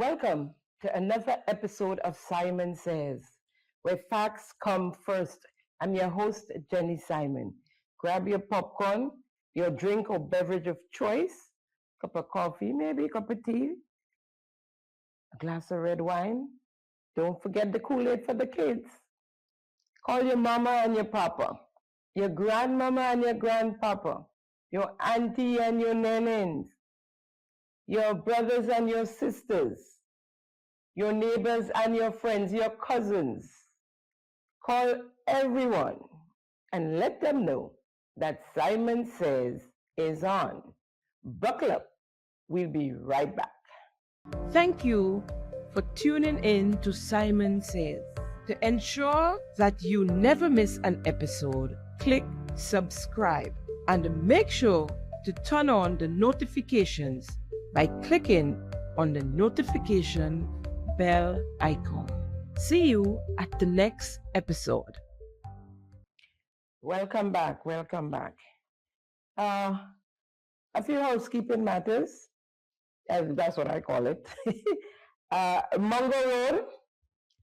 Welcome to another episode of Simon Says, where facts come first. I'm your host, Jenny Simon. Grab your popcorn, your drink or beverage of choice, cup of coffee, maybe a cup of tea, a glass of red wine. Don't forget the Kool-Aid for the kids. Call your mama and your papa, your grandmama and your grandpapa, your auntie and your nannies, your brothers and your sisters, your neighbors and your friends, your cousins. Call everyone and let them know that Simon Says is on. Buckle up. We'll be right back. Thank you for tuning in to Simon Says. To ensure that you never miss an episode, click subscribe and make sure to turn on the notifications by clicking on the notification bell icon. See you at the next episode. Welcome back. A few housekeeping matters, that's what I call it. Mungo Road.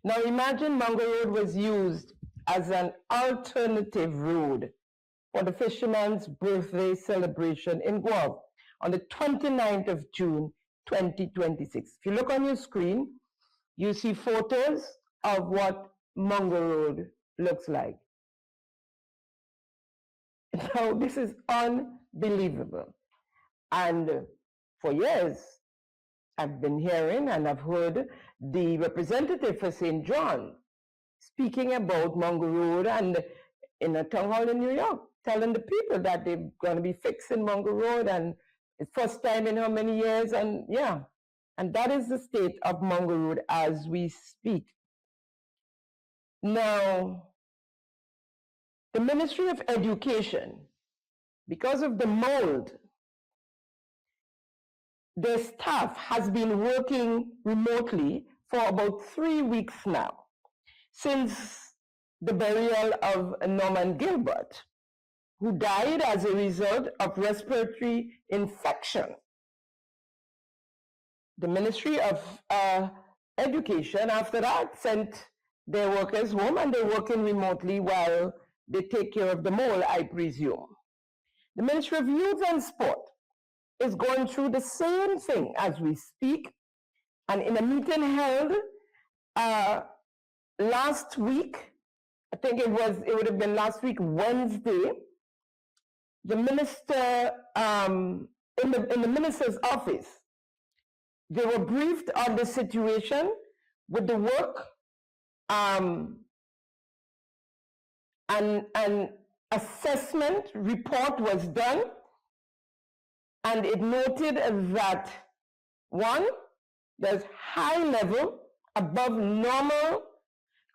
Now imagine Mungo Road was used as an alternative road for the fisherman's birthday celebration in Guelph on the 29th of June, 2026. If you look on your screen, you see photos of what Mungo Road looks like. Now, this is unbelievable. And for years, I've been hearing and I've heard the representative for St. John speaking about Mungo Road and in a town hall in New York, telling the people that they're going to be fixing Mungo Road and it's first time in how many years, and yeah. And that is the state of Mungo Road as we speak. Now, the Ministry of Education, because of the mold, their staff has been working remotely for about 3 weeks now, since the burial of Norman Gilbert, who died as a result of respiratory infection. The Ministry of Education, after that, sent their workers home and they're working remotely while they take care of the mole, I presume. The Ministry of Youth and Sport is going through the same thing as we speak. And in a meeting held last week, I think it would have been last week, Wednesday, the minister, in the minister's office, they were briefed on the situation with the work and assessment report was done, and it noted that, one, there's high level above normal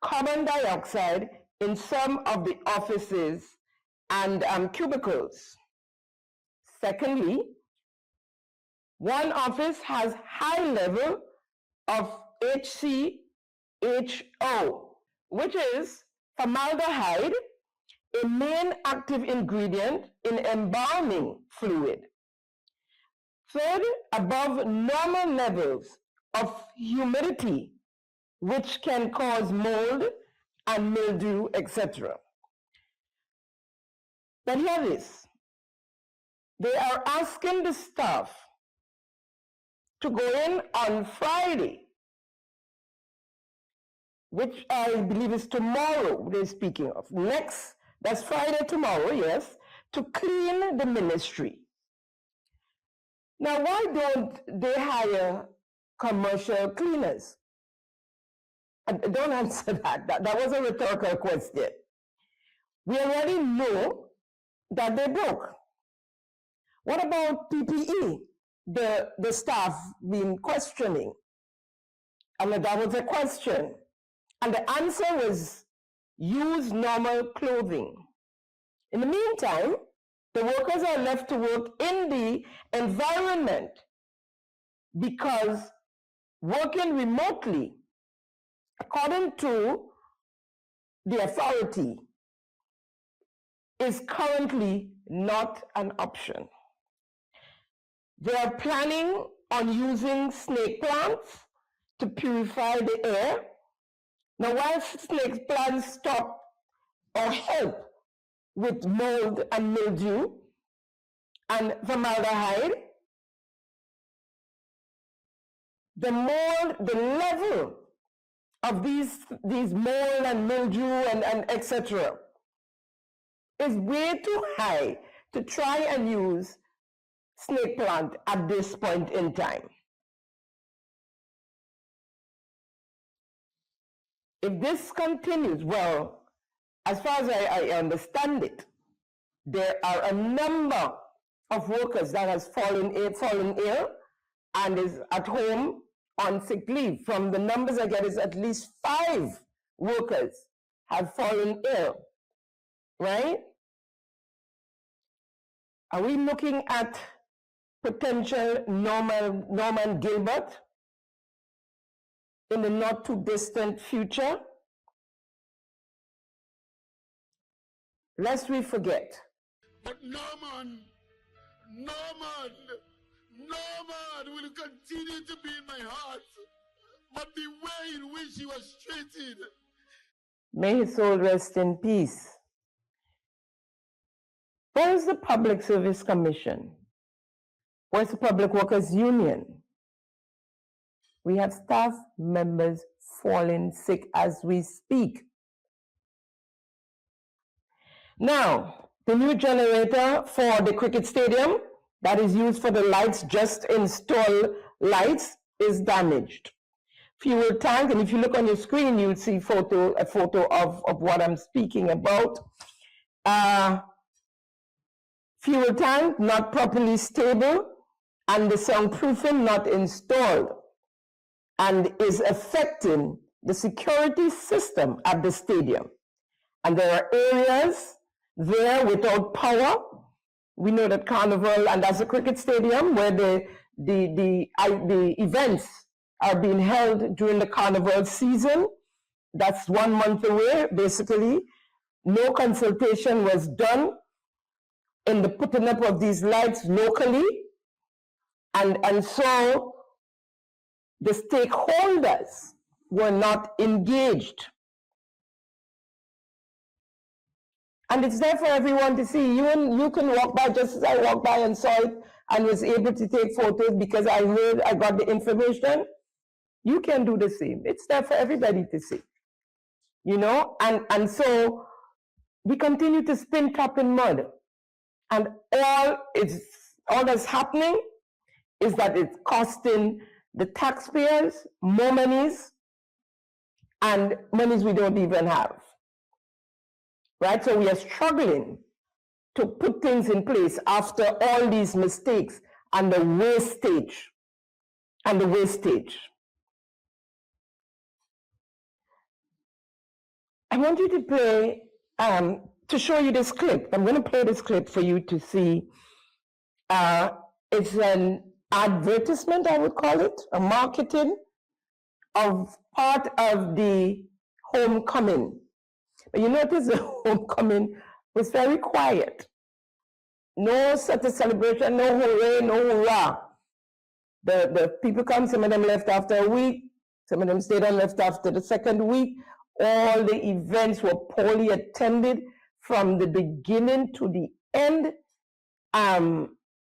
carbon dioxide in some of the offices and cubicles. Secondly, one office has high level of HCHO, which is formaldehyde, a main active ingredient in embalming fluid. Third, above normal levels of humidity, which can cause mold and mildew, etc. But hear this, they are asking the staff to go in on Friday, which I believe is tomorrow they're speaking of. That's Friday tomorrow, yes, to clean the ministry. Now, why don't they hire commercial cleaners? Don't answer that. That was a rhetorical question. We already know that they broke. What about PPE? The staff been questioning. And that was a question. And the answer was use normal clothing. In the meantime, the workers are left to work in the environment because working remotely, according to the authority, is currently not an option. They are planning on using snake plants to purify the air. Now, while snake plants stop or help with mold and mildew and formaldehyde, the level of these mold and mildew and etc. is way too high to try and use snake plant at this point in time. If this continues, well, as far as I understand it, there are a number of workers that has fallen ill and is at home on sick leave. From the numbers I get, is at least 5 workers have fallen ill, right? Are we looking at potential Norman Gilbert in the not too distant future? Lest we forget. But Norman will continue to be in my heart. But the way in which he was treated. May his soul rest in peace. Where's the Public Service Commission? Where's the Public Workers Union? We have staff members falling sick as we speak. Now, the new generator for the cricket stadium that is used for the lights, just installed lights, is damaged. Fuel tank, and if you look on your screen, you'll see a photo of what I'm speaking about. Fuel tank not properly stable, and the soundproofing not installed, and is affecting the security system at the stadium. And there are areas there without power. We know that Carnival, and that's a cricket stadium where the events are being held during the Carnival season. That's 1 month away, basically. No consultation was done in the putting up of these lights locally. And so the stakeholders were not engaged. And it's there for everyone to see. You can walk by, just as I walked by and saw it and was able to take photos because I got the information. You can do the same. It's there for everybody to see. You know, and so we continue to spin top in mud. And all that's happening is that it's costing the taxpayers more monies, and monies we don't even have. Right? So we are struggling to put things in place after all these mistakes and the wastage. I want you to play, to show you this clip. I'm going to play this clip for you to see. It's an advertisement, I would call it, a marketing of part of the homecoming. But you notice the homecoming was very quiet. No such a celebration, no hooray, no hoorah. The people come, some of them left after a week, some of them stayed and left after the second week. All the events were poorly attended from the beginning to the end.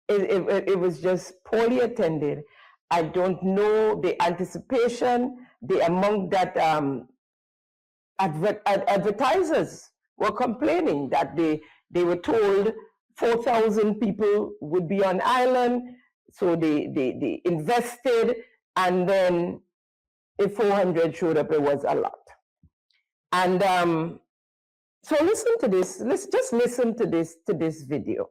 It was just poorly attended. I don't know the anticipation, the amount that advertisers were complaining that they were told 4,000 people would be on island, so they invested, and then if 400 showed up, it was a lot. And so listen to this. Let's just listen to this video.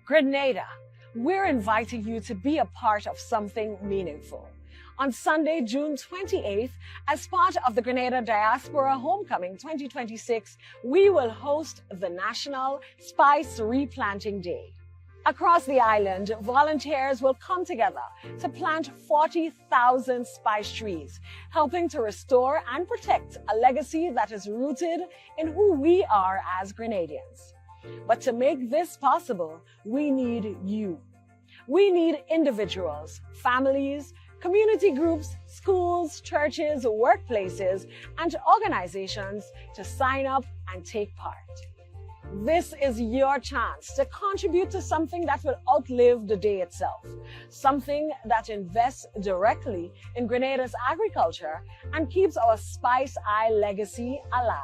Grenada, we're inviting you to be a part of something meaningful. On Sunday, June 28th, as part of the Grenada Diaspora Homecoming 2026, we will host the National Spice Replanting Day. Across the island, volunteers will come together to plant 40,000 spice trees, helping to restore and protect a legacy that is rooted in who we are as Grenadians. But to make this possible, we need you. We need individuals, families, community groups, schools, churches, workplaces, and organizations to sign up and take part. This is your chance to contribute to something that will outlive the day itself, something that invests directly in Grenada's agriculture and keeps our Spice Eye legacy alive.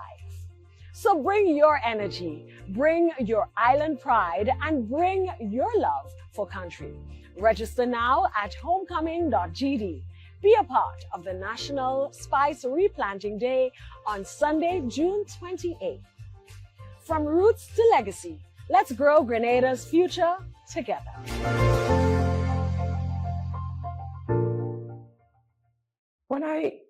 So bring your energy, bring your island pride, and bring your love for country. Register now at homecoming.gd. Be a part of the National Spice Replanting Day on Sunday, June 28th. From roots to legacy, let's grow Grenada's future together. What I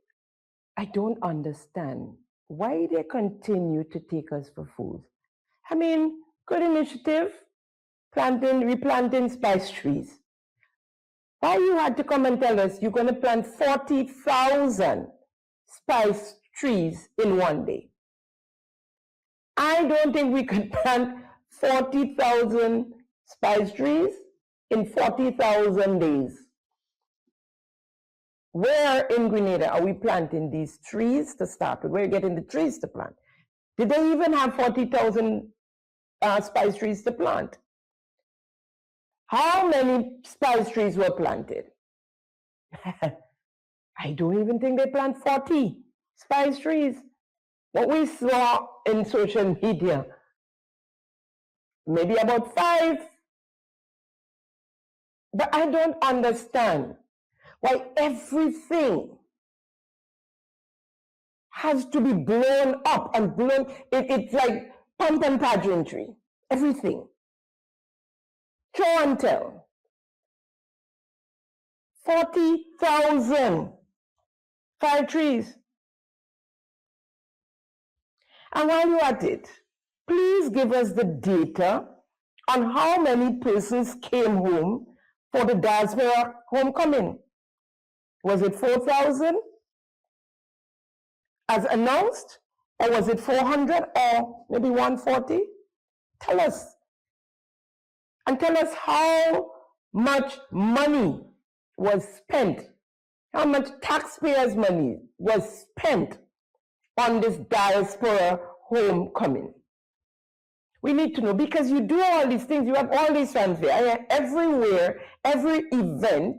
don't understand why they continue to take us for fools. I mean, good initiative, replanting spice trees. Why you had to come and tell us you're going to plant 40,000 spice trees in one day? I don't think we could plant 40,000 spice trees in 40,000 days. Where in Grenada are we planting these trees to start with? Where are you getting the trees to plant? Did they even have 40,000 spice trees to plant? How many spice trees were planted? I don't even think they plant 40 spice trees. What we saw in social media, maybe about 5. But I don't understand why everything has to be blown up and blown. It's like pomp and pageantry. Everything. Show and tell. 40,000 5 trees. And while you're at it, please give us the data on how many persons came home for the Diaspora homecoming. Was it 4,000 as announced, or was it 400 or maybe 140? Tell us. And tell us how much money was spent, how much taxpayers' money was spent on this Diaspora homecoming. We need to know, because you do all these things, you have all these fanfare everywhere, every event.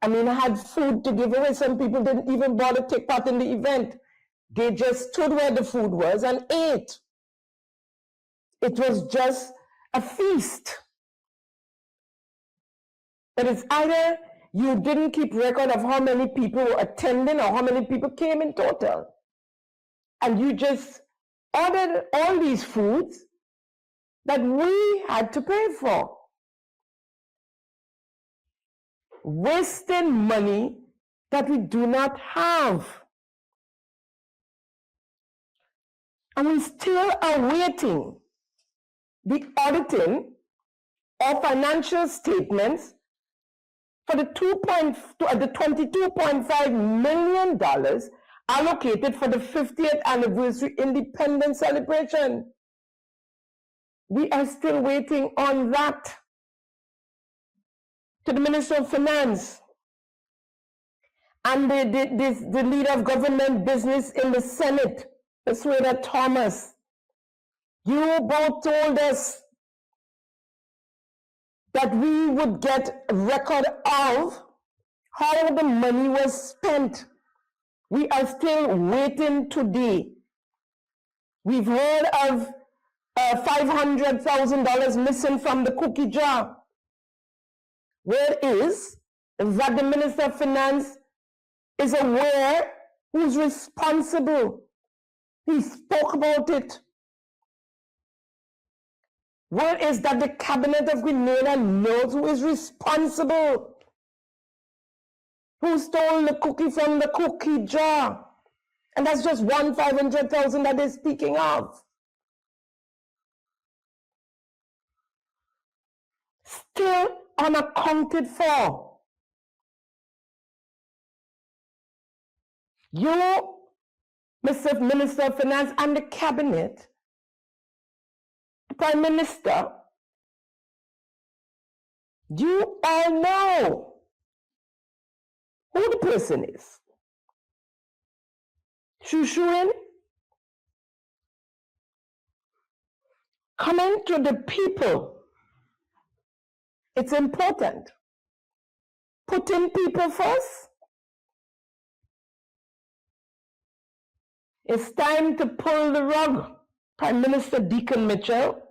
I mean, I had food to give away. Some people didn't even bother to take part in the event. They just stood where the food was and ate. It was just a feast. But it's either you didn't keep record of how many people were attending or how many people came in total, and you just ordered all these foods that we had to pay for. Wasting money that we do not have. And we still are waiting the auditing of financial statements for the $22.5 million allocated for the 50th anniversary independence celebration. We are still waiting on that. To the Minister of Finance and the leader of government business in the Senate, Persuader Thomas, you both told us that we would get a record of how the money was spent. We are still waiting today. We've heard of $500,000 missing from the cookie jar. Where is that the Minister of Finance is aware who's responsible? He spoke about it. Where is that the Cabinet of Grenada knows who is responsible? Who stole the cookie from the cookie jar? And that's just one 500,000 that they're speaking of. Still unaccounted for. You, Mr. Minister of Finance, and the Cabinet, the Prime Minister, You all know who the person is. Shushuin, coming to the people. It's important. Putting people first. It's time to pull the rug. Prime Minister Deacon Mitchell.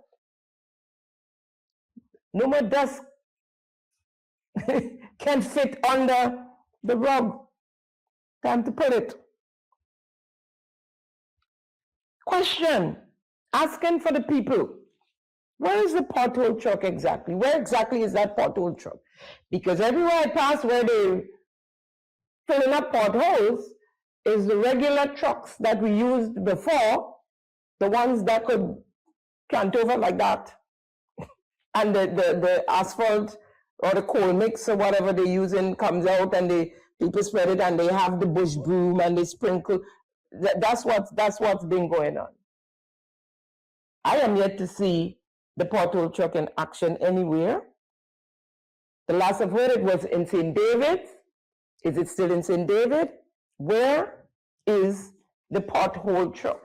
No more dust can fit under the rug. Time to pull it. Question, asking for the people. Where is the pothole truck exactly? Where exactly is that pothole truck? Because everywhere I pass where they're filling up potholes is the regular trucks that we used before, the ones that could cant over like that. And the asphalt or the coal mix or whatever they're using comes out and people spread it and they have the bush broom and they sprinkle. That's what's been going on. I am yet to see the pothole truck in action anywhere. The last I've heard it was in St. David. Is it still in St. David? Where is the pothole truck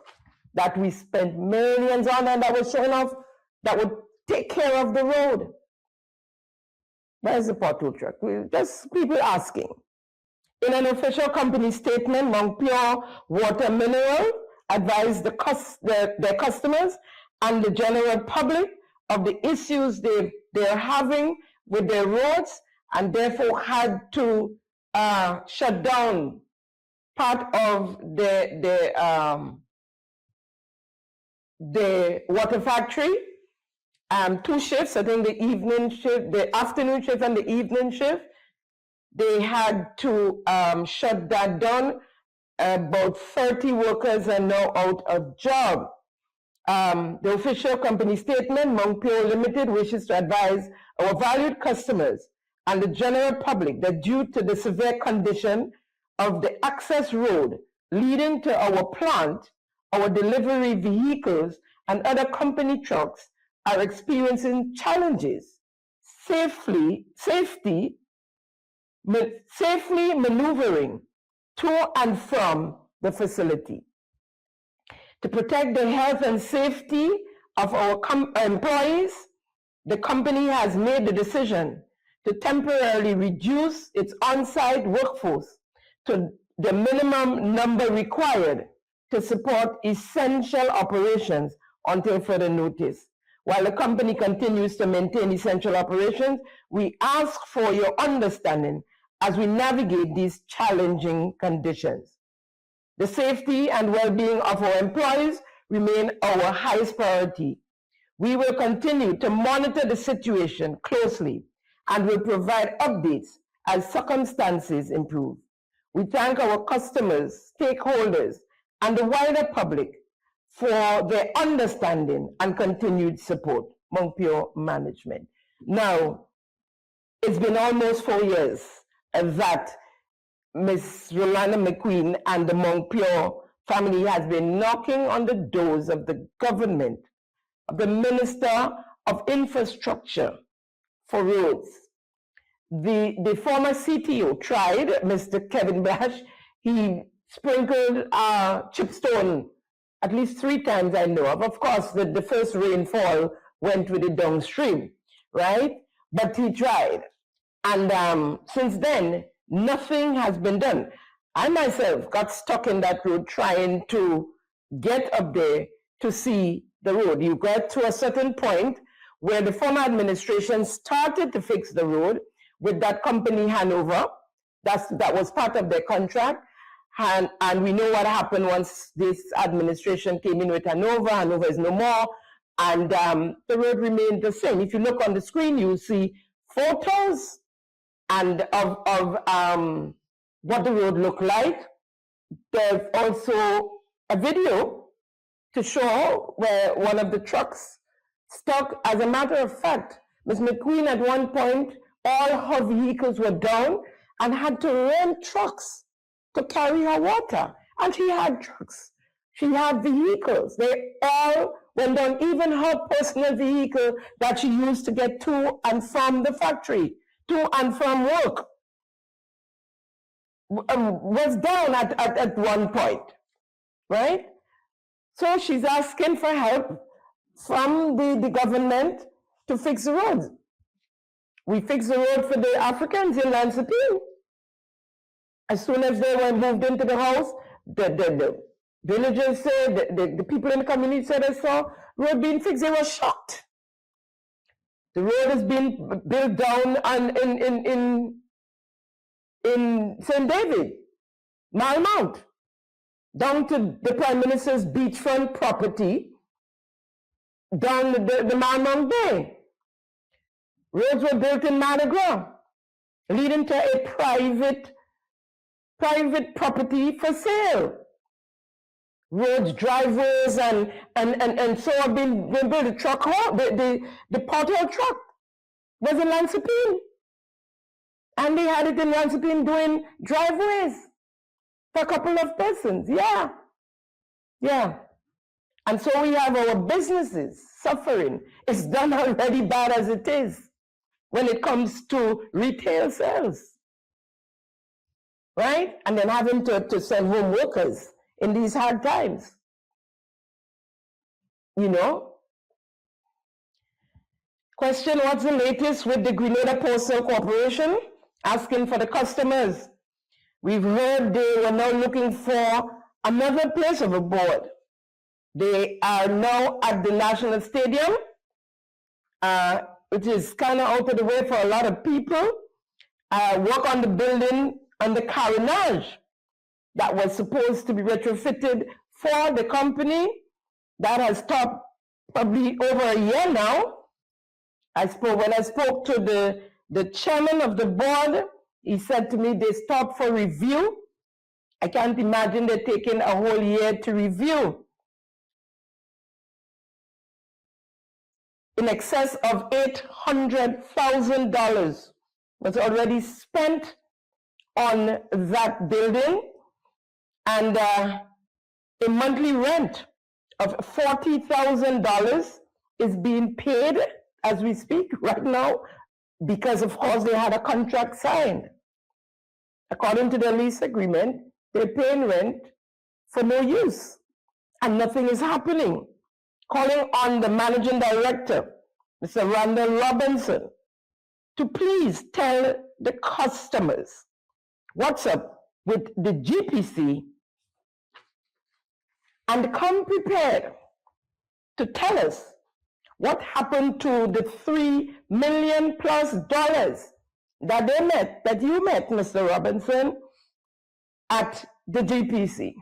that we spent millions on and that was shown off, that would take care of the road? Where's the pothole truck? Just people asking. In an official company statement, Mount Pure Water Mineral advised their customers and the general public of the issues they're having with their roads, and therefore had to shut down part of the water factory. 2 shifts, I think the evening shift, the afternoon shift and the evening shift. They had to shut that down. About 30 workers are now out of job. The official company statement, Mount Pure Limited, wishes to advise our valued customers and the general public that due to the severe condition of the access road leading to our plant, our delivery vehicles and other company trucks are experiencing challenges safely maneuvering to and from the facility. To protect the health and safety of our employees, the company has made the decision to temporarily reduce its on-site workforce to the minimum number required to support essential operations until further notice. While the company continues to maintain essential operations, we ask for your understanding as we navigate these challenging conditions. The safety and well-being of our employees remain our highest priority. We will continue to monitor the situation closely and will provide updates as circumstances improve. We thank our customers, stakeholders, and the wider public for their understanding and continued support. Mount Pure Management. Now, it's been almost 4 years that Ms. Rolanda McQueen and the Mount Pure family has been knocking on the doors of the government, of the Minister of Infrastructure for roads. The former CTO tried, Mr. Kevin Bash. He sprinkled chipstone at least 3 times I know of. Of course, the first rainfall went with it downstream, right? But he tried. And since then, nothing has been done. I myself got stuck in that road trying to get up there to see the road. You get to a certain point where the former administration started to fix the road with that company Hanover. That was part of their contract. And we know what happened once this administration came in with Hanover. Hanover is no more. And the road remained the same. If you look on the screen, you'll see photos and of what the road looked like. There's also a video to show where one of the trucks stuck. As a matter of fact, Ms. McQueen at one point, all her vehicles were down and had to rent trucks to carry her water. And she had trucks. She had vehicles. They all went down. Even her personal vehicle that she used to get to and from the factory, to and from work, was down at one point, right? So she's asking for help from the government to fix the roads. We fixed the road for the Africans in Lansepine. As soon as they were moved into the house, the villagers said, the people in the community said they saw road being fixed. They were shocked. The road has been built down in St. David, Malmount, down to the Prime Minister's beachfront property, down the Malmount Bay. Roads were built in Mardi Gras, leading to a private property for sale. Roads, driveways, and so have been built. The truck, the Pothole truck was in Lansepine. And they had it in Lansepine doing driveways for a couple of persons. Yeah. And so we have our businesses suffering. It's done already bad as it is when it comes to retail sales, right? And then having to send home workers in these hard times, you know? Question, what's the latest with the Grenada Postal Corporation? Asking for the customers. We've heard they were now looking for another place of abode. They are now at the National Stadium, which is kind of out of the way for a lot of people. Work on the building on the carronage that was supposed to be retrofitted for the company. That has stopped probably over a year now. When I spoke to the chairman of the board, he said to me they stopped for review. I can't imagine they're taking a whole year to review. In excess of $800,000 was already spent on that building, and a monthly rent of $40,000 is being paid as we speak right now, because of course they had a contract signed. According to their lease agreement, they're paying rent for no use, and nothing is happening. Calling on the managing director, Mr. Randall Robinson, to please tell the customers what's up with the GPC and come prepared to tell us what happened to the $3 million+ that you met, Mr. Robinson, at the GPC.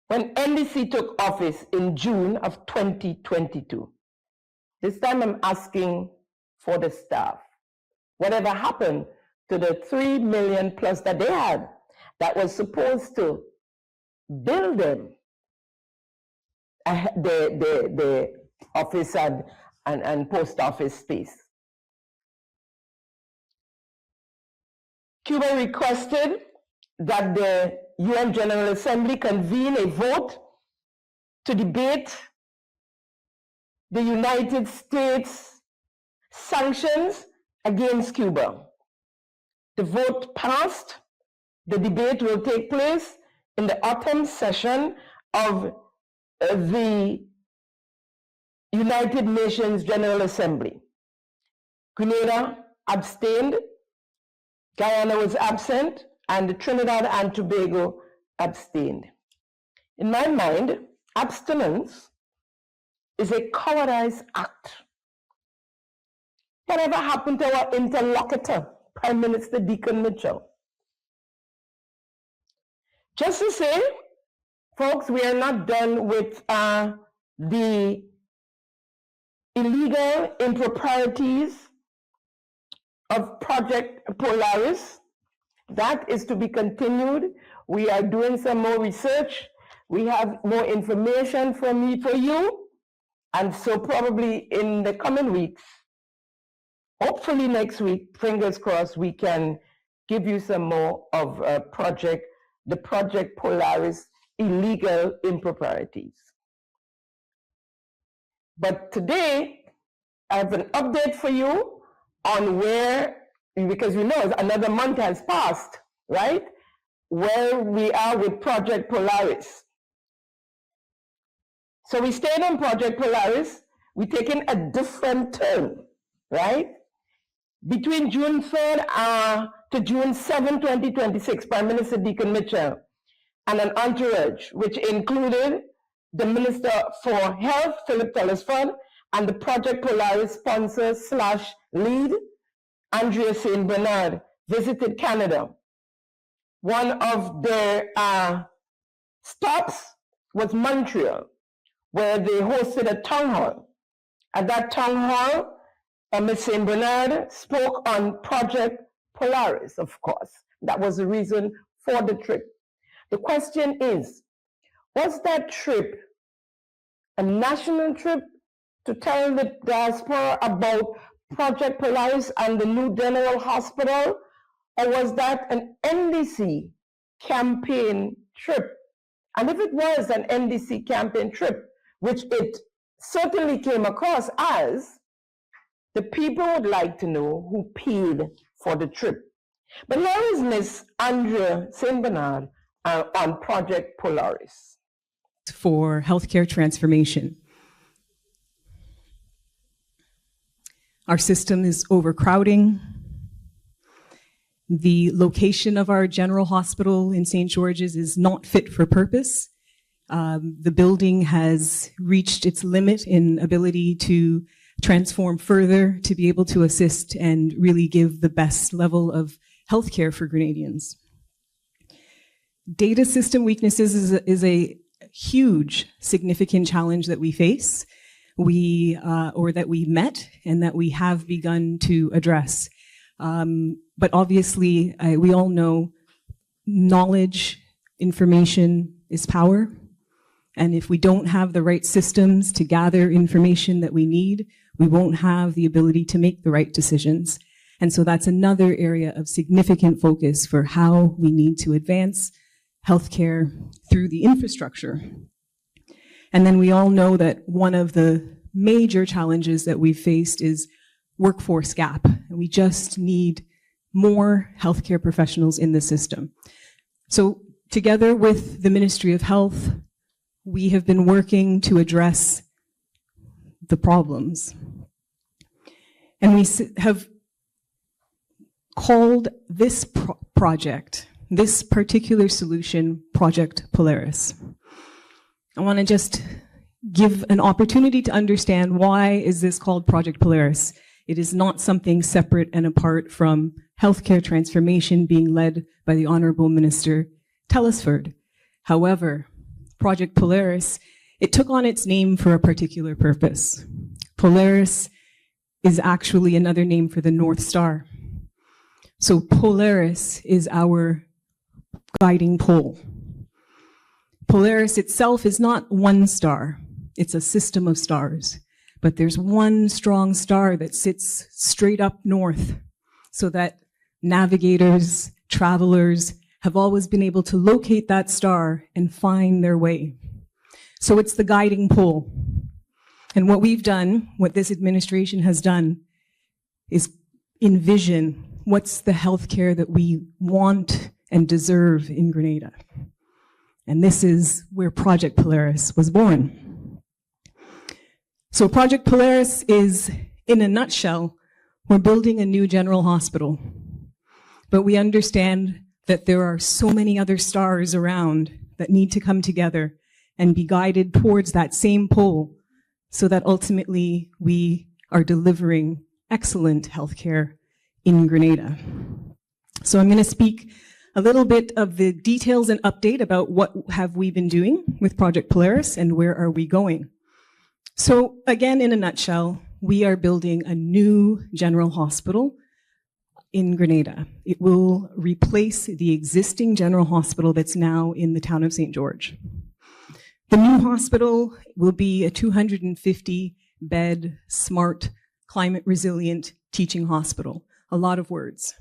When NDC took office in June of 2022, this time I'm asking for the staff. Whatever happened to the $3 million+ that they had that was supposed to build them the office and post office space? Cuba requested that the UN General Assembly convene a vote to debate the United States sanctions against Cuba. The vote passed. The debate will take place in the autumn session of the United Nations General Assembly. Grenada abstained, Guyana was absent, and Trinidad and Tobago abstained. In my mind, abstinence is a cowardice act. Whatever happened to our interlocutor, Prime Minister Deacon Mitchell? Just to say, folks, we are not done with the illegal improprieties of Project Polaris. That is to be continued. We are doing some more research. We have more information for you. And so probably in the coming weeks, hopefully next week, fingers crossed, we can give you some more of the Project Polaris illegal improprieties. But today, I have an update for you on where, because you know another month has passed, right? Where we are with Project Polaris. So we stayed on Project Polaris, we're taking a different turn, right? Between June 3rd to June 7, 2026, Prime Minister Deacon Mitchell and an entourage, which included the Minister for Health, Philip Telesford, and the Project Polaris sponsor / lead, Andrea St. Bernard, visited Canada. One of their stops was Montreal, where they hosted a town hall. At that town hall, Ms. St. Bernard spoke on Project Polaris, of course. That was the reason for the trip. The question is, was that trip a national trip to tell the diaspora about Project Polaris and the new General Hospital, or was that an NDC campaign trip? And if it was an NDC campaign trip, which it certainly came across as, the people would like to know who paid for the trip. But here is Miss Andrea St. Bernard on Project Polaris. For healthcare transformation. Our system is overcrowding. The location of our general hospital in St. George's is not fit for purpose. The building has reached its limit in ability to transform further to be able to assist and really give the best level of healthcare for Grenadians. Data system weaknesses is a huge, significant challenge that we face, or that we met and that we have begun to address. But obviously, we all know knowledge, information is power. And if we don't have the right systems to gather information that we need, we won't have the ability to make the right decisions. And so that's another area of significant focus for how we need to advance healthcare through the infrastructure. And then we all know that one of the major challenges that we've faced is workforce gap. And we just need more healthcare professionals in the system. So together with the Ministry of Health, we have been working to address the problems. And we have called this project, this particular solution, Project Polaris. I want to just give an opportunity to understand why is this called Project Polaris. It is not something separate and apart from healthcare transformation being led by the Honorable Minister Telesford. However, Project Polaris, it took on its name for a particular purpose. Polaris is actually another name for the North Star. So Polaris is our guiding pole. Polaris itself is not one star, it's a system of stars. But there's one strong star that sits straight up north so that navigators, travelers have always been able to locate that star and find their way. So it's the guiding pole. And what we've done, what this administration has done, is envision what's the healthcare that we want and deserve in Grenada. And this is where Project Polaris was born. So Project Polaris is, in a nutshell, we're building a new general hospital. But we understand that there are so many other stars around that need to come together and be guided towards that same pole so that ultimately we are delivering excellent healthcare in Grenada. So I'm going to speak a little bit of the details and update about what have we been doing with Project Polaris and where are we going. So again, in a nutshell, we are building a new general hospital in Grenada. It will replace the existing general hospital that's now in the town of St. George. The new hospital will be a 250-bed, smart, climate-resilient teaching hospital. A lot of words.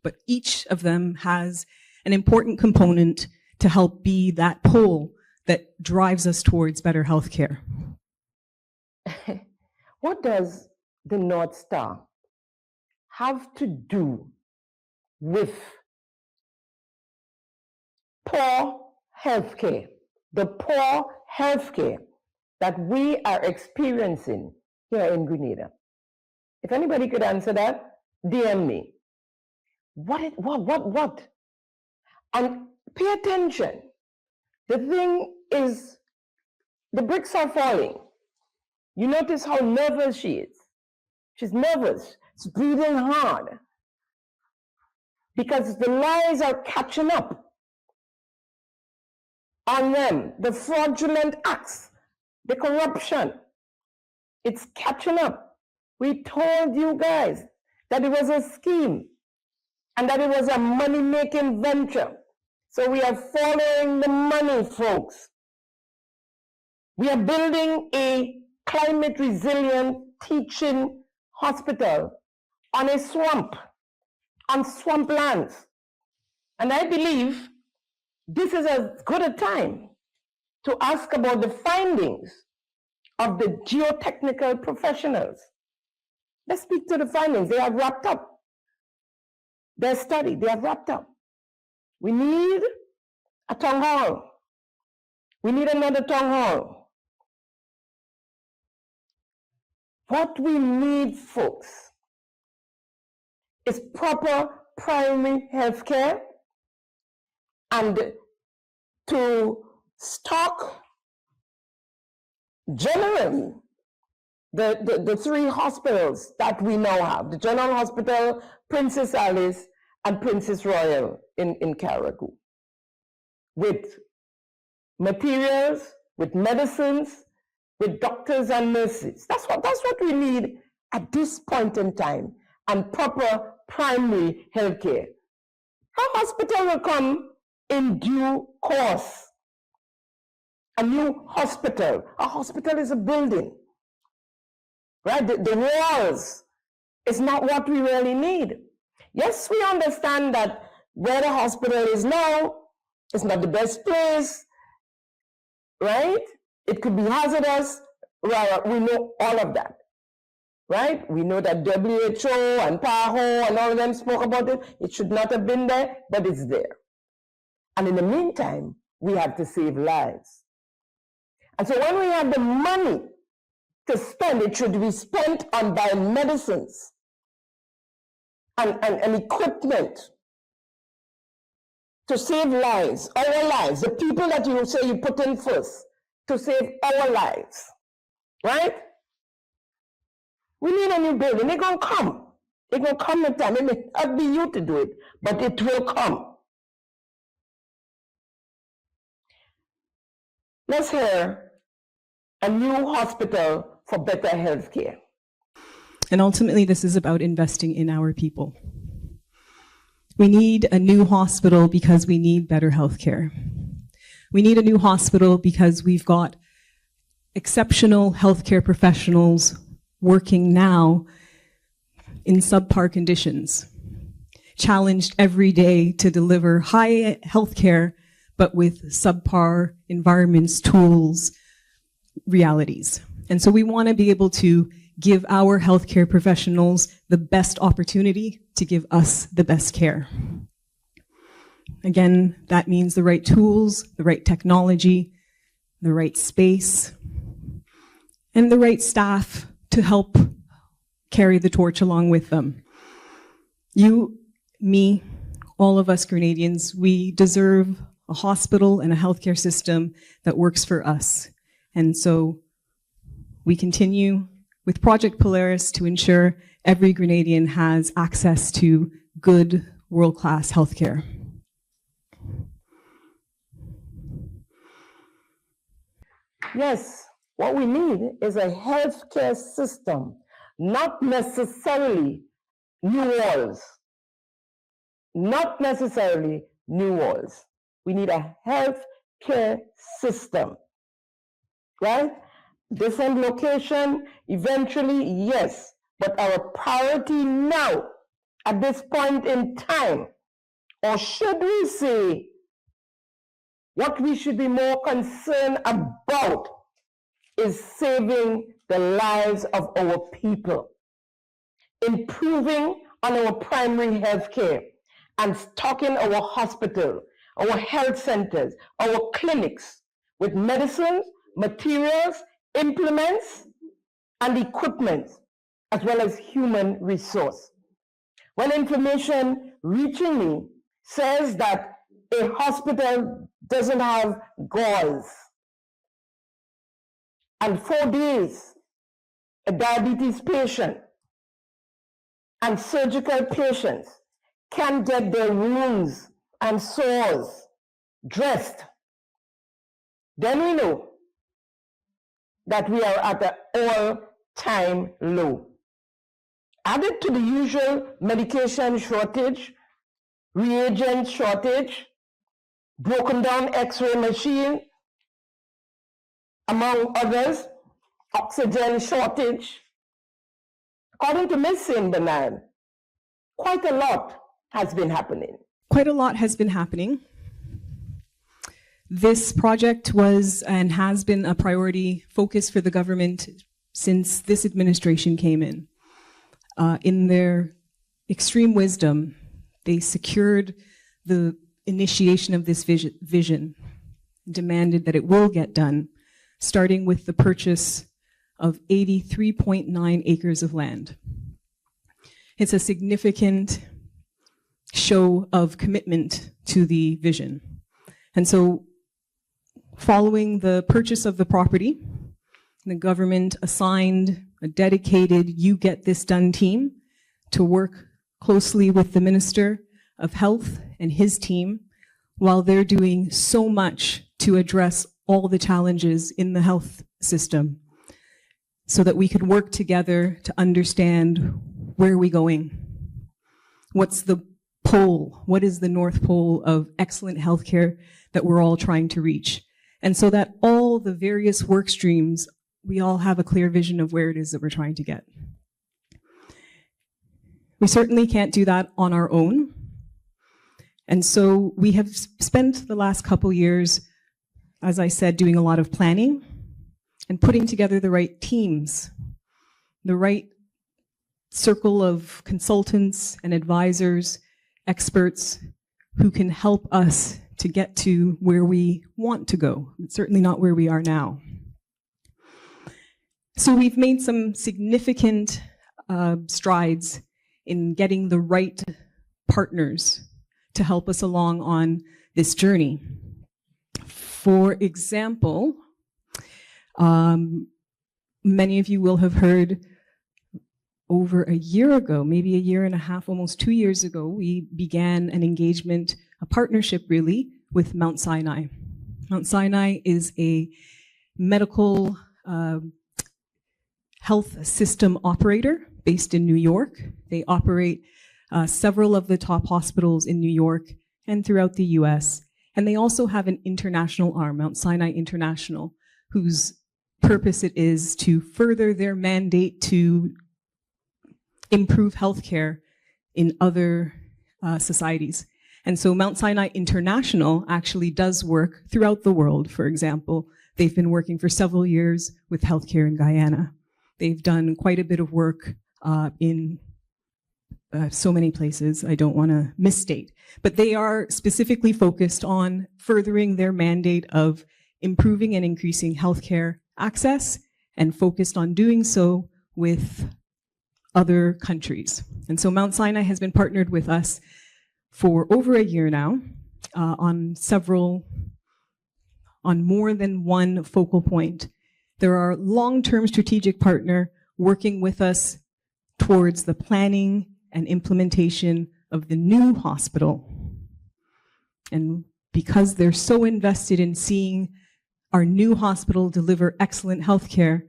But each of them has an important component to help be that pole that drives us towards better healthcare. What does the North Star have to do with poor healthcare, the poor healthcare that we are experiencing here in Grenada? If anybody could answer that, DM me. What? And pay attention. The thing is, the bricks are falling. You notice how nervous she is. She's nervous. She's breathing hard. Because the lies are catching up on them. The fraudulent acts, the corruption, it's catching up. We told you guys that it was a scheme and that it was a money-making venture. So we are following the money, folks. We are building a climate resilient teaching hospital on a swamp, on swamplands. And I believe this is as good a time to ask about the findings of the geotechnical professionals. Let's speak to the findings. They have wrapped up their study. They have wrapped up. We need a town hall. We need another town hall. What we need, folks, is proper primary health care and to stock generally the three hospitals that we now have, the General Hospital, Princess Alice, and Princess Royal in Carriacou, with materials, with medicines, with doctors and nurses. That's what we need at this point in time, and proper primary health care. Our hospital will come in due course. A new hospital. A hospital is a building, right? The walls is not what we really need. Yes, we understand that where the hospital is now is not the best place, right? It could be hazardous. Well, we know all of that, right? We know that WHO and Pothole and all of them spoke about it. It should not have been there, but it's there. And in the meantime, we have to save lives. And so when we have the money to spend, it should be spent on buying medicines and equipment to save lives, our lives, the people that you say you put in first, to save our lives, right? We need a new building. They're going to come. They're going to come in time. It may not be you to do it, but it will come. Let's hear a new hospital for better health care. And ultimately, this is about investing in our people. We need a new hospital because we need better health care. We need a new hospital because we've got exceptional healthcare professionals working now in subpar conditions, challenged every day to deliver high healthcare, but with subpar environments, tools, realities. And so we want to be able to give our healthcare professionals the best opportunity to give us the best care. Again, that means the right tools, the right technology, the right space, and the right staff to help carry the torch along with them. You, me, all of us Grenadians, we deserve a hospital and a healthcare system that works for us. And so we continue with Project Polaris to ensure every Grenadian has access to good, world-class healthcare. Yes, what we need is a healthcare system, not necessarily new walls. Not necessarily new walls. We need a healthcare system, right? Different location, eventually, yes. But our priority now, at this point in time, or should we say, What we should be more concerned about is saving the lives of our people, improving on our primary health care, and stocking our hospital, our health centers, our clinics with medicines, materials, implements, and equipment, as well as human resource. When information reaching me says that a hospital doesn't have gauze, and 4 days, a diabetes patient and surgical patients can get their wounds and sores dressed, then we know that we are at an all-time low. Added to the usual medication shortage, reagent shortage, broken down X-ray machine, among others, oxygen shortage. According to Ms. Saint Bernard, quite a lot has been happening. Quite a lot has been happening. This project was and has been a priority focus for the government since this administration came in. In their extreme wisdom, they secured the initiation of this vision, demanded that it will get done, starting with the purchase of 83.9 acres of land. It's a significant show of commitment to the vision. And so, following the purchase of the property, the government assigned a dedicated You Get This Done team to work closely with the Minister of Health and his team while they're doing so much to address all the challenges in the health system so that we could work together to understand where are we going? What's the pole? What is the North Pole of excellent healthcare that we're all trying to reach? And so that all the various work streams, we all have a clear vision of where it is that we're trying to get. We certainly can't do that on our own. And so we have spent the last couple years, as I said, doing a lot of planning and putting together the right teams, the right circle of consultants and advisors, experts who can help us to get to where we want to go. It's certainly not where we are now. So we've made some significant strides in getting the right partners to help us along on this journey. For example, many of you will have heard over a year ago, maybe a year and a half, almost 2 years ago, we began an engagement, a partnership really, with Mount Sinai. Mount Sinai is a medical health system operator based in New York. They operate several of the top hospitals in New York and throughout the US. And they also have an international arm, Mount Sinai International, whose purpose it is to further their mandate to improve healthcare in other societies. And so Mount Sinai International actually does work throughout the world. For example, they've been working for several years with healthcare in Guyana. They've done quite a bit of work in so many places, I don't want to misstate. But they are specifically focused on furthering their mandate of improving and increasing healthcare access, and focused on doing so with other countries. And so Mount Sinai has been partnered with us for over a year now on more than one focal point. There are long-term strategic partner working with us towards the planning and implementation of the new hospital. And because they're so invested in seeing our new hospital deliver excellent healthcare,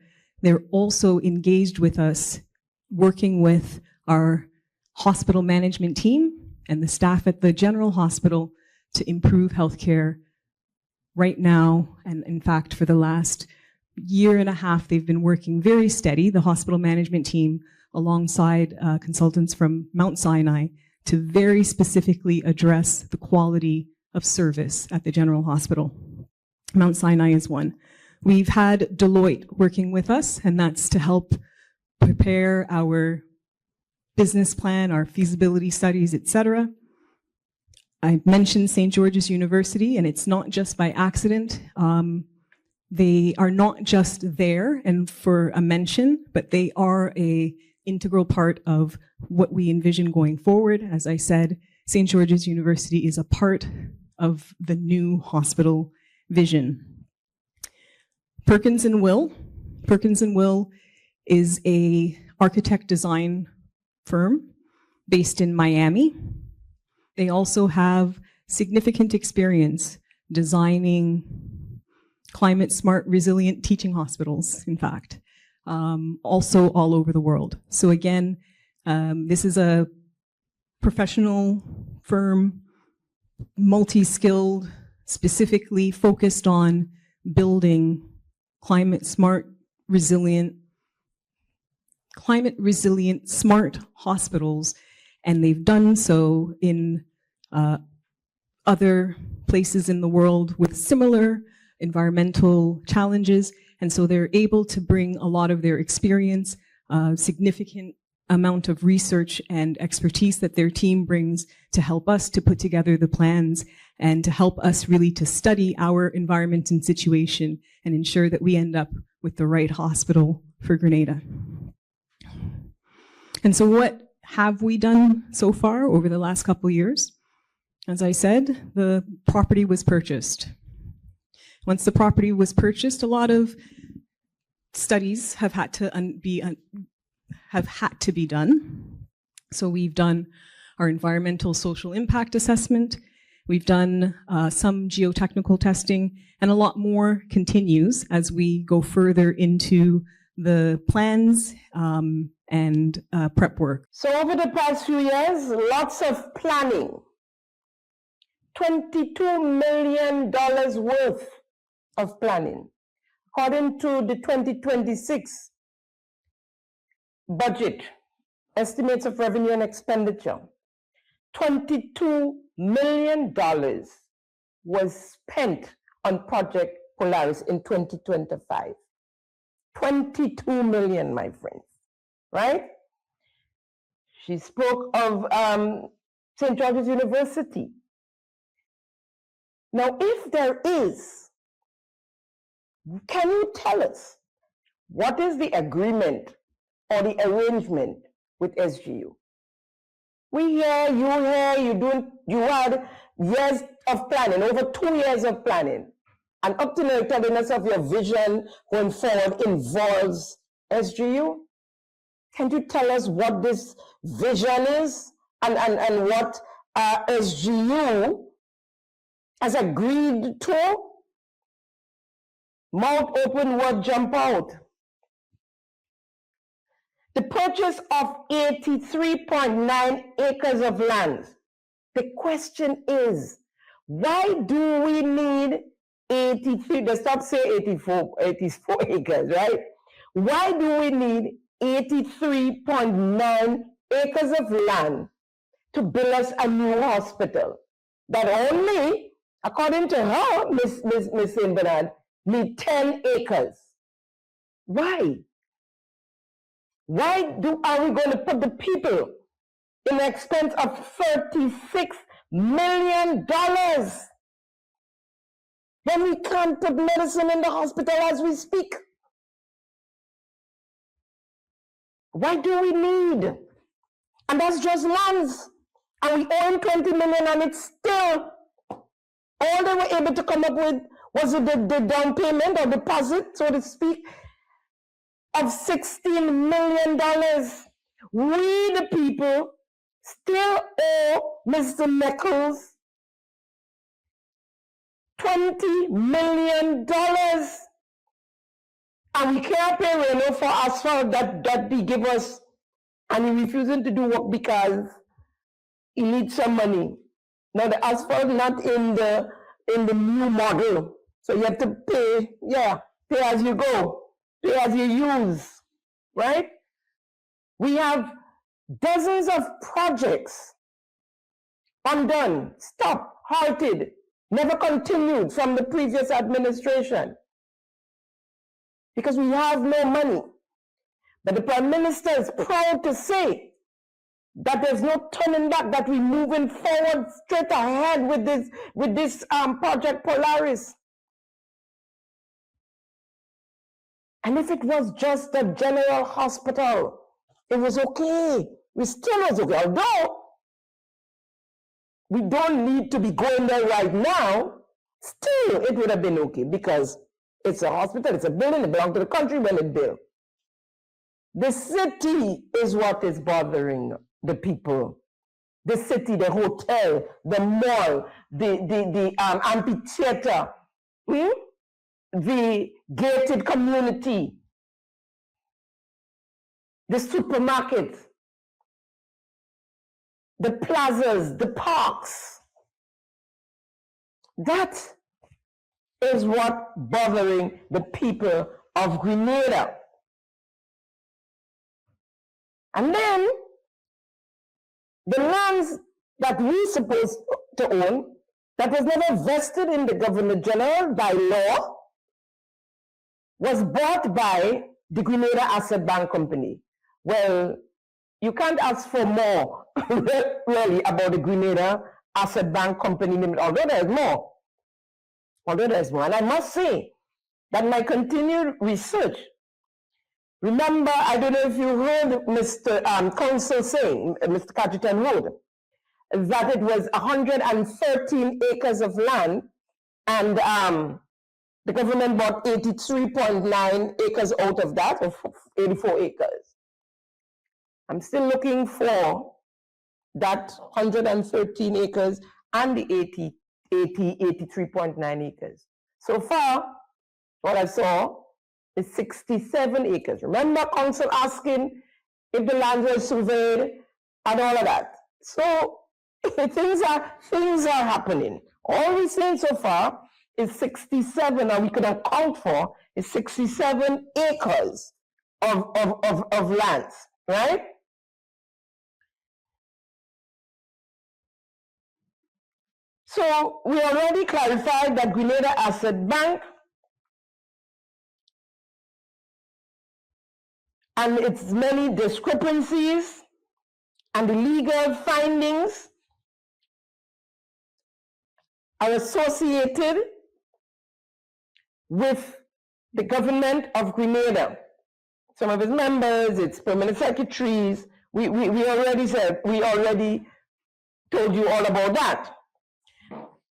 they're also engaged with us, working with our hospital management team and the staff at the general hospital to improve healthcare right now. And in fact, for the last year and a half, they've been working very steady, the hospital management team, alongside consultants from Mount Sinai, to very specifically address the quality of service at the General Hospital. Mount Sinai is one. We've had Deloitte working with us, and that's to help prepare our business plan, our feasibility studies, etc. I mentioned St. George's University, and it's not just by accident. They are not just there and for a mention, but they are an integral part of what we envision going forward. As I said, St. George's University is a part of the new hospital vision. Perkins & Will. Perkins & Will is a architect design firm based in Miami. They also have significant experience designing climate smart, resilient teaching hospitals, in fact, also all over the world. So again, this is a professional firm, multi-skilled, specifically focused on building climate resilient smart hospitals, and they've done so in other places in the world with similar environmental challenges, and so they're able to bring a lot of their experience, significant amount of research and expertise that their team brings to help us to put together the plans and to help us really to study our environment and situation and ensure that we end up with the right hospital for Grenada. And so what have we done so far over the last couple of years? As I said, the property was purchased. Once the property was purchased, a lot of studies have had to be done. So we've done our environmental social impact assessment, we've done some geotechnical testing, and a lot more continues as we go further into the plans and prep work. So over the past few years, lots of planning. $22 million worth of planning. According to the 2026 budget, estimates of revenue and expenditure, $22 million was spent on Project Polaris in 2025. 22 million, my friends, right? She spoke of St. George's University. Now, if there is, can you tell us what is the agreement or the arrangement with SGU? We hear, you had years of planning, over 2 years of planning. And up to now, telling us of your vision going forward involves SGU. Can you tell us what this vision is and what SGU has agreed to? Mouth open, word jump out. The purchase of 83.9 acres of land. The question is, why do we need 83, let's stop saying 84 acres, right? Why do we need 83.9 acres of land to build us a new hospital that only, according to her, Miss St. Bernard, need 10 acres? Why? Why are we going to put the people in the expense of $36 million when we can't put medicine in the hospital as we speak? Why do we need? And that's just lands. And we own 20 million, and it's still, all they were able to come up with was the down payment or deposit, so to speak, of $16 million. We, the people, still owe Mr. Meckles $20 million. And we can't pay Reno for asphalt that he give us, and he refusing to do work because he needs some money. Now the asphalt not in the new model, so you have to pay, pay as you go, pay as you use, right? We have dozens of projects undone, stopped, halted, never continued from the previous administration because we have no money. But the Prime Minister is proud to say that there's no turning back, that we're moving forward straight ahead with this project Polaris. And if it was just a general hospital, it was okay. We still was okay. Although we don't need to be going there right now, still it would have been okay because it's a hospital, it's a building, it belongs to the country when it built. The city is what is bothering the people. The city, the hotel, the mall, the amphitheater, the gated community, the supermarket, the plazas, the parks. That is what bothering the people of Grenada. And then the lands that we're supposed to own, that was never vested in the Governor General by law, was bought by the Grenada Asset Bank Company. Well, you can't ask for more, really, about the Grenada Asset Bank Company, although there's more. Although there's more. And I must say that my continued research, remember, I don't know if you heard Mr. Council saying, Mr. Cajetan Road, that it was 113 acres of land, and the government bought 83.9 acres out of that, or 84 acres. I'm still looking for that 113 acres and the 83.9 acres. So far, what I saw is 67 acres. Remember council asking if the land was surveyed and all of that. So things are happening. All we're saying so far is 67, or we could account for, is 67 acres of lands, right? So we already clarified that Grenada Asset Bank and its many discrepancies and the legal findings are associated with the government of Grenada. Some of its members, its permanent secretaries, we already said, we already told you all about that.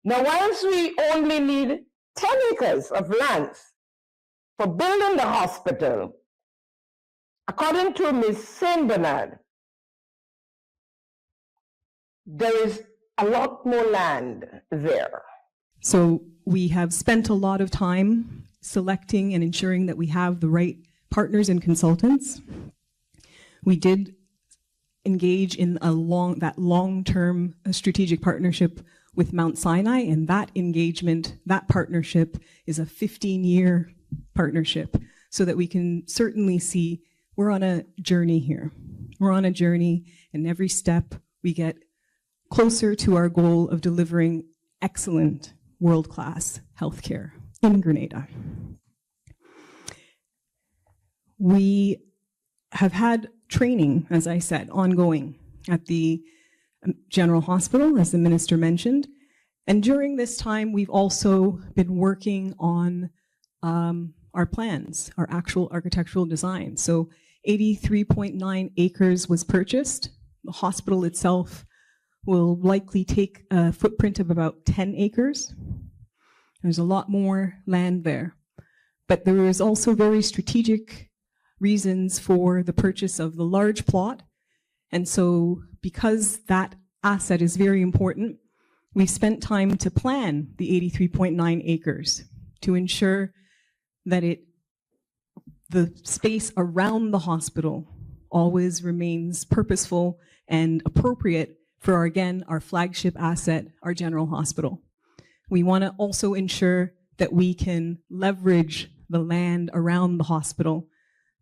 Now, whilst we only need 10 acres of land for building the hospital, according to Ms. Saint Bernard, there is a lot more land there. So we have spent a lot of time selecting and ensuring that we have the right partners and consultants. We did engage in that long-term strategic partnership with Mount Sinai, and that engagement, that partnership is a 15-year partnership, so that we can certainly see we're on a journey here. We're on a journey, and every step we get closer to our goal of delivering excellent world-class healthcare in Grenada. We have had training, as I said, ongoing at the General Hospital, as the Minister mentioned. And during this time, we've also been working on our plans, our actual architectural design. So 83.9 acres was purchased. The hospital itself will likely take a footprint of about 10 acres. There's a lot more land there. But there is also very strategic reasons for the purchase of the large plot. And so because that asset is very important, we spent time to plan the 83.9 acres to ensure that the space around the hospital always remains purposeful and appropriate for, again, our flagship asset, our General Hospital. We want to also ensure that we can leverage the land around the hospital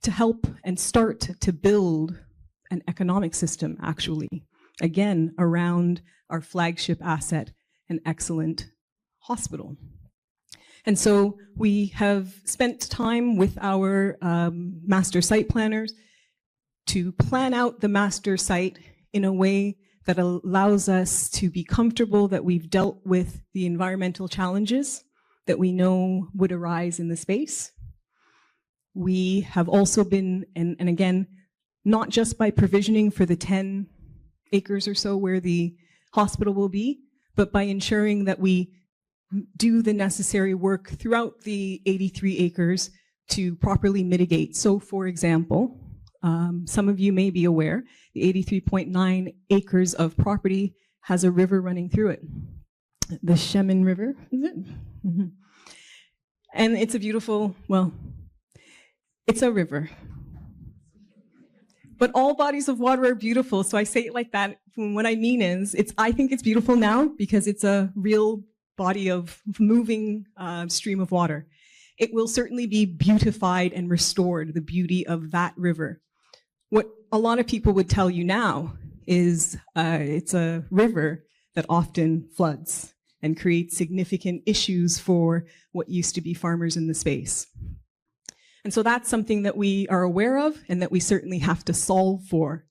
to help and start to build an economic system, actually, again, around our flagship asset, an excellent hospital. And so we have spent time with our master site planners to plan out the master site in a way that allows us to be comfortable that we've dealt with the environmental challenges that we know would arise in the space. We have also been, and again, not just by provisioning for the 10 acres or so where the hospital will be, but by ensuring that we do the necessary work throughout the 83 acres to properly mitigate. So for example, some of you may be aware, the 83.9 acres of property has a river running through it. The Shemin River, is it? Mm-hmm. And it's a beautiful, well, it's a river. But all bodies of water are beautiful, so I say it like that. What I mean is, I think it's beautiful now because it's a real body of moving stream of water. It will certainly be beautified and restored, the beauty of that river. What a lot of people would tell you now is it's a river that often floods and creates significant issues for what used to be farmers in the space. And so that's something that we are aware of and that we certainly have to solve for.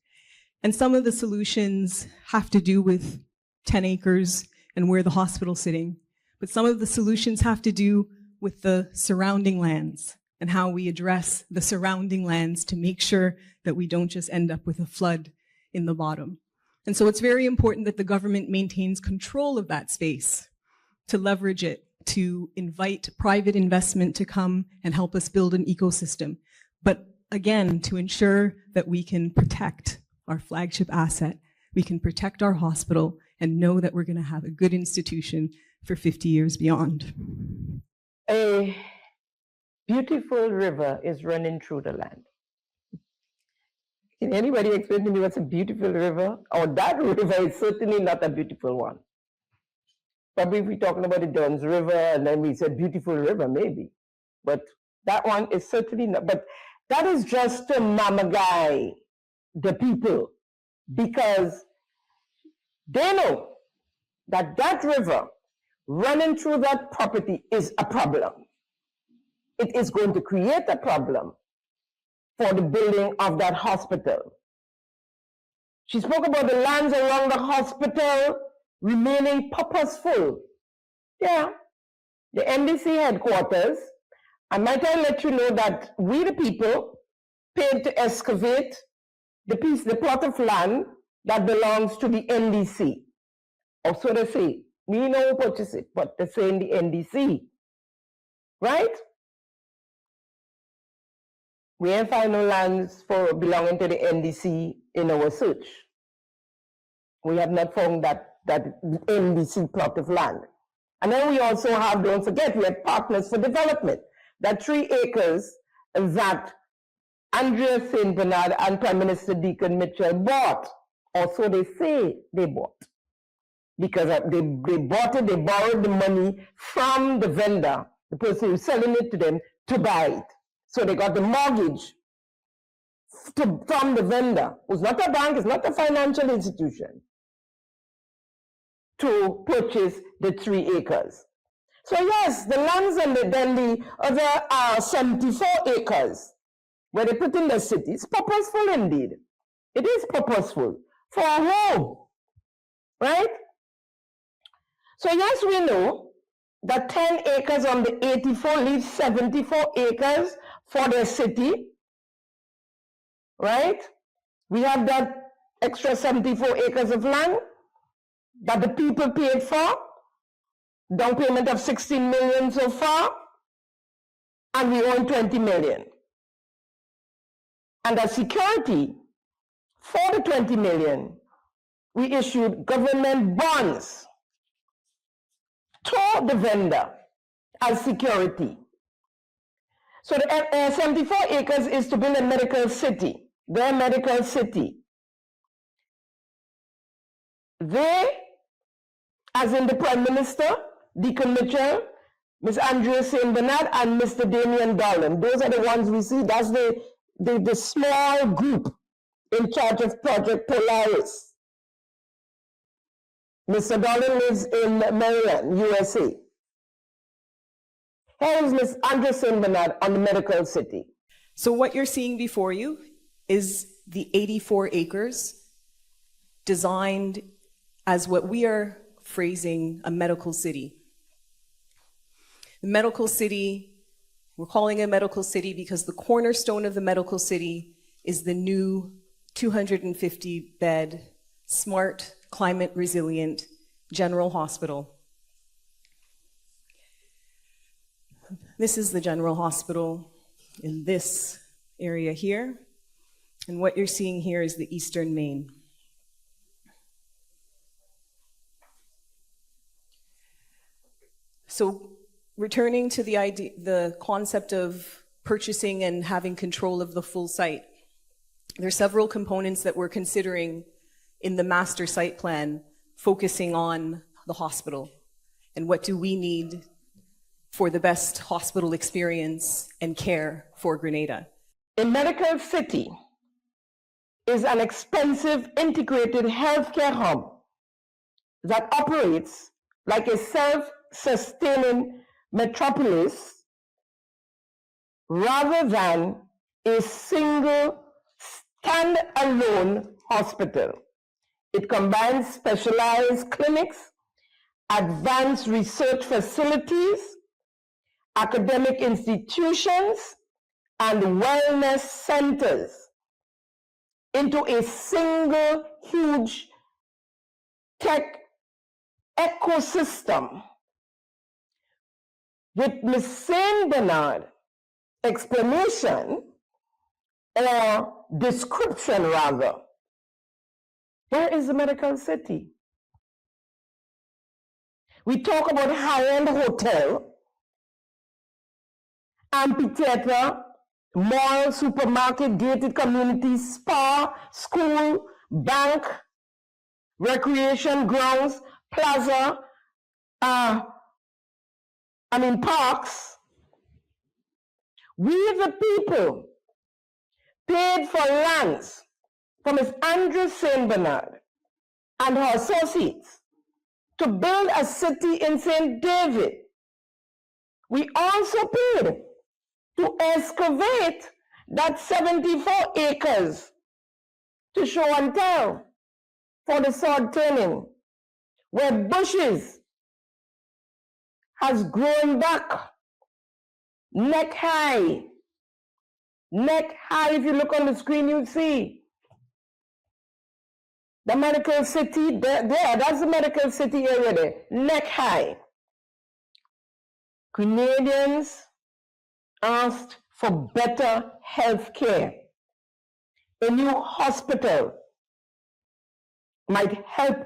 And some of the solutions have to do with 10 acres and where the hospital's sitting. But some of the solutions have to do with the surrounding lands and how we address the surrounding lands to make sure that we don't just end up with a flood in the bottom. And so it's very important that the government maintains control of that space, to leverage it, to invite private investment to come and help us build an ecosystem. But again, to ensure that we can protect our flagship asset, we can protect our hospital and know that we're going to have a good institution for 50 years beyond. A beautiful river is running through the land. Can anybody explain to me what's a beautiful river? Or that river is certainly not a beautiful one. Probably if we're talking about the Duns River and then we said beautiful river, maybe. But that one is certainly not. But that is just to mamagai the people, because they know that that river running through that property is a problem. It is going to create a problem for the building of that hospital. She spoke about the lands around the hospital remaining purposeful. Yeah, the NDC headquarters, and might I let you know that we the people paid to excavate the plot of land that belongs to the NDC. Or so they say. We know who purchased it, but they say in the NDC. Right? We ain't find no lands for belonging to the NDC in our search. We have not found that NDC plot of land. And then we also have, don't forget, we have Partners for Development. That 3 acres that Andrea St. Bernard and Prime Minister Deacon Mitchell bought, or so they say they bought. Because they bought it, they borrowed the money from the vendor, the person who's selling it to them, to buy it. So they got the mortgage from the vendor, who's not a bank, it's not a financial institution, to purchase the 3 acres. So yes, the lands and then the other 74 acres where they put in the city, it's purposeful indeed. It is purposeful for a home, right? So yes, we know that 10 acres on the 84 leaves 74 acres for the city, right? We have that extra 74 acres of land that the people paid for, down payment of 16 million so far, and we own 20 million. And as security for the 20 million, we issued government bonds to the vendor as security. So the 74 acres is to build a medical city, their medical city. They, as in the Prime Minister, Deacon Mitchell, Ms. Andrea St. Bernard, and Mr. Damian Dolan, those are the ones we see. That's the small group in charge of Project Polaris. Mr. Dolan lives in Maryland, USA. Here is Ms. Andrea St. Bernard on the Medical City. So what you're seeing before you is the 84 acres designed as what we are phrasing a medical city. The medical city, we're calling it a medical city because the cornerstone of the medical city is the new 250-bed, smart, climate-resilient general hospital. This is the general hospital in this area here. And what you're seeing here is the Eastern Main. So returning to the concept of purchasing and having control of the full site, there are several components that we're considering in the master site plan focusing on the hospital and what do we need for the best hospital experience and care for Grenada. A medical city is an expensive integrated healthcare hub that operates like a self-sustaining metropolis rather than a single stand-alone hospital. It combines specialized clinics, advanced research facilities, academic institutions, and wellness centers into a single huge tech ecosystem. With Ms. St. Bernard explanation, or description rather, where is the medical city? We talk about high-end hotel, amphitheater, mall, supermarket, gated community, spa, school, bank, recreation grounds, plaza, parks. We the people paid for lands from Ms. Andrea St. Bernard and her associates to build a city in St. David. We also paid to excavate that 74 acres to show and tell for the sword turning, where bushes has grown back neck high. Neck high, if you look on the screen, you'll see the medical city there, that's the medical city area there, neck high. Canadians asked for better health care. A new hospital might help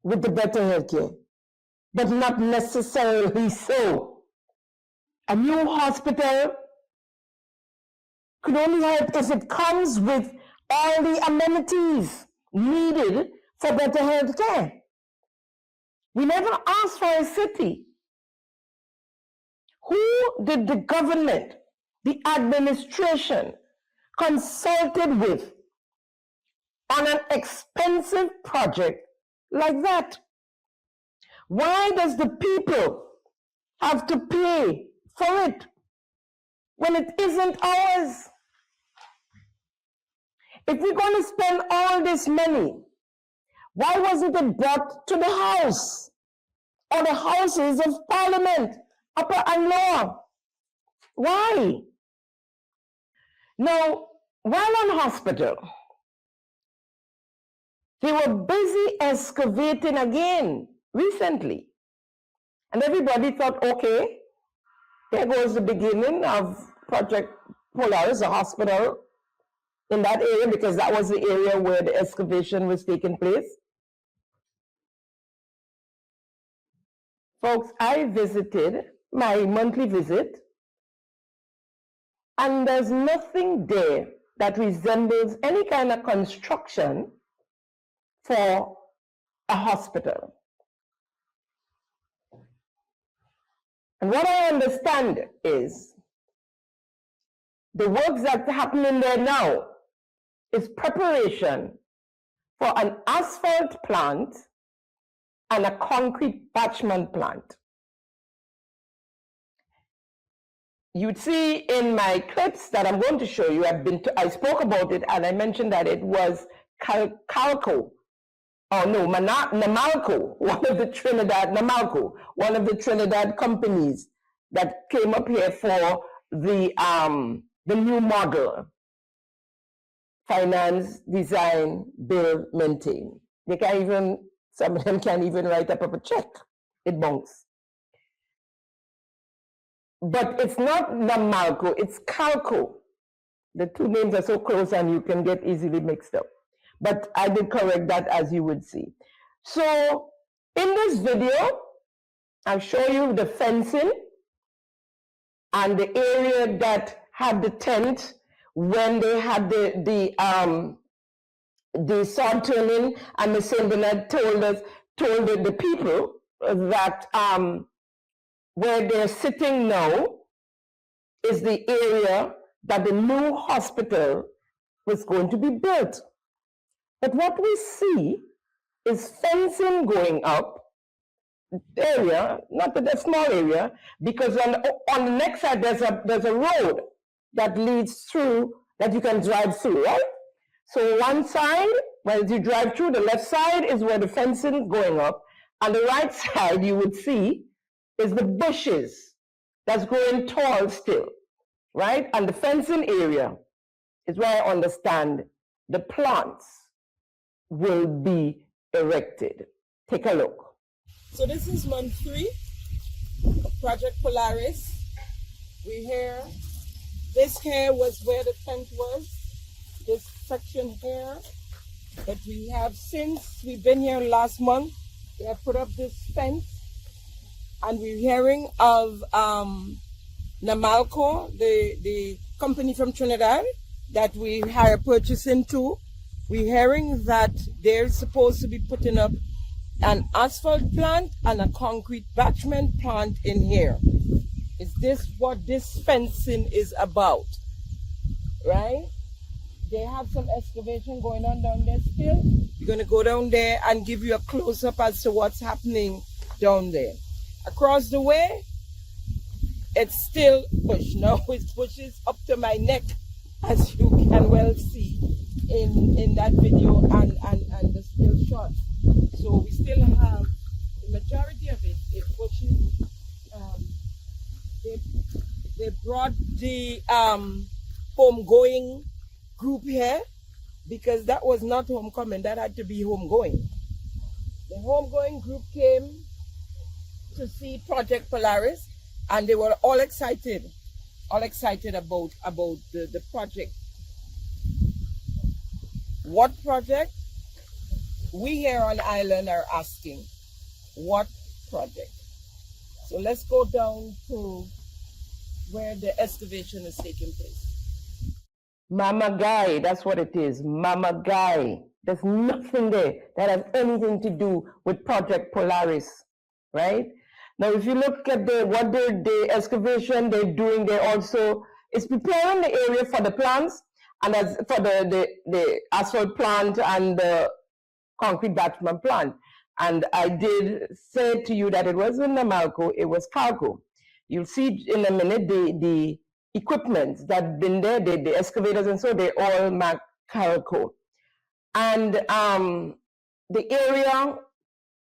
with the better health care, but not necessarily so. A new hospital could only help if it comes with all the amenities needed for better health care. We never asked for a city. Who did the government, the administration, consulted with on an expensive project like that? Why does the people have to pay for it when it isn't ours? If we're going to spend all this money, why wasn't it brought to the House or the Houses of Parliament, upper and lower? Why? Now, while on hospital, they were busy excavating again recently. And everybody thought, okay, there goes the beginning of Project Polaris, a hospital in that area, because that was the area where the excavation was taking place. Folks, I visited my monthly visit, and there's nothing there that resembles any kind of construction for a hospital. And what I understand is the works that are happening there now is preparation for an asphalt plant and a concrete batchment plant. you'd see in my clips that I'm going to show you, I spoke about it and I mentioned that it was Calco. Oh no, Namalco, one of the Trinidad companies that came up here for the new model. Finance, design, build, maintain. They can't even, some of them can't even write up a check. It bunks. But it's not Namalco, it's Calco. The two names are so close and you can get easily mixed up. But I did correct that, as you would see. So in this video, I'll show you the fencing and the area that had the tent when they had the sword turning, and the Saint Bernard told the people that where they're sitting now is the area that the new hospital was going to be built. But what we see is fencing going up area, not the small area, because on the next side there's a road that leads through, that you can drive through, right? So one side, when you drive through, the left side is where the fencing is going up. On the right side, you would see is the bushes that's growing tall still, right? And the fencing area is where I understand the plants will be erected. Take a look. So this is month 3 of Project Polaris. We're here. This here was where the tent was, this section here. But we have, since we've been here last month, we have put up this fence. And we're hearing of Namalco, the company from Trinidad that we are purchasing to. We're hearing that they're supposed to be putting up an asphalt plant and a concrete batchment plant in here. Is this what this fencing is about? Right? They have some excavation going on down there still. We're going to go down there and give you a close-up as to what's happening down there. Across the way, it's still bush. Now it's bushes up to my neck, as you can well see in that video and the still shot. So we still have the majority of it is bushes. They brought the homegoing group here because that was not homecoming, that had to be homegoing. The homegoing group came to see Project Polaris, and they were all excited about the project. What project? We here on island are asking, what project? So let's go down to where the excavation is taking place. Mama Guy, that's what it is, Mama Guy. There's nothing there that has anything to do with Project Polaris, right? Now, if you look at the excavation they're doing, they also is preparing the area for the plants and as for the asphalt plant and the concrete batchment plant. And I did say to you that it wasn't Namalco, it was Calco. You'll see in a minute the equipment that been there, the excavators and so, they all mark Calco. And the area,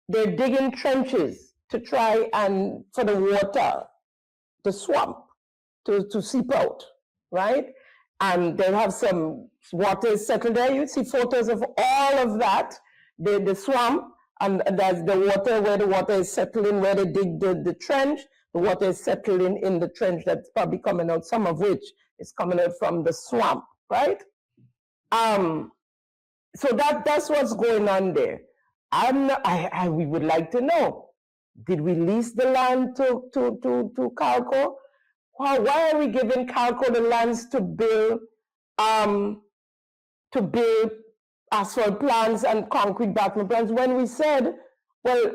they're digging trenches to try and for the water, the swamp, to seep out, right? And they'll have some water settled there. You see photos of all of that, the swamp, and that's the water, where the water is settling, where they dig the trench, the water is settling in the trench that's probably coming out, some of which is coming out from the swamp, right? So that's what's going on there. We would like to know, did we lease the land to Calco? Why are we giving Calco the lands to build asphalt plants and concrete batchment plants when we said, well,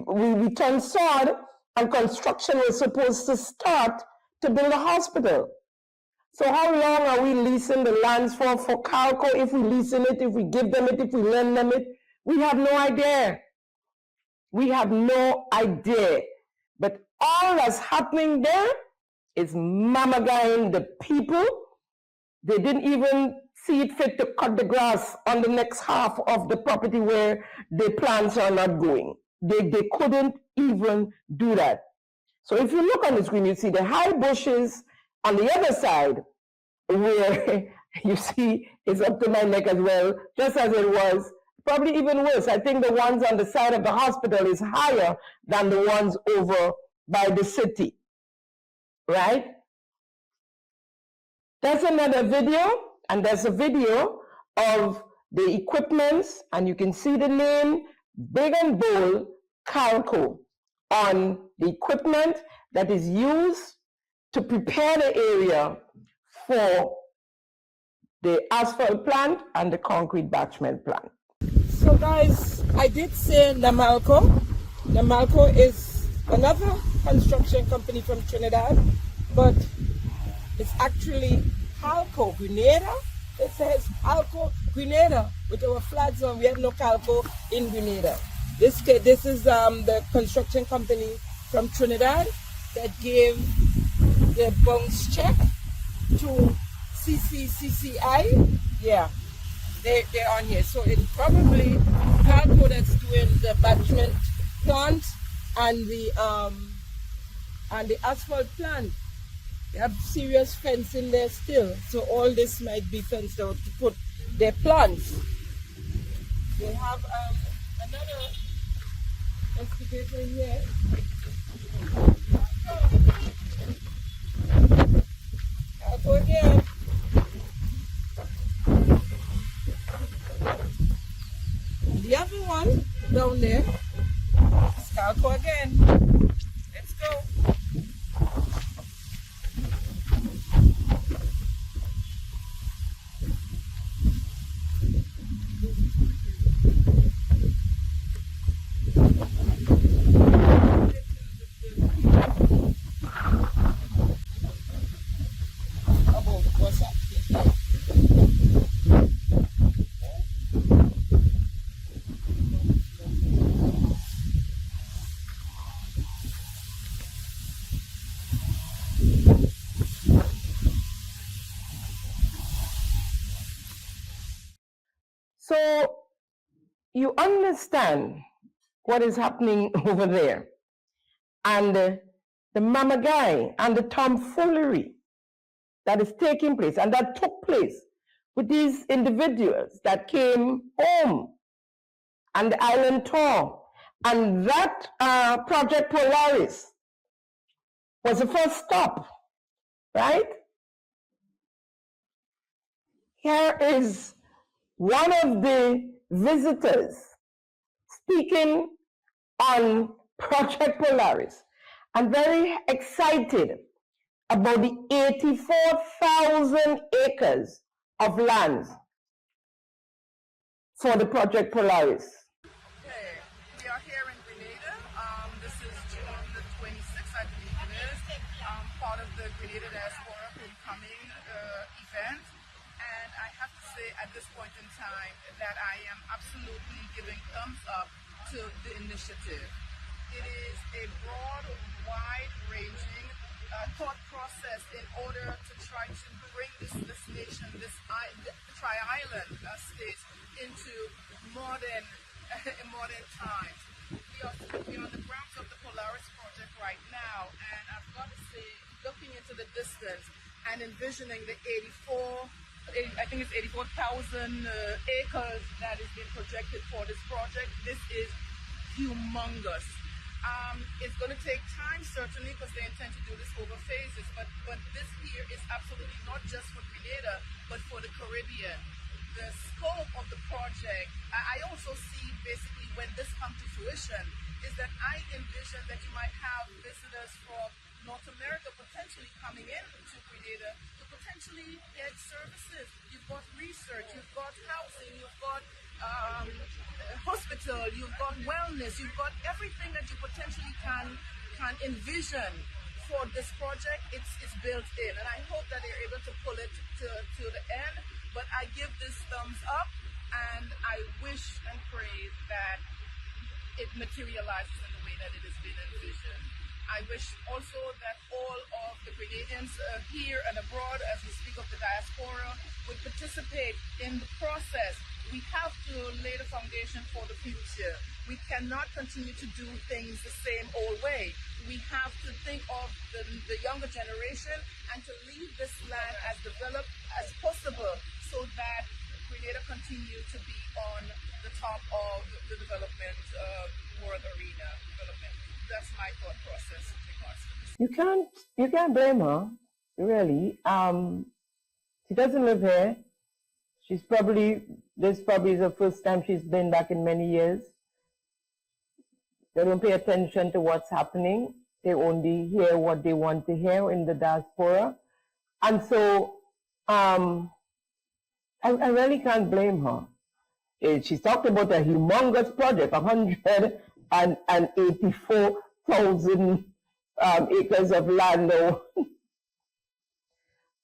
we turned sword and construction was supposed to start to build a hospital? So how long are we leasing the lands for Calco? If we leasing it, if we give them it, if we lend them it, we have no idea. We have no idea. But all that's happening there is mamagaing the people. They didn't even see it fit to cut the grass on the next half of the property where the plants are not going. They couldn't even do that. So if you look on the screen, you see the high bushes on the other side where you see it's up to my neck as well, just as it was, probably even worse. I think the ones on the side of the hospital is higher than the ones over by the city, right? There's another video, and there's a video of the equipments, and you can see the name, big and bold, Calco, on the equipment that is used to prepare the area for the asphalt plant and the concrete batchment plant. So guys, I did say Namalco. Namalco is another construction company from Trinidad, but it's actually Calco, Grenada. It says Calco, Grenada, with our flags on. We have no Calco in Grenada. This is the construction company from Trinidad that gave the bounce check to CCCCI. Yeah, they're on here. So it's probably Calco that's doing the batchment plant and the asphalt plant. They have serious fencing there still, so all this might be fenced out to put their plants. They have another excavator here. I'll go again. The other one down there, Calco again. Let's go. So you understand what is happening over there, and the mamagai and the tomfoolery that is taking place, and that took place with these individuals that came home and the island tour. And that project Polaris was the first stop, right? Here is one of the visitors speaking on Project Polaris, and very excited about the 84,000 acres of land for the Project Polaris. Okay, we are here in Grenada. This is June the 26th, I believe it is, part of the Grenada Diaspora homecoming event. And I have to say at this point in time that I am absolutely giving thumbs up to the initiative. It is a broad, wide-ranging thought process in order to try to bring this nation, this tri-island state into modern times. We are on the grounds of the Polaris project right now, and I've got to say, looking into the distance and envisioning the 84,000 acres that is being projected for this project, this is humongous. It's going to take time, certainly, because they intend to do this over phases, but this here is absolutely not just for Grenada, but for the Caribbean. The scope of the project, I also see basically when this comes to fruition, is that I envision that you might have visitors from North America potentially coming in to Grenada to potentially get services. You've got research, you've got housing, you've got hospital, you've got wellness, you've got everything that you potentially can envision for this project. It's built in, and I hope that they're able to pull it to the end. But I give this thumbs up, and I wish and pray that it materializes in the way that it has been envisioned. I wish also that all of the Grenadians here and abroad, as we speak of the diaspora, would participate in the process. We have to lay the foundation for the future. We cannot continue to do things the same old way. We have to think of the younger generation and to leave this land as developed as possible so that Grenada continue to be on the top of the development world arena development. That's my thought process in regards to this. You can't blame her, really. She doesn't live here. This probably is the first time she's been back in many years. They don't pay attention to what's happening. They only hear what they want to hear in the diaspora. And so I really can't blame her. She's talked about a humongous project, 184,000 acres of land.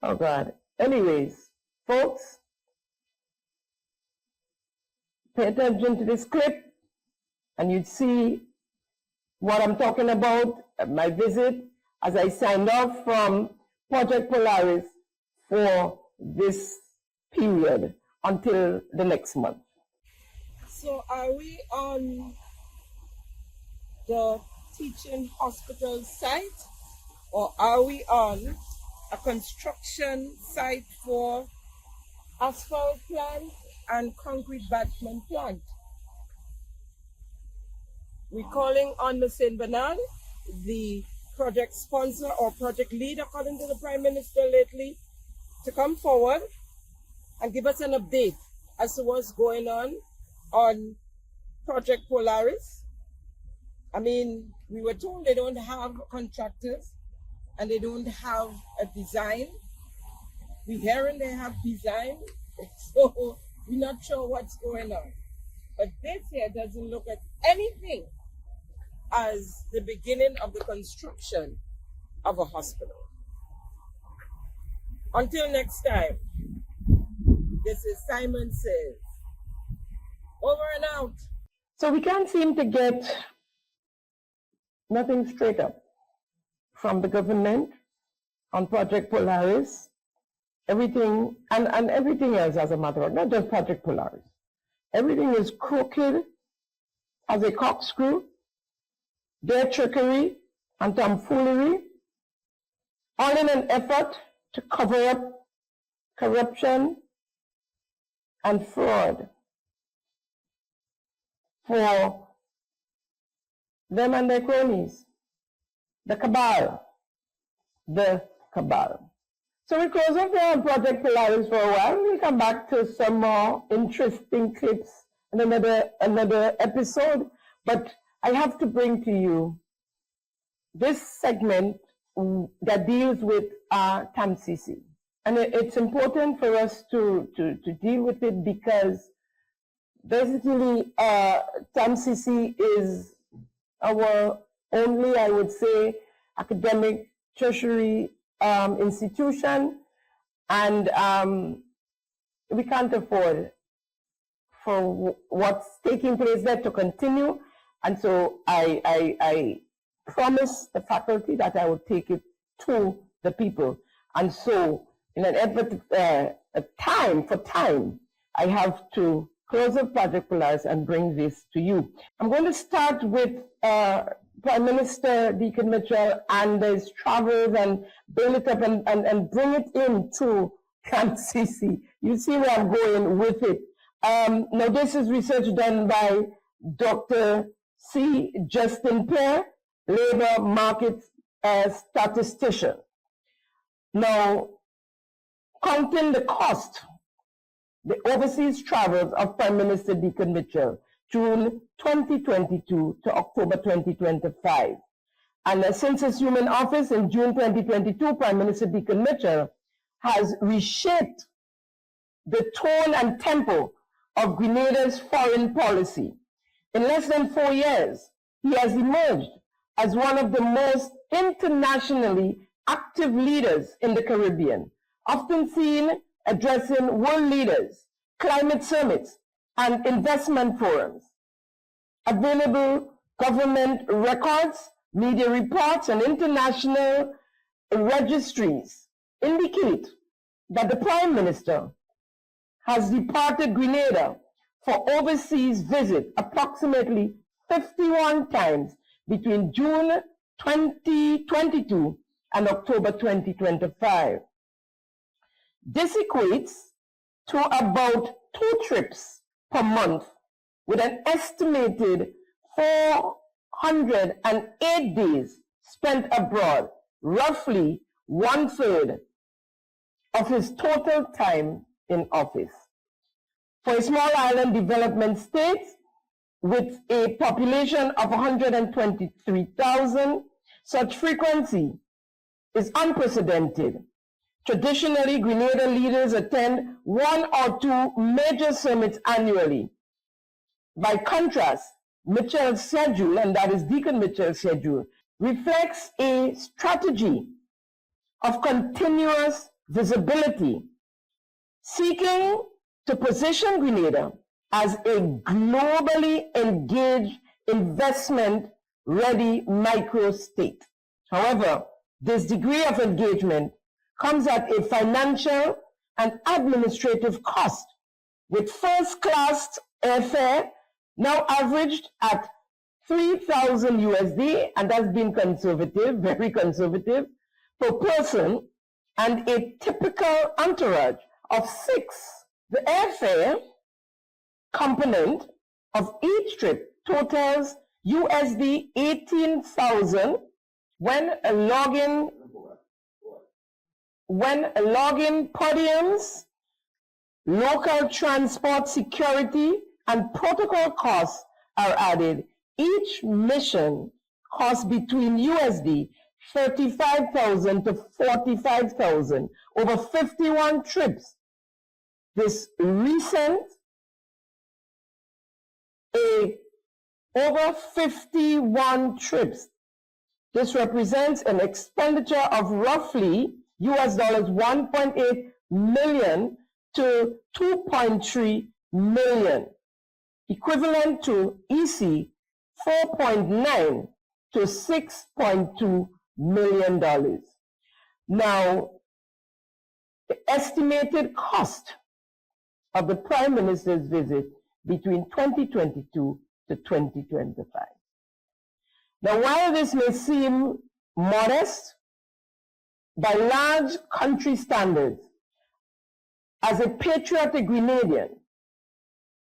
Oh, God. Anyways, folks, pay attention to this clip and you'd see what I'm talking about at my visit as I signed off from Project Polaris for this period until the next month. So are we on the teaching hospital site, or are we on a construction site for asphalt plant and concrete battlement plant? We're calling on Ms. St. Bernard, the project sponsor or project lead, according to the Prime Minister lately, to come forward and give us an update as to what's going on Project Polaris. I mean, we were told they don't have contractors and they don't have a design. We're hearing they have design, so we're not sure what's going on. But this here doesn't look at anything as the beginning of the construction of a hospital. Until next time, this is Simon Says. Over and out. So we can't seem to get nothing straight up from the government on Project Polaris. Everything, and everything else, as a matter of fact, not just Project Polaris. Everything is crooked as a corkscrew. Their trickery and tomfoolery, all in an effort to cover up corruption and fraud for them and their cronies, the cabal. So we close up there on Project Polaris for a while. We'll come back to some more interesting clips in another episode. But I have to bring to you this segment that deals with TAMCC. And it's important for us to deal with it because basically TAMCC is our only, I would say, academic tertiary institution, and we can't afford for what's taking place there to continue. And so I promised the faculty that I would take it to the people. And so in an effort time, I have to close up Project Polaris and bring this to you. I'm going to start with Prime Minister Deacon Mitchell and his travels and build it up and bring it into TAMCC. You see where I'm going with it. Now this is research done by Dr. C. Justin Pear, labor market statistician. Now, counting the cost, the overseas travels of Prime Minister Deacon Mitchell, June 2022 to October 2025. And since assuming office in June 2022, Prime Minister Deacon Mitchell has reshaped the tone and tempo of Grenada's foreign policy. In less than 4 years, he has emerged as one of the most internationally active leaders in the Caribbean, often seen addressing world leaders, climate summits, and investment forums. Available government records Media reports and international registries indicate that the Prime Minister has departed Grenada for overseas visit approximately 51 times between June 2022 and October 2025. This equates to about 2 trips per month, with an estimated 408 days spent abroad, roughly 1/3 of his total time in office. For a small island development state with a population of 123,000, such frequency is unprecedented. Traditionally, Grenada leaders attend 1 or 2 major summits annually. By contrast, Mitchell's schedule, and that is Deacon Mitchell's schedule, reflects a strategy of continuous visibility, seeking to position Grenada as a globally engaged, investment-ready micro-state. However, this degree of engagement comes at a financial and administrative cost, with first-class airfare now averaged at $3,000 USD, and that's been conservative, very conservative, per person, and a typical entourage of 6. The airfare component of each trip totals USD 18,000 when logging podiums, local transport security, and protocol costs are added. Each mission costs between USD 35,000 to 45,000 over 51 trips. This recent over 51 trips. This represents an expenditure of roughly US dollars 1.8 million to 2.3 million, equivalent to EC 4.9 to $6.2 million. Now, the estimated cost of the Prime Minister's visit between 2022 to 2025. Now, while this may seem modest by large country standards, as a patriotic Grenadian,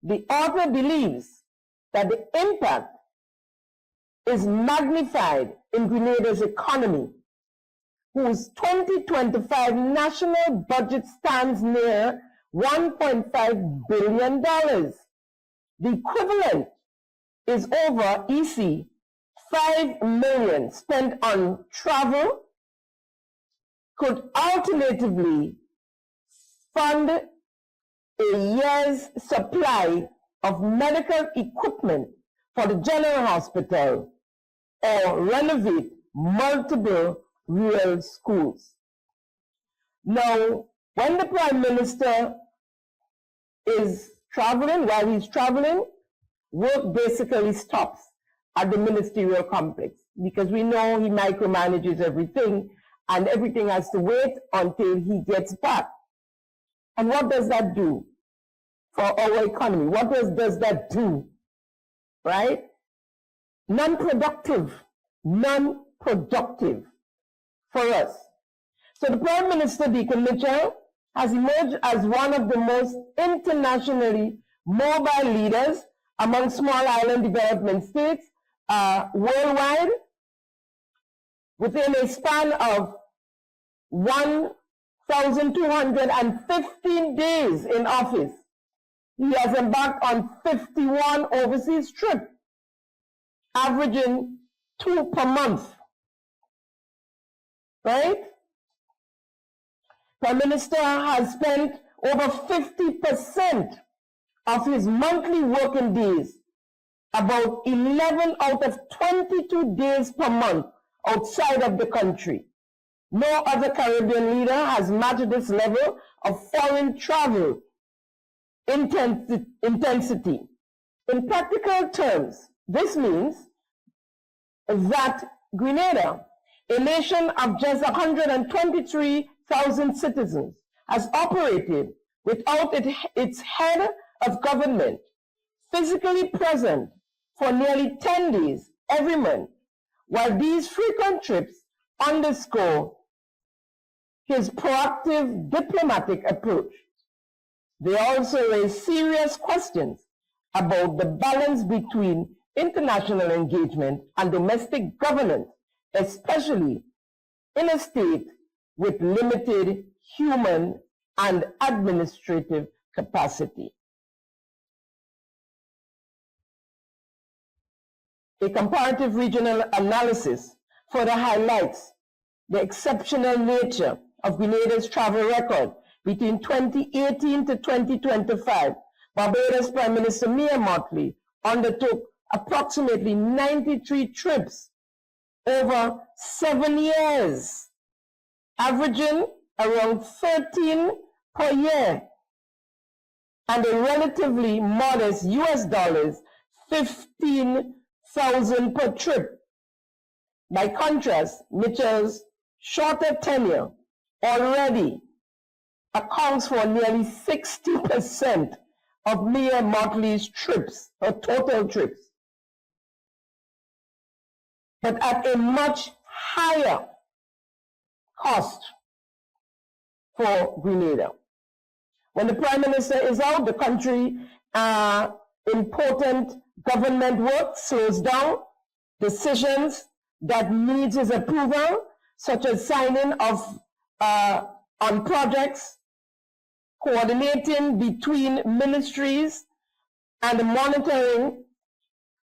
the author believes that the impact is magnified in Grenada's economy, whose 2025 national budget stands near $1.5 billion. The equivalent is over EC 5 million spent on travel, could alternatively fund a year's supply of medical equipment for the General Hospital or renovate multiple rural schools. Now, when the Prime Minister is traveling, while he's traveling, work basically stops at the ministerial complex, because we know he micromanages everything and everything has to wait until he gets back. And what does that do for our economy? What does that do, right? Non-productive for us. So the Prime Minister, Deacon Mitchell, has emerged as one of the most internationally mobile leaders among small island development states worldwide. Within a span of 1,215 days in office, he has embarked on 51 overseas trips, averaging 2 per month, right? Prime Minister has spent over 50% of his monthly working days, about 11 out of 22 days per month, outside of the country. No other Caribbean leader has matched this level of foreign travel intensity. In practical terms, this means that Grenada, a nation of just 123,000 citizens, has operated without its head of government physically present for nearly 10 days every month. While these frequent trips underscore his proactive diplomatic approach, they also raise serious questions about the balance between international engagement and domestic governance, especially in a state with limited human and administrative capacity. A comparative regional analysis further highlights the exceptional nature of Grenada's travel record. Between 2018 to 2025, Barbados Prime Minister Mia Mottley undertook approximately 93 trips over 7 years, averaging around 13 per year, and a relatively modest US dollars 15,000 per trip. By contrast, Mitchell's shorter tenure already accounts for nearly 60% of Mia Mottley's trips, her total trips, but at a much higher cost for Grenada. When the Prime Minister is out, the country important government work slows down. Decisions that needs his approval, such as signing of on projects, coordinating between ministries, and monitoring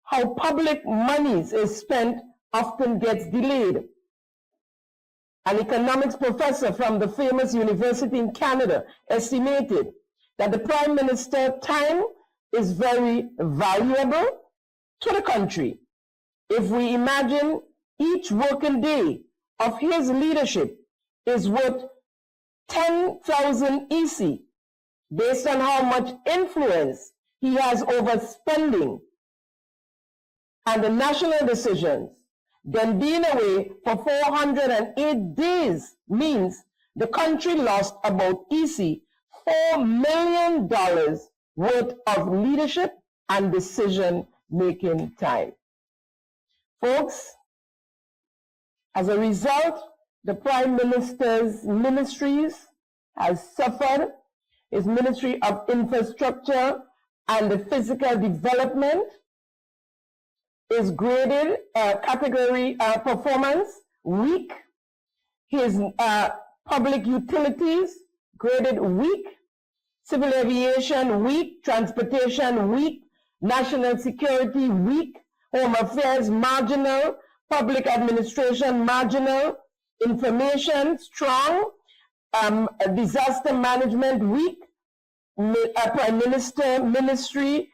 how public monies is spent often gets delayed. An economics professor from the famous university in Canada estimated that the Prime Minister's time is very valuable to the country. If we imagine each working day of his leadership is worth 10,000 EC, based on how much influence he has over spending and the national decisions, then being away for 408 days means the country lost about EC $4 million worth of leadership and decision-making time. Folks, as a result, the Prime Minister's ministries has suffered. His Ministry of Infrastructure and the Physical Development is graded category performance weak. His public utilities graded weak. Civil aviation weak. Transportation weak. National security weak. Home affairs marginal. Public administration marginal. Information strong. Disaster management weak. Prime Minister ministry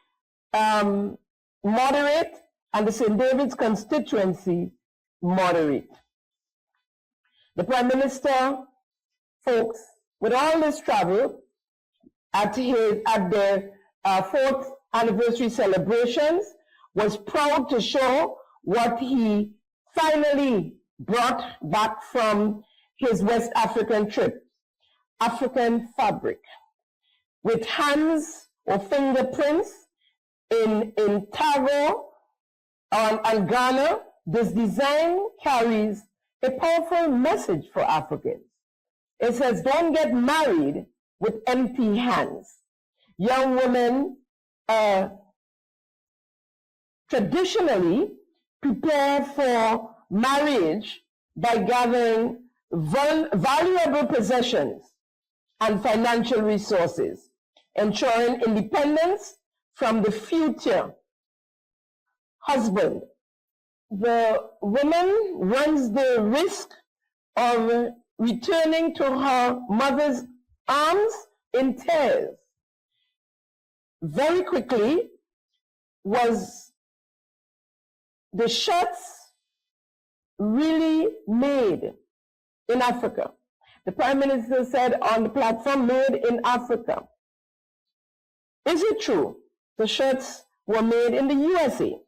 moderate, and the St. David's constituency moderate. The Prime Minister, folks, with all this travel at their 4th anniversary celebrations, was proud to show what he finally brought back from his West African trip: African fabric. With hands or fingerprints in Togo and Ghana, this design carries a powerful message for Africans. It says, don't get married with empty hands. Young women traditionally prepare for marriage by gathering valuable possessions and financial resources, ensuring independence from the future husband. The woman runs the risk of returning to her mother's arms in tears. Very quickly was the shirts really made in Africa. The Prime Minister said on the platform, made in Africa. Is it true? The shirts were made in the USA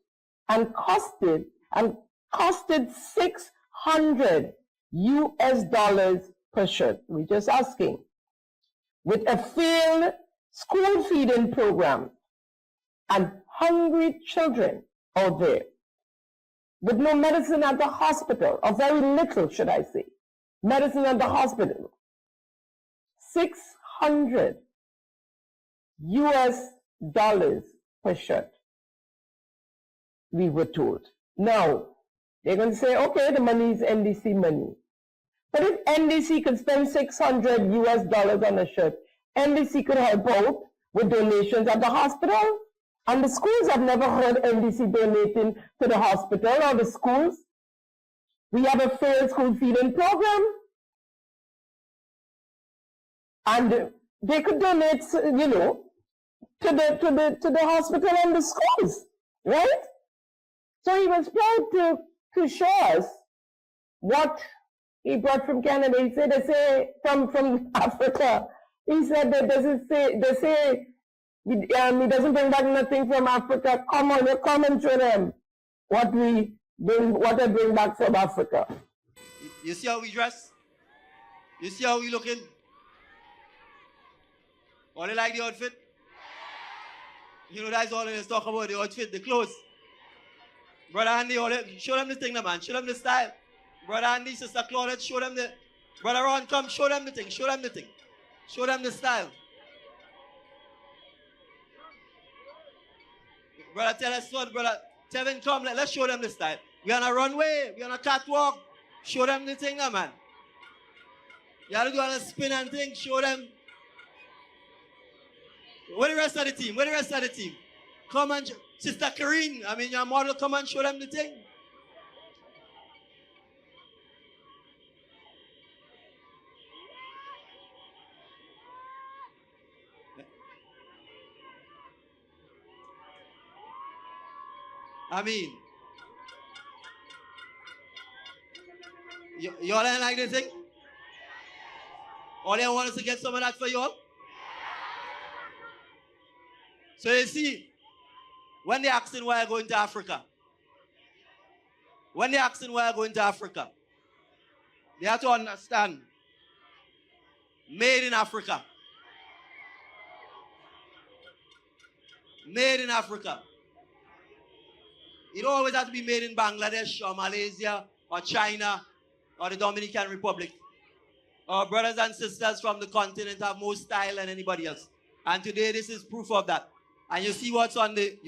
and costed and costed $600 per shirt. We're just asking. With a failed school feeding program and hungry children out there, with no medicine at the hospital, or very little, should I say, medicine at the hospital. $600 per shirt, we were told. Now, they're going to say, okay, the money is NDC money. But if NDC could spend $600 on a shirt, NDC could help out with donations at the hospital. And the schools have never heard NDC donating to the hospital or the schools. We have a failed school feeding program. And they could donate, you know, to the hospital and the schools, right? So he was proud to show us what he brought from Canada. He said, they say from Africa. He said that they say he doesn't bring back nothing from Africa. Come on, you come and show them what I bring back from Africa. You see how we dress? You see how we looking? All you like the outfit? You know, that's all they talk about, the outfit, the clothes. Brother Andy, show them the thing, man. Show them the style. Brother Andy, Sister Claudette, show them the... Brother Ron, come, show them the thing. Show them the thing. Show them the style. Brother, tell us what, brother. Tevin, come, let's show them the style. We're on a runway. We're on a catwalk. Show them the thing, man. You have to do on a spin and thing. Show them. Where the rest of the team? Where the rest of the team? Come and, Sister Karine, I mean, your model, come and show them the thing. I mean, y'all ain't like this thing? All you want is to get some of that for y'all? So you see, when they're asking why I'm going to Africa, they have to understand, made in Africa. Made in Africa. It don't always have to be made in Bangladesh or Malaysia or China or the Dominican Republic. Our brothers and sisters from the continent have more style than anybody else. And today this is proof of that. And you see what's on the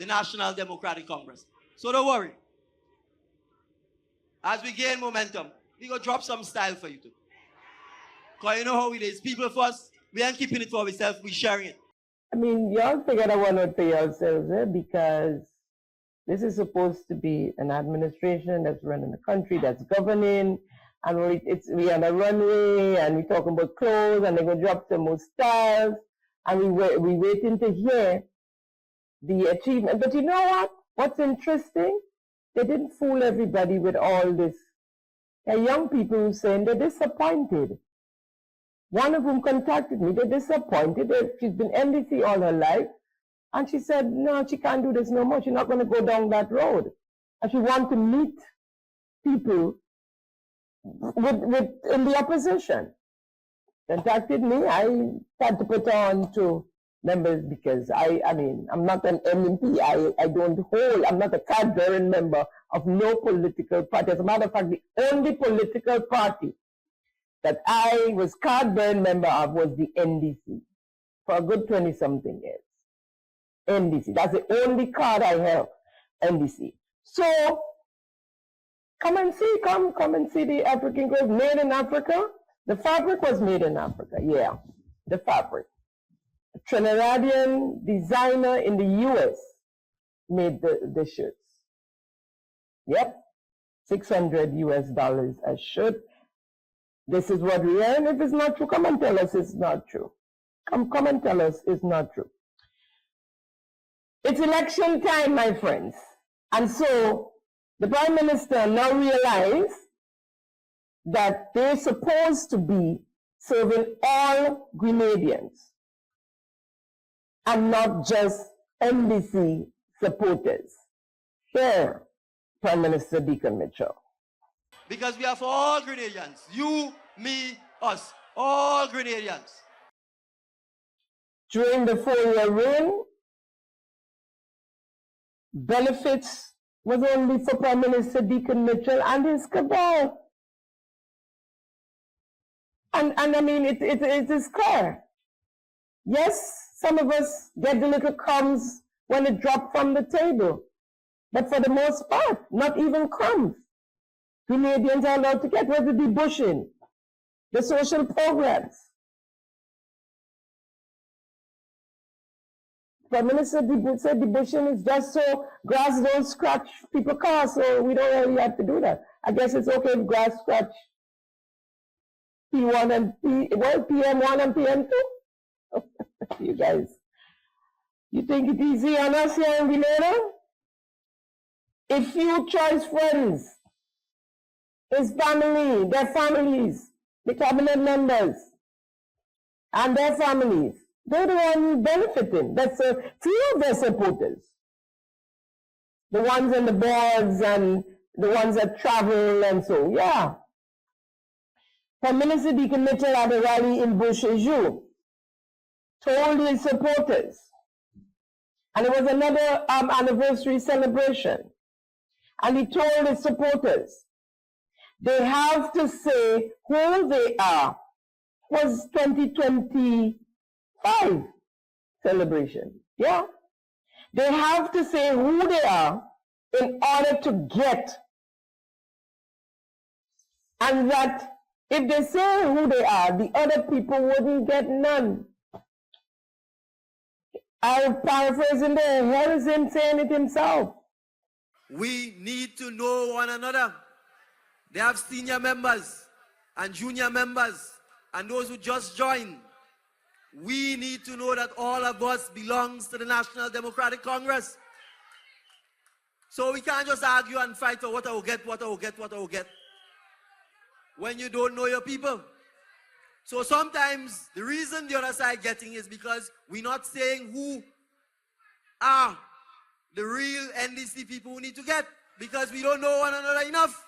National Democratic Congress. So don't worry. As we gain momentum, we go drop some style for you too. Because you know how it is. People first, we ain't keeping it for ourselves, we sharing it. I mean, y'all figured out one out for yourselves, because this is supposed to be an administration that's running the country, that's governing, and we on a runway, and we're talking about clothes, and they're going to drop some more styles, and we're waiting to hear the achievement. But you know what? What's interesting? They didn't fool everybody with all this. There are young people who are saying they're disappointed. One of them contacted me. They're disappointed. She's been NDC all her life. And she said, no, she can't do this no more. She's not going to go down that road. And she wants to meet people in the opposition. Contacted me. I had to put her on to members because I mean, I'm not an MP. I'm not a card-bearing member of no political party. As a matter of fact, the only political party that I was card-bearing member of was the NDC for a good 20-something years. NDC, that's the only card I have, NDC. So, come and see the African clothes made in Africa. The fabric was made in Africa, yeah, the fabric. A Trinidadian designer in the US made the shirts. Yep, $600 a shirt. This is what we earn. If it's not true, come and tell us it's not true. Come and tell us it's not true. It's election time, my friends. And so the Prime Minister now realized that they're supposed to be serving all Grenadians and not just NDC supporters. Here, Prime Minister Deacon Mitchell. Because we are for all Grenadians. You, me, us. All Grenadians. During the 4-year reign, benefits was only for Prime Minister Deacon Mitchell and his cabal. And I mean, it is clear. Yes, some of us get the little crumbs when it dropped from the table. But for the most part, not even crumbs. Canadians are allowed to get. Where's the debushing? The social programs. Prime Minister said debushing is just so grass don't scratch people's cars, so we don't really have to do that. I guess it's okay if grass scratch PM1 and PM2. You guys, you think it's easy on us here in Grenada? A few choice friends, his family, their families, the cabinet members, and their families, they're the ones benefiting. That's a few of their supporters. The ones on the boards and the ones that travel and so, yeah. Prime Minister Deacon Mitchell at a rally in Bush-Eju told his supporters, and it was another anniversary celebration, and he told his supporters, they have to say who they are. It was 2025 celebration, yeah. They have to say who they are in order to get, and that if they say who they are, the other people wouldn't get none. I'm paraphrasing there. Here is him saying it himself. We need to know one another. They have senior members and junior members and those who just joined. We need to know that all of us belongs to the National Democratic Congress. So we can't just argue and fight for what I will get, what I will get, what I will get, when you don't know your people. So sometimes the reason the other side getting is because we're not saying who are the real NDC people who need to get, because we don't know one another enough.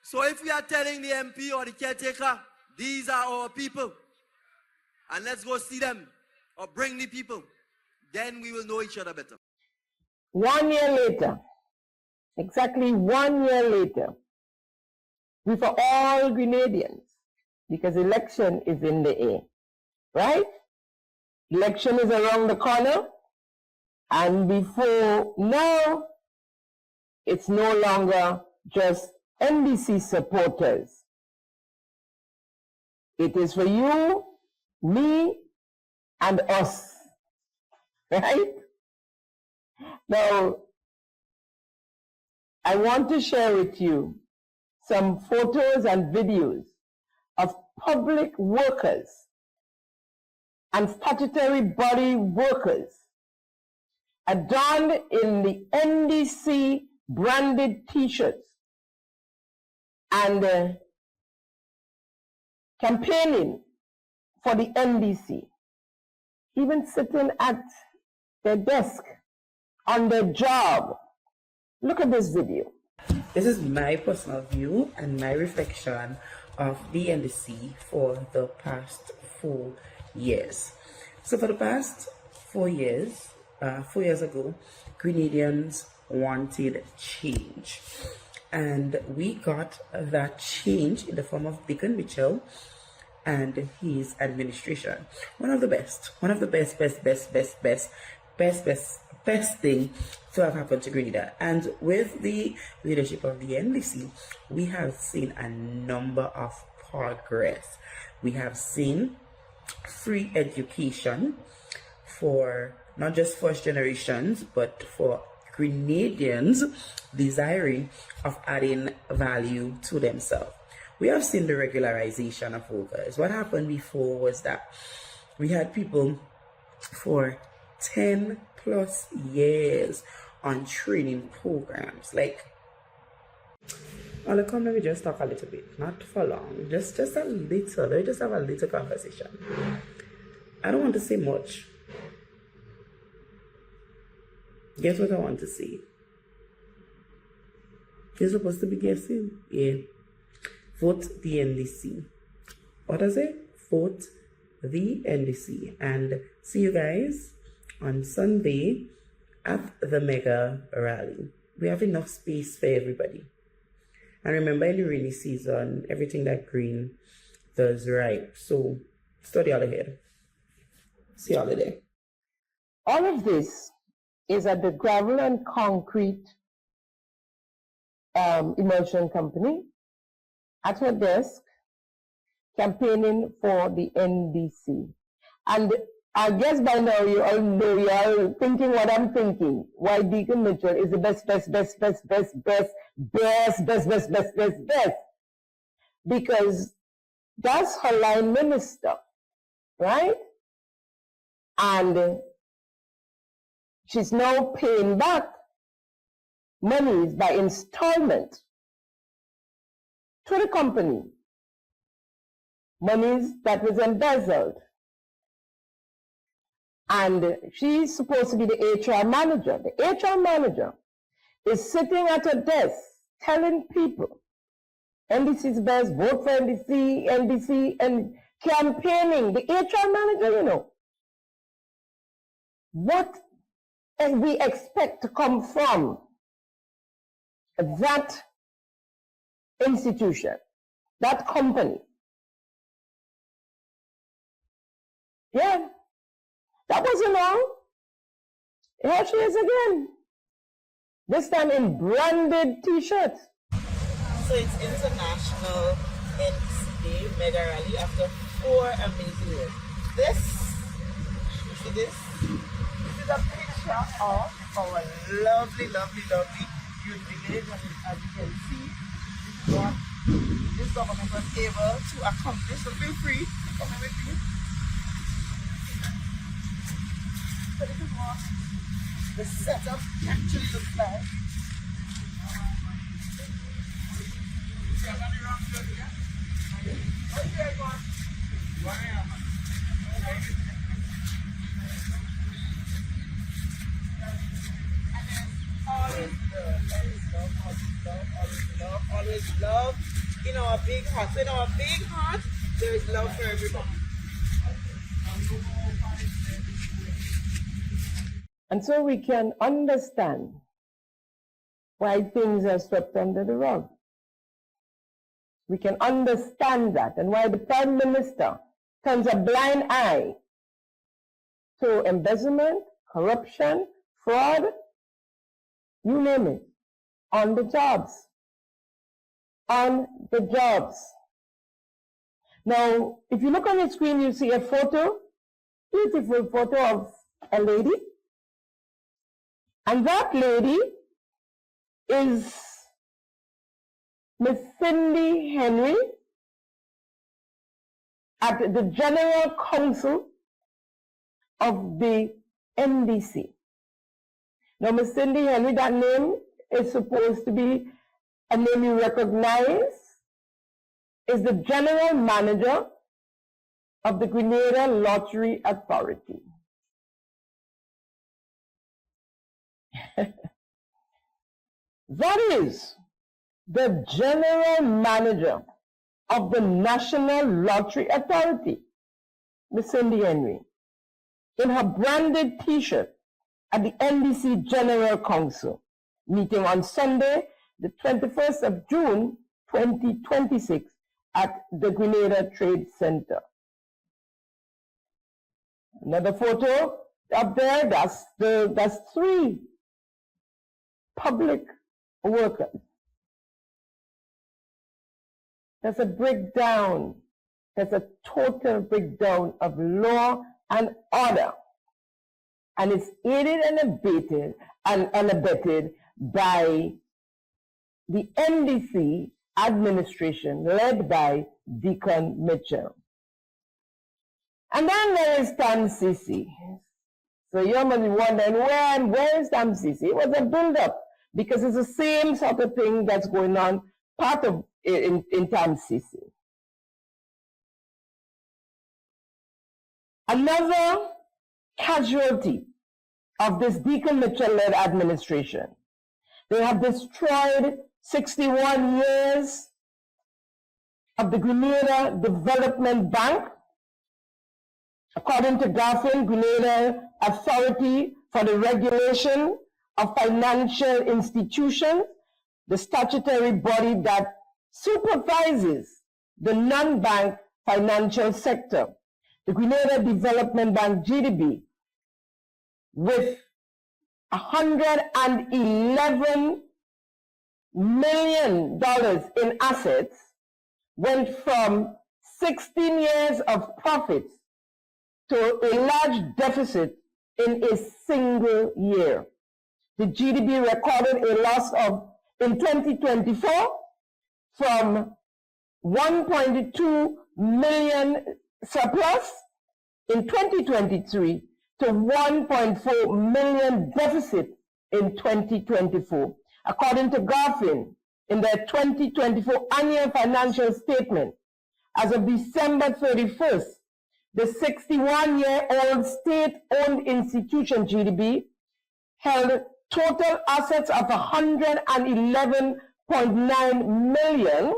So if we are telling the MP or the caretaker, these are our people, and let's go see them or bring the people, then we will know each other better. 1 year later, exactly 1 year later, we for all Grenadians, because election is in the air, right? Election is around the corner, and before now, it's no longer just NDC supporters. It is for you, me, and us, right? Now, I want to share with you some photos and videos of public workers and statutory body workers adorned in the NDC branded t-shirts and campaigning for the NDC, even sitting at their desk on their job. Look at this video. This is my personal view and my reflection of the NDC for the past 4 years. So for the past 4 years, 4 years ago, Grenadians wanted change. And we got that change in the form of Deacon Mitchell and his administration. One of the best thing to have happened to Grenada. And with the leadership of the NDC, we have seen a number of progress. We have seen free education for not just first generations, but for Grenadians desiring of adding value to themselves. We have seen the regularization of workers. What happened before was that we had people for 10 plus years on training programs. Like, come, let me just talk a little bit, not for long, just a little. Let me just have a little conversation. I don't want to say much. Guess what I want to see? You're supposed to be guessing. Yeah. Vote the NDC. What is it? Vote the NDC. And see you guys on Sunday at the mega rally. We have enough space for everybody. And remember, in the rainy season, everything that green does right. So study all ahead. See y'all there. All of this is at the Gravel and Concrete Emulsion Company at her desk, campaigning for the NDC. And I guess by now you all know, you are thinking what I'm thinking. Why Deacon Mitchell is the best. Because that's her line minister, right? And she's now paying back monies by installment to the company, monies that was embezzled. And she's supposed to be the HR manager. The HR manager is sitting at a desk telling people, NDC's best, vote for NDC, and campaigning. The HR manager, you know. What we expect to come from that institution, that company? Yeah. That wasn't all. Here she is again. This time in branded t-shirts. So it's International NDC Day Mega Rally after 4 amazing years. This, you see this? This is a picture of our lovely youth village. And as you can see, this is what this government was able to accomplish. So feel free to come with me. So this is what the setup actually looks like. Always love in our big heart. So in our big heart, there is love for everybody. And so we can understand why things are swept under the rug. We can understand that, and why the Prime Minister turns a blind eye to embezzlement, corruption, fraud, you name it, on the jobs. On the jobs. Now, if you look on your screen, you see a photo, beautiful photo of a lady. And that lady is Miss Cindy Henry at the General Counsel of the NDC. Now, Miss Cindy Henry, that name is supposed to be a name you recognize, is the General Manager of the Grenada Lottery Authority. That is the General Manager of the National Lottery Authority, Miss Cindy Henry, in her branded t-shirt at the NDC General Council meeting on Sunday, the 21st of June, 2026 at the Grenada Trade Center. Another photo up there, that's 3 public workers. There's a breakdown. There's a total breakdown of law and order. And it's aided and abetted by the NDC administration led by Deacon Mitchell. And then there is TAMCC. So you must be wondering, where is TAMCC? It was a build-up, because it's the same sort of thing that's going on part of in TAMCC. Another casualty of this Deacon Mitchell-led administration. They have destroyed 61 years of the Grenada Development Bank. According to Garfin, Grenada Authority for the Regulation of Financial Institutions, the statutory body that supervises the non-bank financial sector. The Grenada Development Bank GDB, with $111 million in assets, went from 16 years of profits to a large deficit in a single year. The GDB recorded a loss of, in 2024, from 1.2 million surplus in 2023 to 1.4 million deficit in 2024. According to Garfin, in their 2024 annual financial statement, as of December 31st, the 61-year-old state-owned institution GDB held total assets of $111.9 million,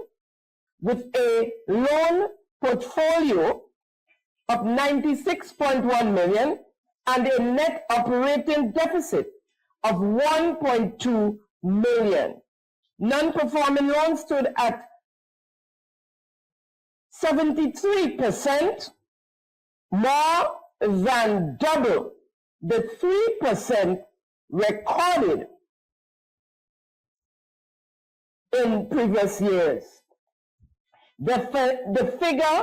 with a loan portfolio of $96.1 million and a net operating deficit of $1.2 million. Non-performing loans stood at 73%, more than double the 3% recorded in previous years. The figure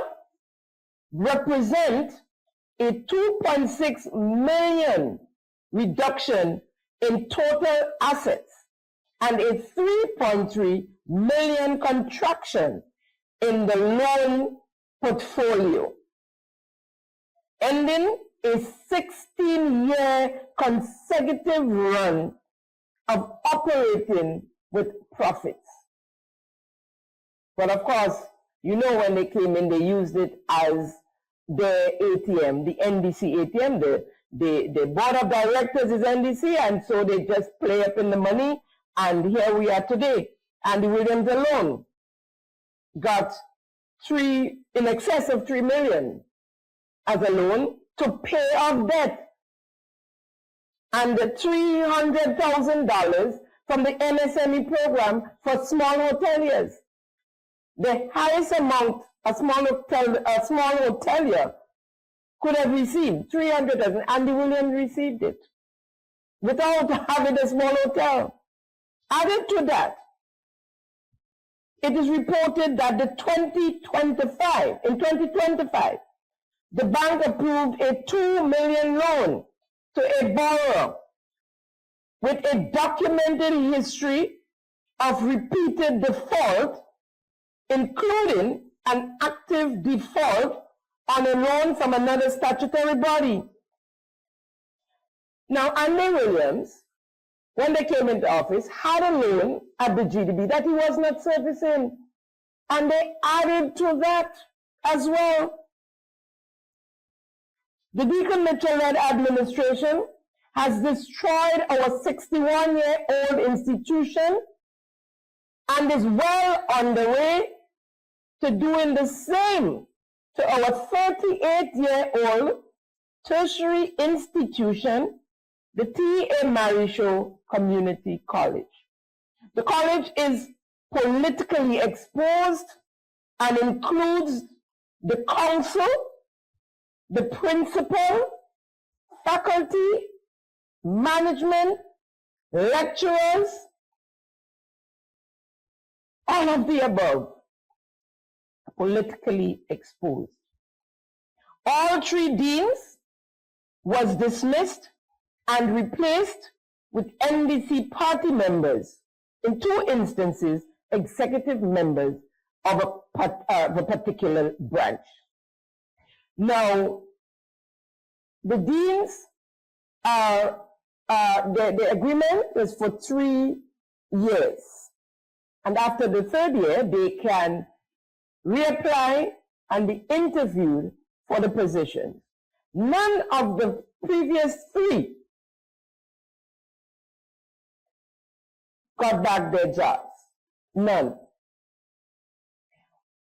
represents a 2.6 million reduction in total assets and a 3.3 million contraction in the loan portfolio, ending a 16-year consecutive run of operating with profits. But of course, you know, when they came in, they used it as their ATM, the NDC ATM. The board of directors is NDC, and so they just play up in the money, and here we are today. Andy Williams alone got in excess of $3 million as a loan to pay off debt, and the $300,000 from the MSME program for small hoteliers. The highest amount a small hotelier could have received, $300,000. Andy Williams received it without having a small hotel. Added to that, it is reported that in 2025, the bank approved a $2 million loan to a borrower with a documented history of repeated default, including an active default on a loan from another statutory body. Now, Andy Williams, when they came into office, had a loan at the GDB that he was not servicing, and they added to that as well. The Deacon Mitchell-led administration has destroyed our 61-year-old institution and is well on the way to doing the same to our 38-year-old tertiary institution, the T.A. Marichaud Community College. The college is politically exposed and includes the council, the principal, faculty, management, lecturers, all of the above, politically exposed. All 3 deans was dismissed and replaced with NDC party members, in 2 instances, executive members of a particular branch. Now, the deans are, the agreement is for 3 years. And after the 3rd year, they can reapply and be interviewed for the position. None of the previous 3 got back their jobs. None.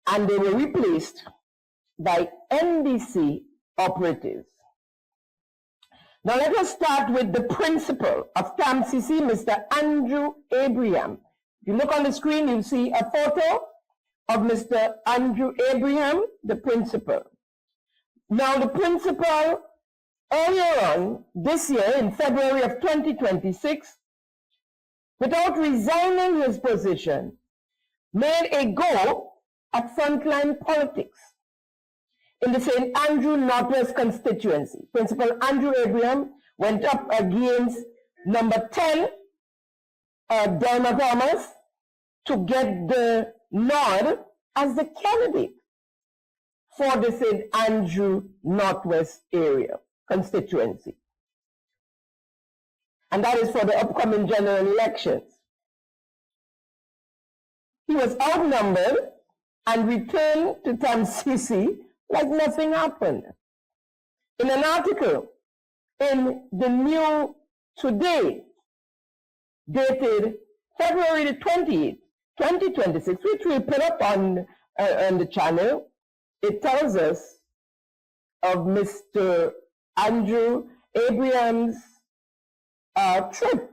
And they were replaced by NDC operatives. Now let us start with the principal of TAMCC, Mr. Andrew Abraham. If you look on the screen, you see a photo of Mr. Andrew Abraham, the principal. Now the principal, earlier on this year, in February of 2026, without resigning his position, made a go at frontline politics in the St. Andrew Northwest constituency. Principal Andrew Abraham went up against number 10, Delma Thomas, to get the nod as the candidate for the St. Andrew Northwest area constituency. And that is for the upcoming general elections. He was outnumbered and returned to TAMCC like nothing happened. In an article in the New Today, dated February the 28th, 2026, which we put up on the channel, it tells us of Mr. Andrew Abraham's trip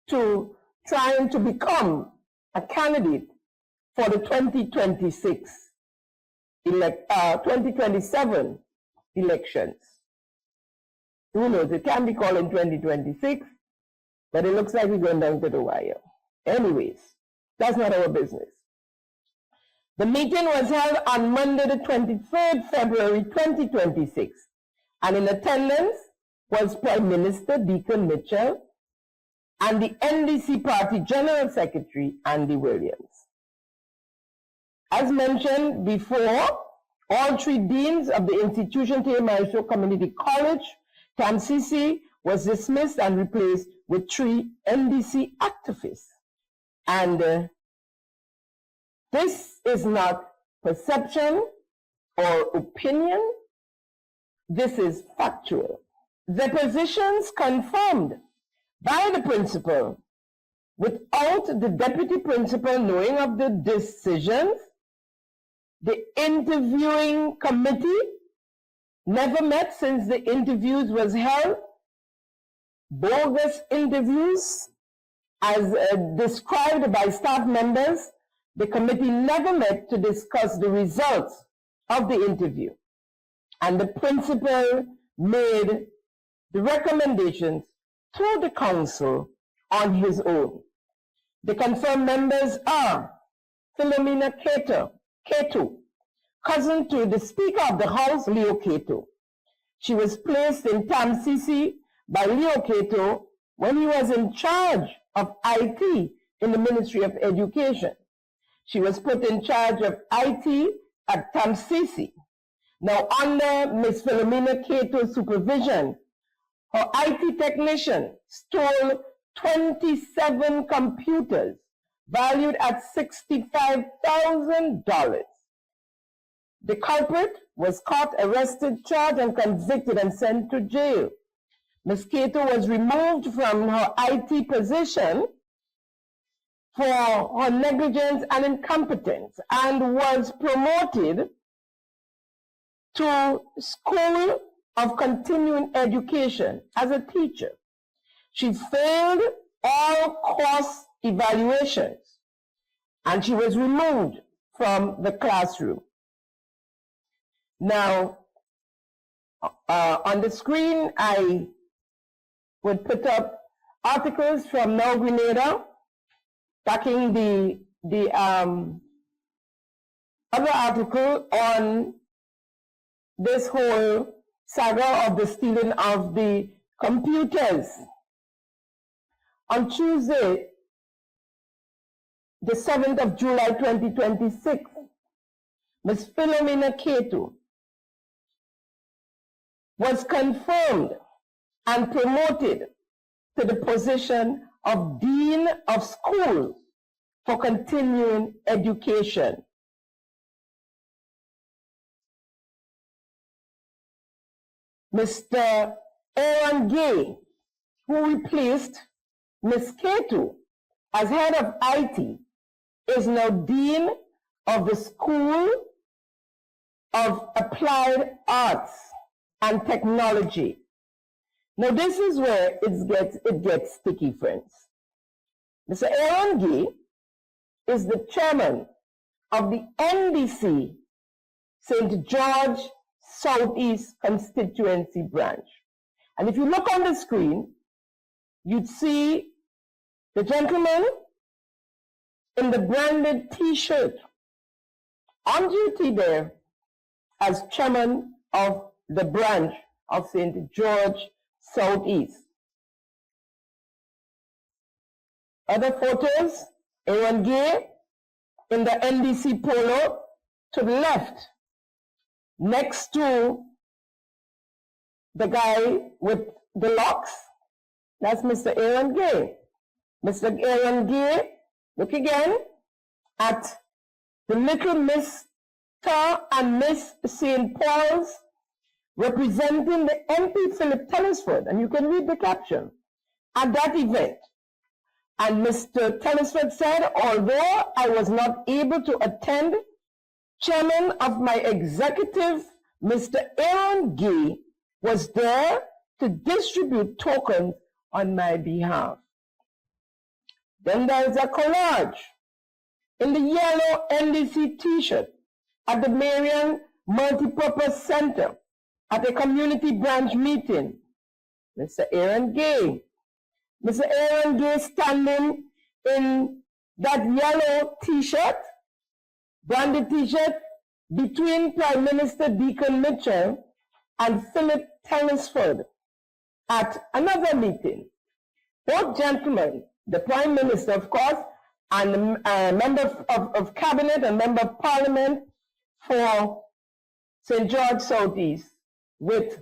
to trying to become a candidate for the 2027 elections. Who knows, it can be called in 2026, but it looks like we're going down to the wire. Anyways, that's not our business. The meeting was held on Monday, the 23rd February 2026, and in attendance was Prime Minister Deacon Mitchell and the NDC Party General Secretary Andy Williams. As mentioned before, all three deans of the institution, TAMCC Community College, TAMCC, was dismissed and replaced with 3 NDC activists. And this is not perception or opinion. This is factual. The positions confirmed by the principal without the deputy principal knowing of the decisions. The interviewing committee never met since the interviews was held. Bogus interviews, as described by staff members. The committee never met to discuss the results of the interview. And the principal made the recommendations to the council on his own. The confirmed members are Philomena Keto, cousin to the Speaker of the House, Leo Keto. She was placed in TAMCC by Leo Keto when he was in charge of IT in the Ministry of Education. She was put in charge of IT at TAMCC. Now, under Ms. Philomena Keto's supervision, her IT technician stole 27 computers valued at $65,000. The culprit was caught, arrested, charged, and convicted and sent to jail. Ms. Keto was removed from her IT position for her negligence and incompetence and was promoted to School of Continuing Education as a teacher. She failed all course evaluations and she was removed from the classroom. Now, on the screen, I would put up articles from Now Grenada, backing the other article on this whole saga of the stealing of the computers. On Tuesday, the 7th of July 2026, Ms. Philomena Keto was confirmed and promoted to the position of Dean of Schools for Continuing Education. Mr. Aaron Gay, who replaced Ms. Ketu, as head of IT, is now Dean of the School of Applied Arts and Technology. Now this is where it gets sticky, friends. Mr. Aaron Gee is the chairman of the NDC St. George Southeast Constituency Branch. And if you look on the screen, you'd see the gentleman in the branded T-shirt on duty there as chairman of the branch of St. George Southeast. Other photos, Aaron Gay in the NDC polo to the left, next to the guy with the locks. That's Mr. Aaron Gay. Mr. Aaron Gay, look again at the little Mr. and Miss St. Paul's representing the MP Philip Tellisford, and you can read the caption at that event. And Mr. Tellisford said, although I was not able to attend, chairman of my executive, Mr. Aaron Gee, was there to distribute tokens on my behalf. Then there's a collage in the yellow NDC t-shirt at the Marion Multipurpose Center at a community branch meeting. Mr. Aaron Gay. Mr. Aaron Gay standing in that yellow t-shirt, branded t-shirt, between Prime Minister Deacon Mitchell and Philip Tellisford at another meeting. Both gentlemen, the Prime Minister, of course, and a member of Cabinet and Member of Parliament for St. George Southeast, with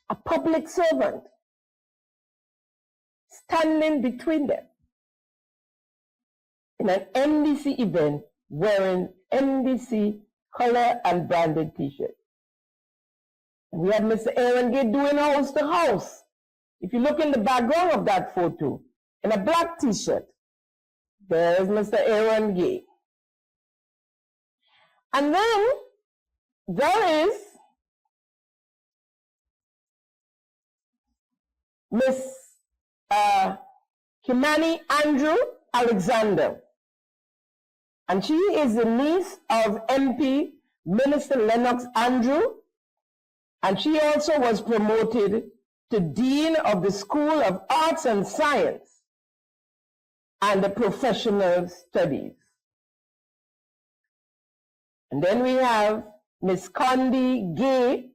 a public servant standing between them in an NDC event wearing NDC color and branded t-shirt. We had Mr. Aaron Gay doing house to house. If you look in the background of that photo, in a black t-shirt, there's Mr. Aaron Gay. And then there is Miss Kimani Andrew Alexander. And she is the niece of MP Minister Lennox Andrew. And she also was promoted to Dean of the School of Arts and Science and the Professional Studies. And then we have Miss Condi Gay,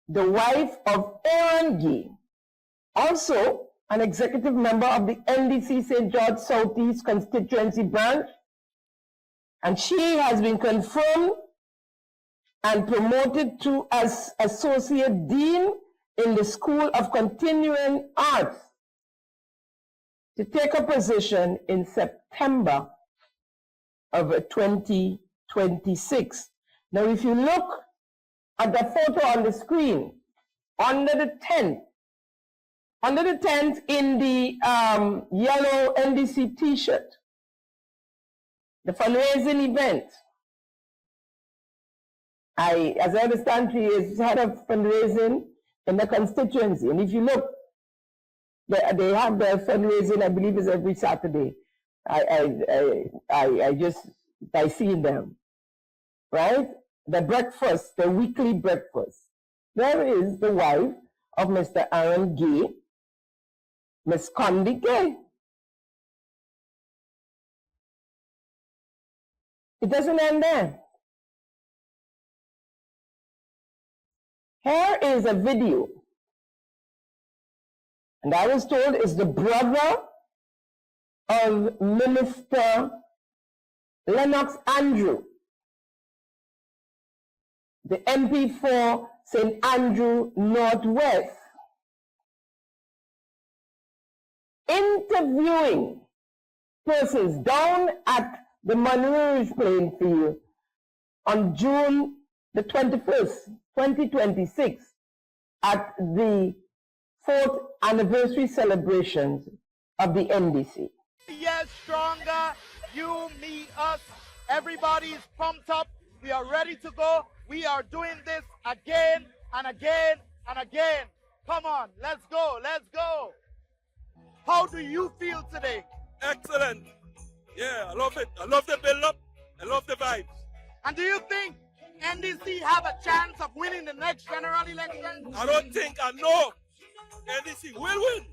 the wife of Aaron Gay, also an executive member of the NDC St. George Southeast Constituency Branch. And she has been confirmed and promoted to as Associate Dean in the School of Continuing Arts to take a position in September of 2026. Now, if you look at the photo on the screen, under the tent in the yellow NDC t-shirt, the fundraising event, as I understand, she is head of fundraising in the constituency. And if you look, they have their fundraising, I believe, is every Saturday. I see them, right? The breakfast, the weekly breakfast. There is the wife of Mr. Aaron Gay, Miss Condi Gay. It doesn't end there. Here is a video, and I was told is the brother of Minister Lennox Andrew, the MP for St. Andrew Northwest, interviewing persons down at the Monroe playing field on June the 21st, 2026, at the 4th anniversary celebrations of the NDC. Yes, stronger. You, me, us. Everybody is pumped up. We are ready to go. We are doing this again and again and again. Come on, let's go, let's go. How do you feel today? Excellent. Yeah, I love it. I love the build-up. I love the vibes. And do you think NDC have a chance of winning the next general election? I don't think, I know NDC will win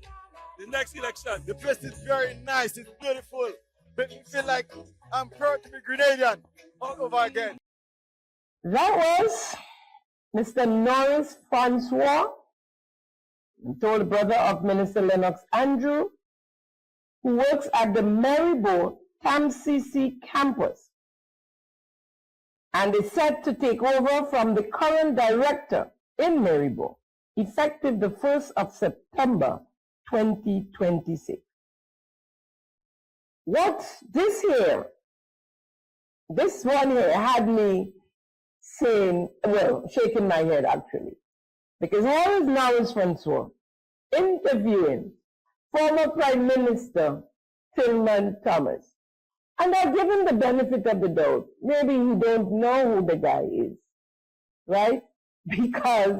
the next election. The place is very nice. It's beautiful. Make me feel like I'm proud to be Grenadian all over again. That was Mr. Norris Francois, told brother of Minister Lennox Andrew, who works at the Maribor TAMCC campus and is set to take over from the current director in Maribor, effective the 1st of September 2026. What this one here had me saying, well, shaking my head actually, because how is Norris Francois interviewing former Prime Minister Tillman Thomas? And I give him the benefit of the doubt. Maybe he don't know who the guy is, right? Because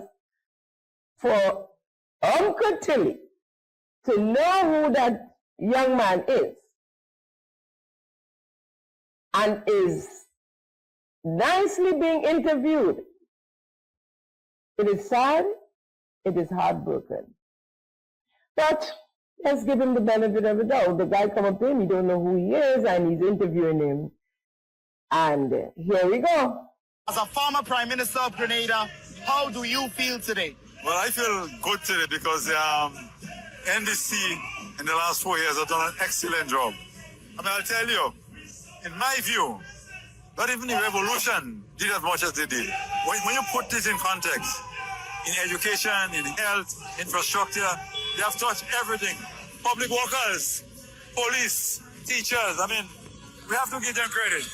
for Uncle Tilly to know who that young man is and is nicely being interviewed, it is sad, it is heartbroken. But let's give him the benefit of the doubt. The guy come up to him, he don't know who he is, and he's interviewing him. And here we go. As a former Prime Minister of Grenada, how do you feel today? Well, I feel good today because NDC in the last 4 years have done an excellent job. I mean, I'll tell you, in my view, not even the revolution did as much as they did. When you put this in context, in education, in health, infrastructure, they have touched everything. Public workers, police, teachers, I mean, we have to give them credit.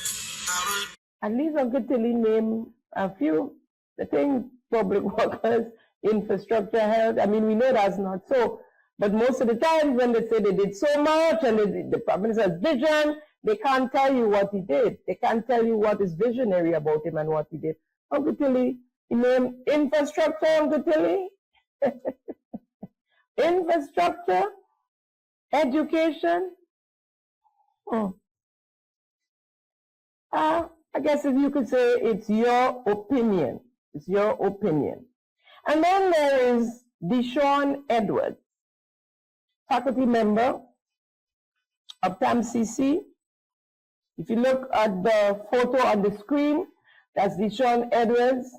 At least Uncle Tilly named a few. The things, public workers, infrastructure, health, I mean, we know that's not so. But most of the time when they say they did so much and the Prime Minister's vision, they can't tell you what he did. They can't tell you what is visionary about him and what he did. Uncle Tilly, he named infrastructure, Uncle Tilly. Infrastructure, education. I guess if you could say it's your opinion. It's your opinion. And then there is Deshaun Edwards, faculty member of TAMCC. If you look at the photo on the screen, that's Deshaun Edwards.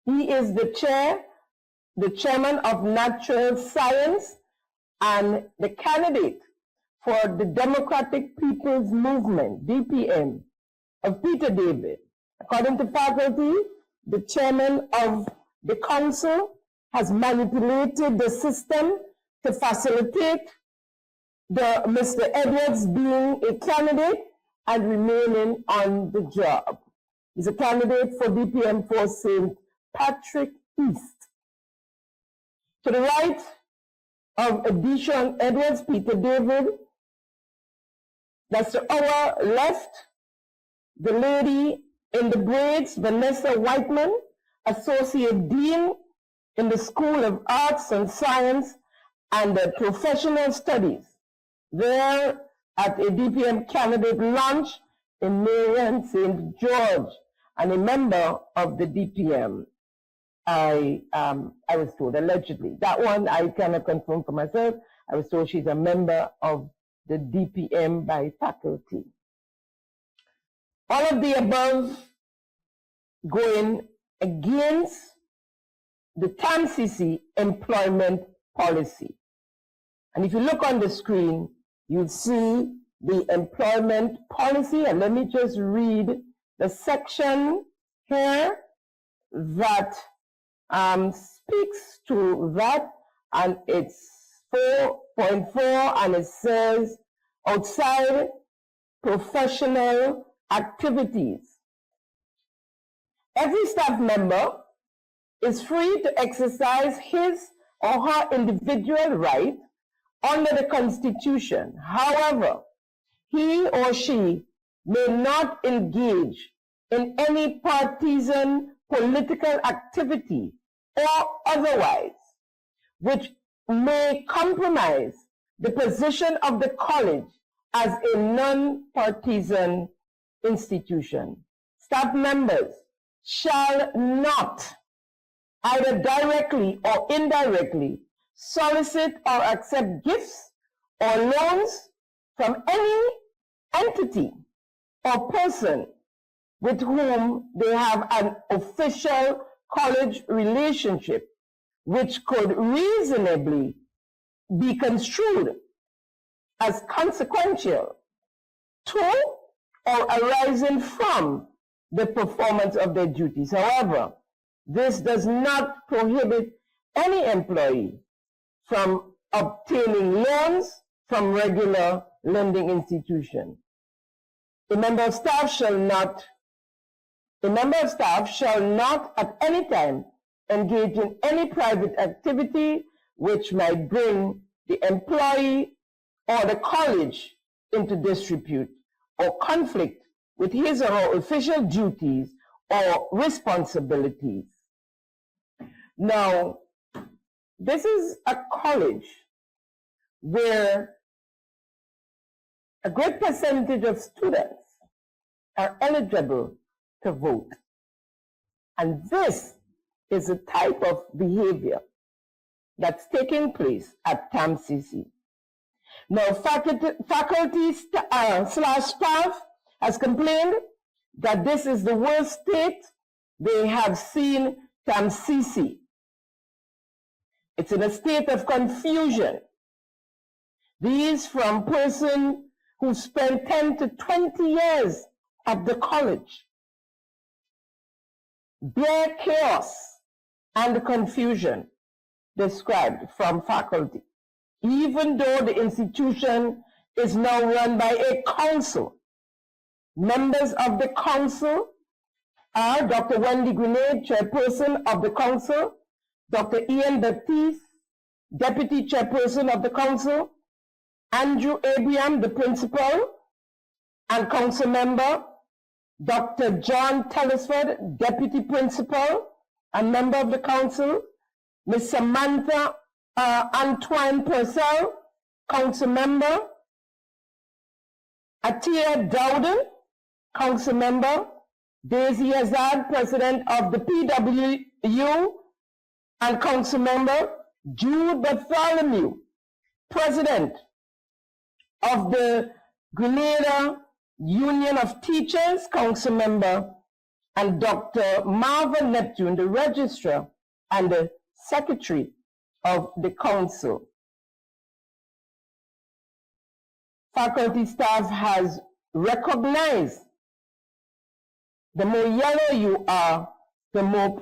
He is the chairman of natural science and the candidate for the Democratic People's Movement, DPM, of Peter David. According to faculty, the chairman of the council has manipulated the system to facilitate Mr. Edwards being a candidate and remaining on the job. He's a candidate for DPM for St. Patrick East. To the right of Deshaun Edwards, Peter David, that's to our left, the lady in the braids, Vanessa Whiteman, Associate Dean in the School of Arts and Science and Professional Studies, there at a DPM candidate launch in Marion, St. George, and a member of the DPM. I was told, allegedly. That one I cannot confirm for myself. I was told she's a member of the DPM by faculty. All of the above going against the TAMCC employment policy. And if you look on the screen, you'll see the employment policy. And let me just read the section here that speaks to that. And it's 4.4, and it says outside professional activities. Every staff member is free to exercise his or her individual right under the Constitution. However, he or she may not engage in any partisan political activity or otherwise, which may compromise the position of the college as a non-partisan institution. Staff members shall not, either directly or indirectly, solicit or accept gifts or loans from any entity or person with whom they have an official college relationship, which could reasonably be construed as consequential to or arising from the performance of their duties. However, this does not prohibit any employee from obtaining loans from regular lending institutions. A member of staff shall not at any time engage in any private activity which might bring the employee or the college into disrepute or conflict with his or her official duties or responsibilities. Now, this is a college where a great percentage of students are eligible to vote. And this is a type of behavior that's taking place at TAMCC. Now, faculty slash staff has complained that this is the worst state they have seen TAMCC. It's in a state of confusion. These from persons who spent 10 to 20 years at the college. Bare chaos and confusion described from faculty, even though the institution is now run by a council. Members of the council are Dr. Wendy Grenade, chairperson of the council, Dr. Ian Baptiste, deputy chairperson of the council, Andrew Abraham, the principal and council member, Dr. John Telesford, deputy principal and member of the council, Ms. Samantha Antoine Purcell, council member, Atia Dowden, council member, Daisy Azad, president of the PWU and council member, Jude Bartholomew, president of the Grenada Union of Teachers, council member, and Dr. Marvin Neptune, the registrar and the secretary of the council. Faculty staff has recognized the more yellow you are, the more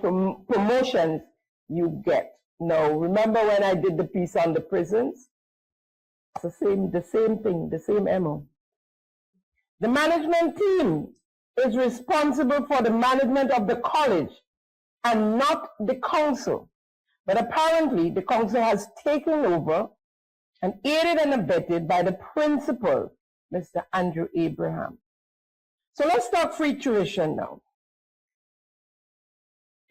promotions you get. Now, remember when I did the piece on the prisons? It's the same thing, the same MO. The management team is responsible for the management of the college and not the council. But apparently, the council has taken over and aided and abetted by the principal, Mr. Andrew Abraham. So let's talk free tuition now.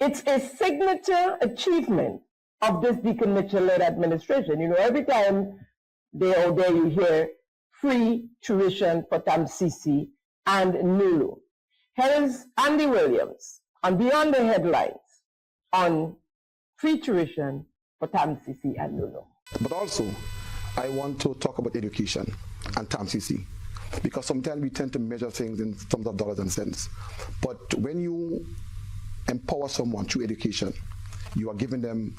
It's a signature achievement of this Deacon Mitchell-led administration. You know, every time there or there you hear free tuition for TAMCC and NULU. Here is Andy Williams on Beyond the Headlines on free tuition for TAMCC and NULU. But also, I want to talk about education and TAMCC, because sometimes we tend to measure things in terms of dollars and cents. But when you empower someone through education, you are giving them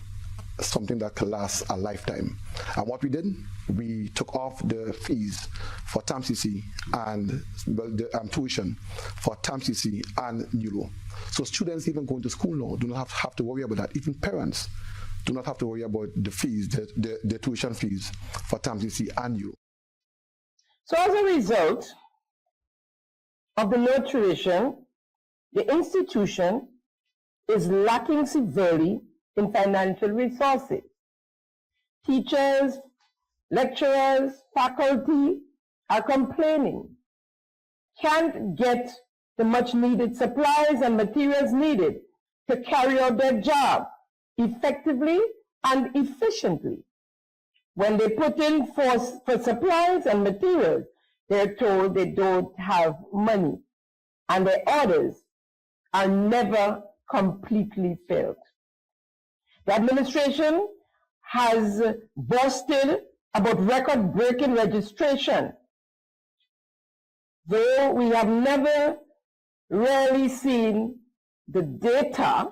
something that can last a lifetime. And what we did, we took off the fees for TAMCC and the tuition for TAMCC and NULU. So students even going to school now do not have to worry about that. Even parents do not have to worry about the fees, the tuition fees for TAMCC and NULU. So as a result of the low tuition, the institution is lacking severely in financial resources. teachers, lecturers, faculty are complaining, can't get the much needed supplies and materials needed to carry out their job effectively and efficiently. When they put in for supplies and materials, they're told they don't have money, and their orders are never completely filled. The administration has boasted about record-breaking registration, though we have never really seen the data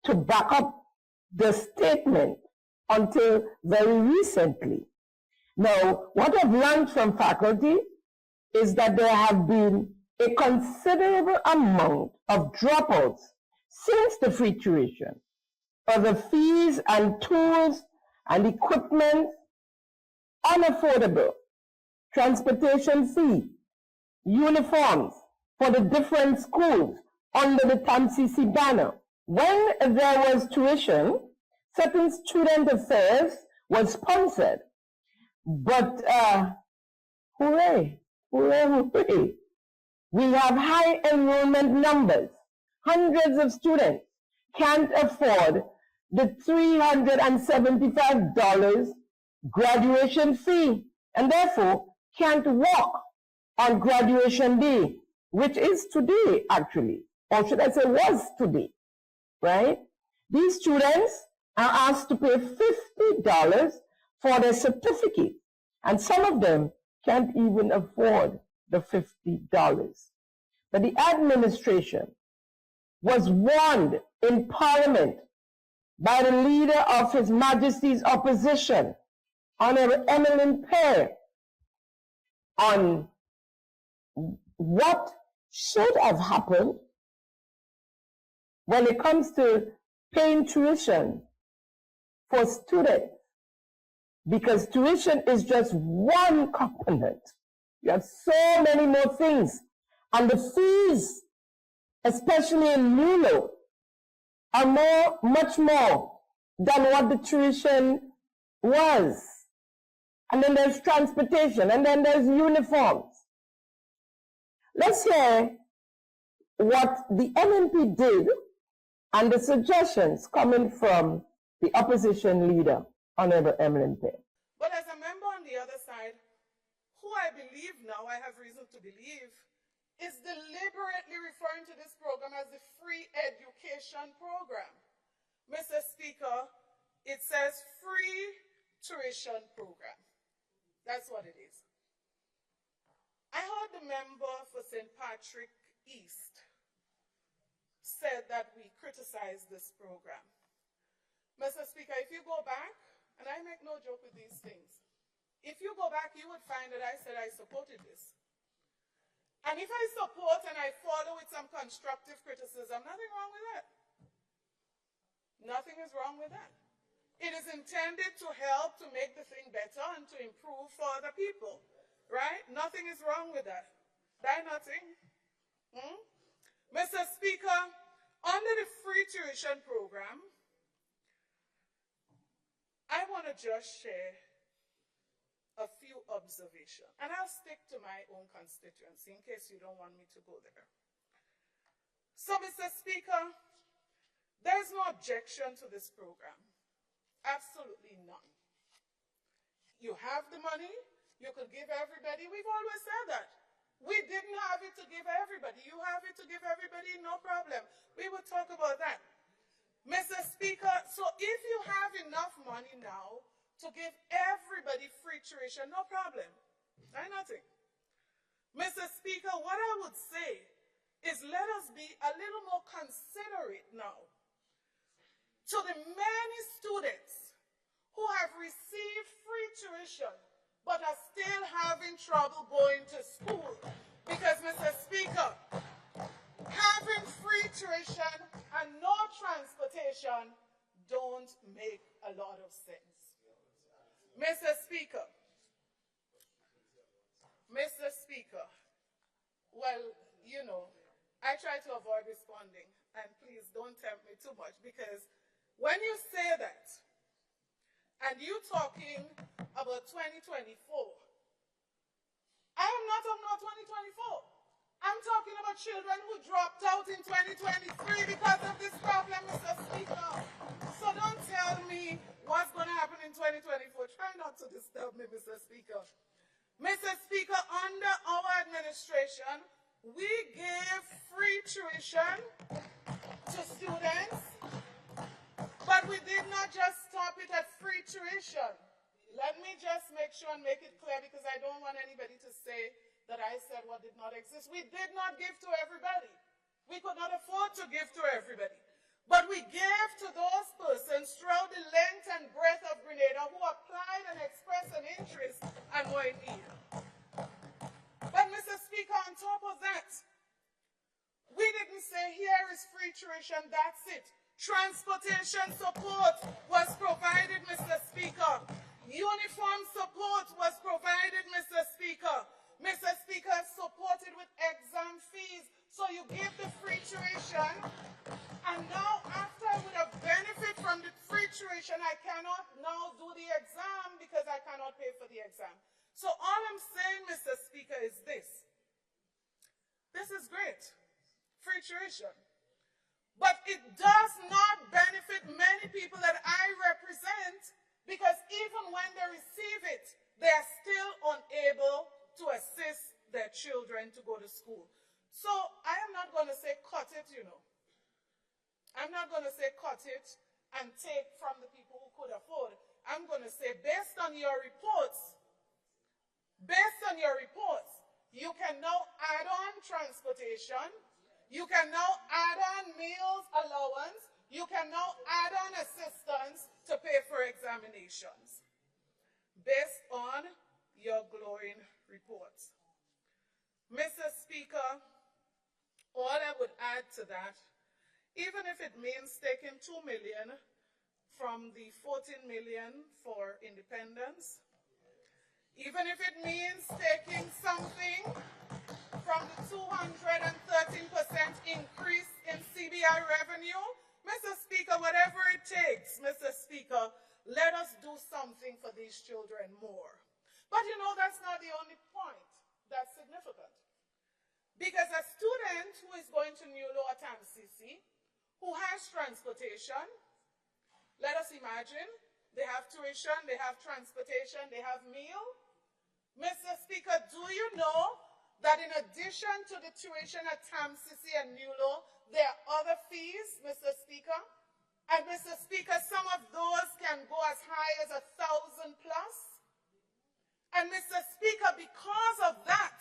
to back up the statement until very recently. Now, what I've learned from faculty is that there have been a considerable amount of dropouts since the free tuition for the fees and tools and equipment, unaffordable transportation fee, uniforms for the different schools under the TAMCC banner. When there was tuition, certain student affairs was sponsored. But hooray, hooray, hooray. We have high enrollment numbers. Hundreds of students can't afford the $375 graduation fee and therefore can't walk on graduation day, which is today actually, or should I say was today, right? These students are asked to pay $50 for their certificate, and some of them can't even afford the $50. But the administration was warned in Parliament by the leader of His Majesty's opposition, Honorable Emmeline Pear, on what should have happened when it comes to paying tuition for students, because tuition is just one component. You have so many more things, and the fees, especially in UNO, are much more than what the tuition was. And then there's transportation, and then there's uniforms. Let's hear what the MNP did and the suggestions coming from the opposition leader, Honorable Emmeline Pear. But as a member on the other side, who I believe now, I have reason to believe, is deliberately referring to this program as the free education program. Mr. Speaker, it says free tuition program. That's what it is. I heard the member for St. Patrick East said that we criticized this program. Mr. Speaker, if you go back, and I make no joke with these things, if you go back, you would find that I said I supported this. And if I support and I follow with some constructive criticism, nothing wrong with that. Nothing is wrong with that. It is intended to help to make the thing better and to improve for other people, right? Nothing is wrong with that. That nothing. Mr. Speaker, under the free tuition program, I want to just share a few observations, and I'll stick to my own constituency in case you don't want me to go there. So, Mr. Speaker, there's no objection to this program. Absolutely none. You have the money, you could give everybody. We've always said that. We didn't have it to give everybody. You have it to give everybody, no problem. We will talk about that. Mr. Speaker, so if you have enough money now to give everybody free tuition, no problem. Nothing. Mr. Speaker, what I would say is let us be a little more considerate now to the many students who have received free tuition but are still having trouble going to school. Because, Mr. Speaker, having free tuition and no transportation don't make a lot of sense. Mr. Speaker, well, you know, I try to avoid responding, and please don't tempt me too much, because when you say that, and you talking about 2024. I am not talking about 2024. I'm talking about children who dropped out in 2023 because of this problem, Mr. Speaker. So don't tell me what's going to happen in 2024. Try not to disturb me, Mr. Speaker. Mr. Speaker, under our administration, we gave free tuition to students, but we did not just stop it at free tuition. Let me just make sure and make it clear, because I don't want anybody to say that I said what did not exist. We did not give to everybody. We could not afford to give to everybody. But we gave to those persons throughout the length and breadth of Grenada who applied and expressed an interest and were in need. But Mr. Speaker, on top of that, we didn't say here is free tuition, that's it. Transportation support was provided, Mr. Speaker. Uniform support was provided, Mr. Speaker. Mr. Speaker, supported with exam fees. So you give the free tuition, and now after I would have benefit from the free tuition, I cannot now do the exam because I cannot pay for the exam. So all I'm saying, Mr. Speaker, is this. This is great, free tuition. But it does not benefit many people that I represent, because even when they receive it, they are still unable to assist their children to go to school. So I am not going to say cut it, you know. I'm not going to say cut it and take from the people who could afford. I'm going to say based on your reports, you can now add on transportation, you can now add on meals allowance, you can now add on assistance to pay for examinations based on your glowing reports. Mr. Speaker, all I would add to that, even if it means taking $2 million from the $14 million for independence, even if it means taking something from the 213% increase in CBI revenue, Mr. Speaker, whatever it takes, Mr. Speaker, let us do something for these children more. But you know, that's not the only point that's significant. Because a student who is going to New Law at TAMCC, who has transportation, let us imagine, they have tuition, they have transportation, they have meal. Mr. Speaker, do you know that in addition to the tuition at TAMCC and New Law, there are other fees, Mr. Speaker? And Mr. Speaker, some of those can go as high as 1,000 plus. And Mr. Speaker, because of that,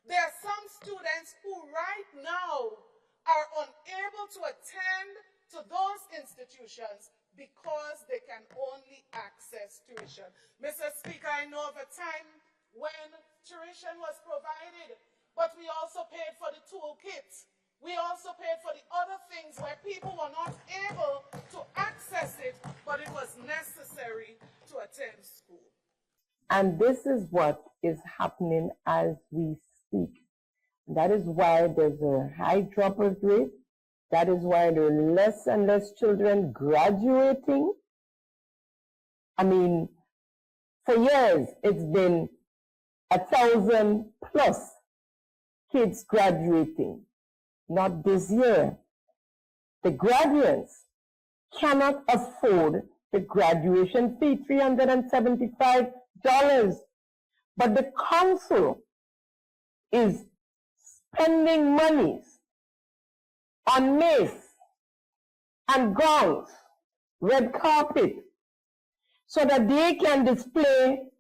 there are some students who right now are unable to attend to those institutions because they can only access tuition. Mr. Speaker, I know of a time when tuition was provided, but we also paid for the toolkits. We also paid for the other things where people were not able to access it, but it was necessary to attend school. And this is what is happening as we speak. That is why there's a high dropout rate. That is why there are less and less children graduating. I mean, for years, it's been 1,000 plus kids graduating. Not this year. The graduates cannot afford the graduation fee, $375. But the council is spending monies on mace and gowns, red carpet, so that they can display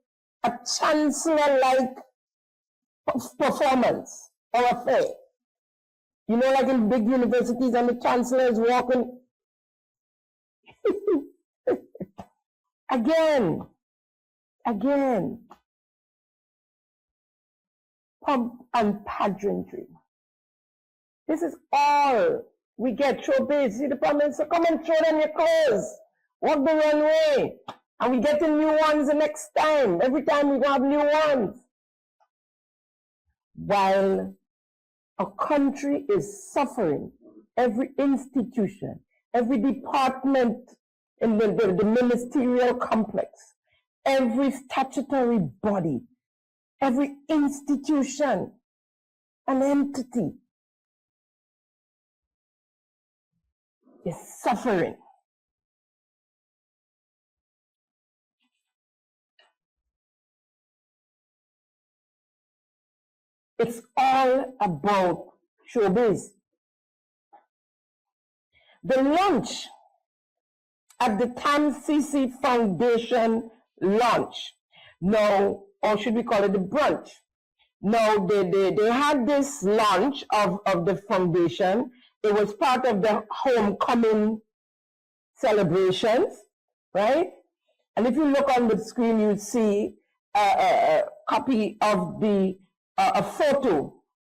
a chancellor-like performance or affair. You know, like in big universities and the chancellor is walking. Again. Pomp and pageantry. This is all we get. Showbiz. See the problem? So come and show them your clothes. Walk the runway. And we get the new ones the next time. Every time we have new ones. While a country is suffering, every institution, every department in the ministerial complex, every statutory body, every institution and entity is suffering. It's all about showbiz. The lunch at the TAMCC Foundation launch, now, or should we call it the brunch? Now, they had this launch of the foundation. It was part of the homecoming celebrations, right? And if you look on the screen, you see a copy of a photo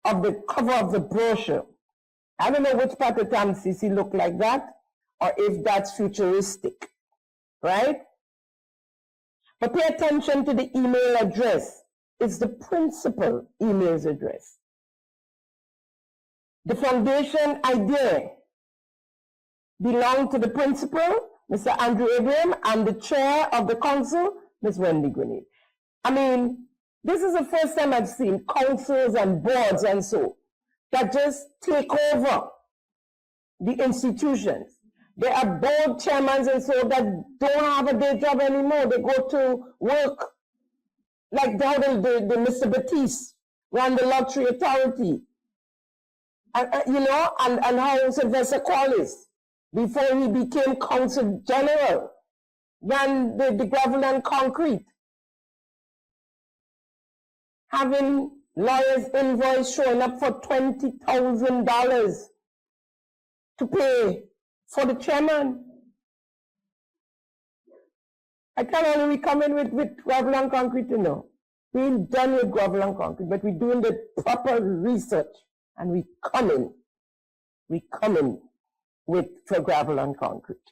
of the cover of the brochure. I don't know which part of TAMCC look like that, or if that's futuristic, right? But pay attention to the email address. It's the principal email address. The foundation idea belonged to the principal, Mr. Andrew Abraham, and the chair of the council, Ms. Wendy Grenade. I mean, this is the first time I've seen councils and boards and so that just take over the institutions. There are board chairmen and so that don't have a day job anymore. They go to work like how the Mr. Batiste ran the Lottery Authority. And how Sylvester Quallis, before he became Consul General, ran the gravel and concrete. Having lawyers' invoice showing up for $20,000 to pay for the chairman. I can't only come in with gravel and concrete, you know. We're done with gravel and concrete, but we're doing the proper research and we come in for gravel and concrete.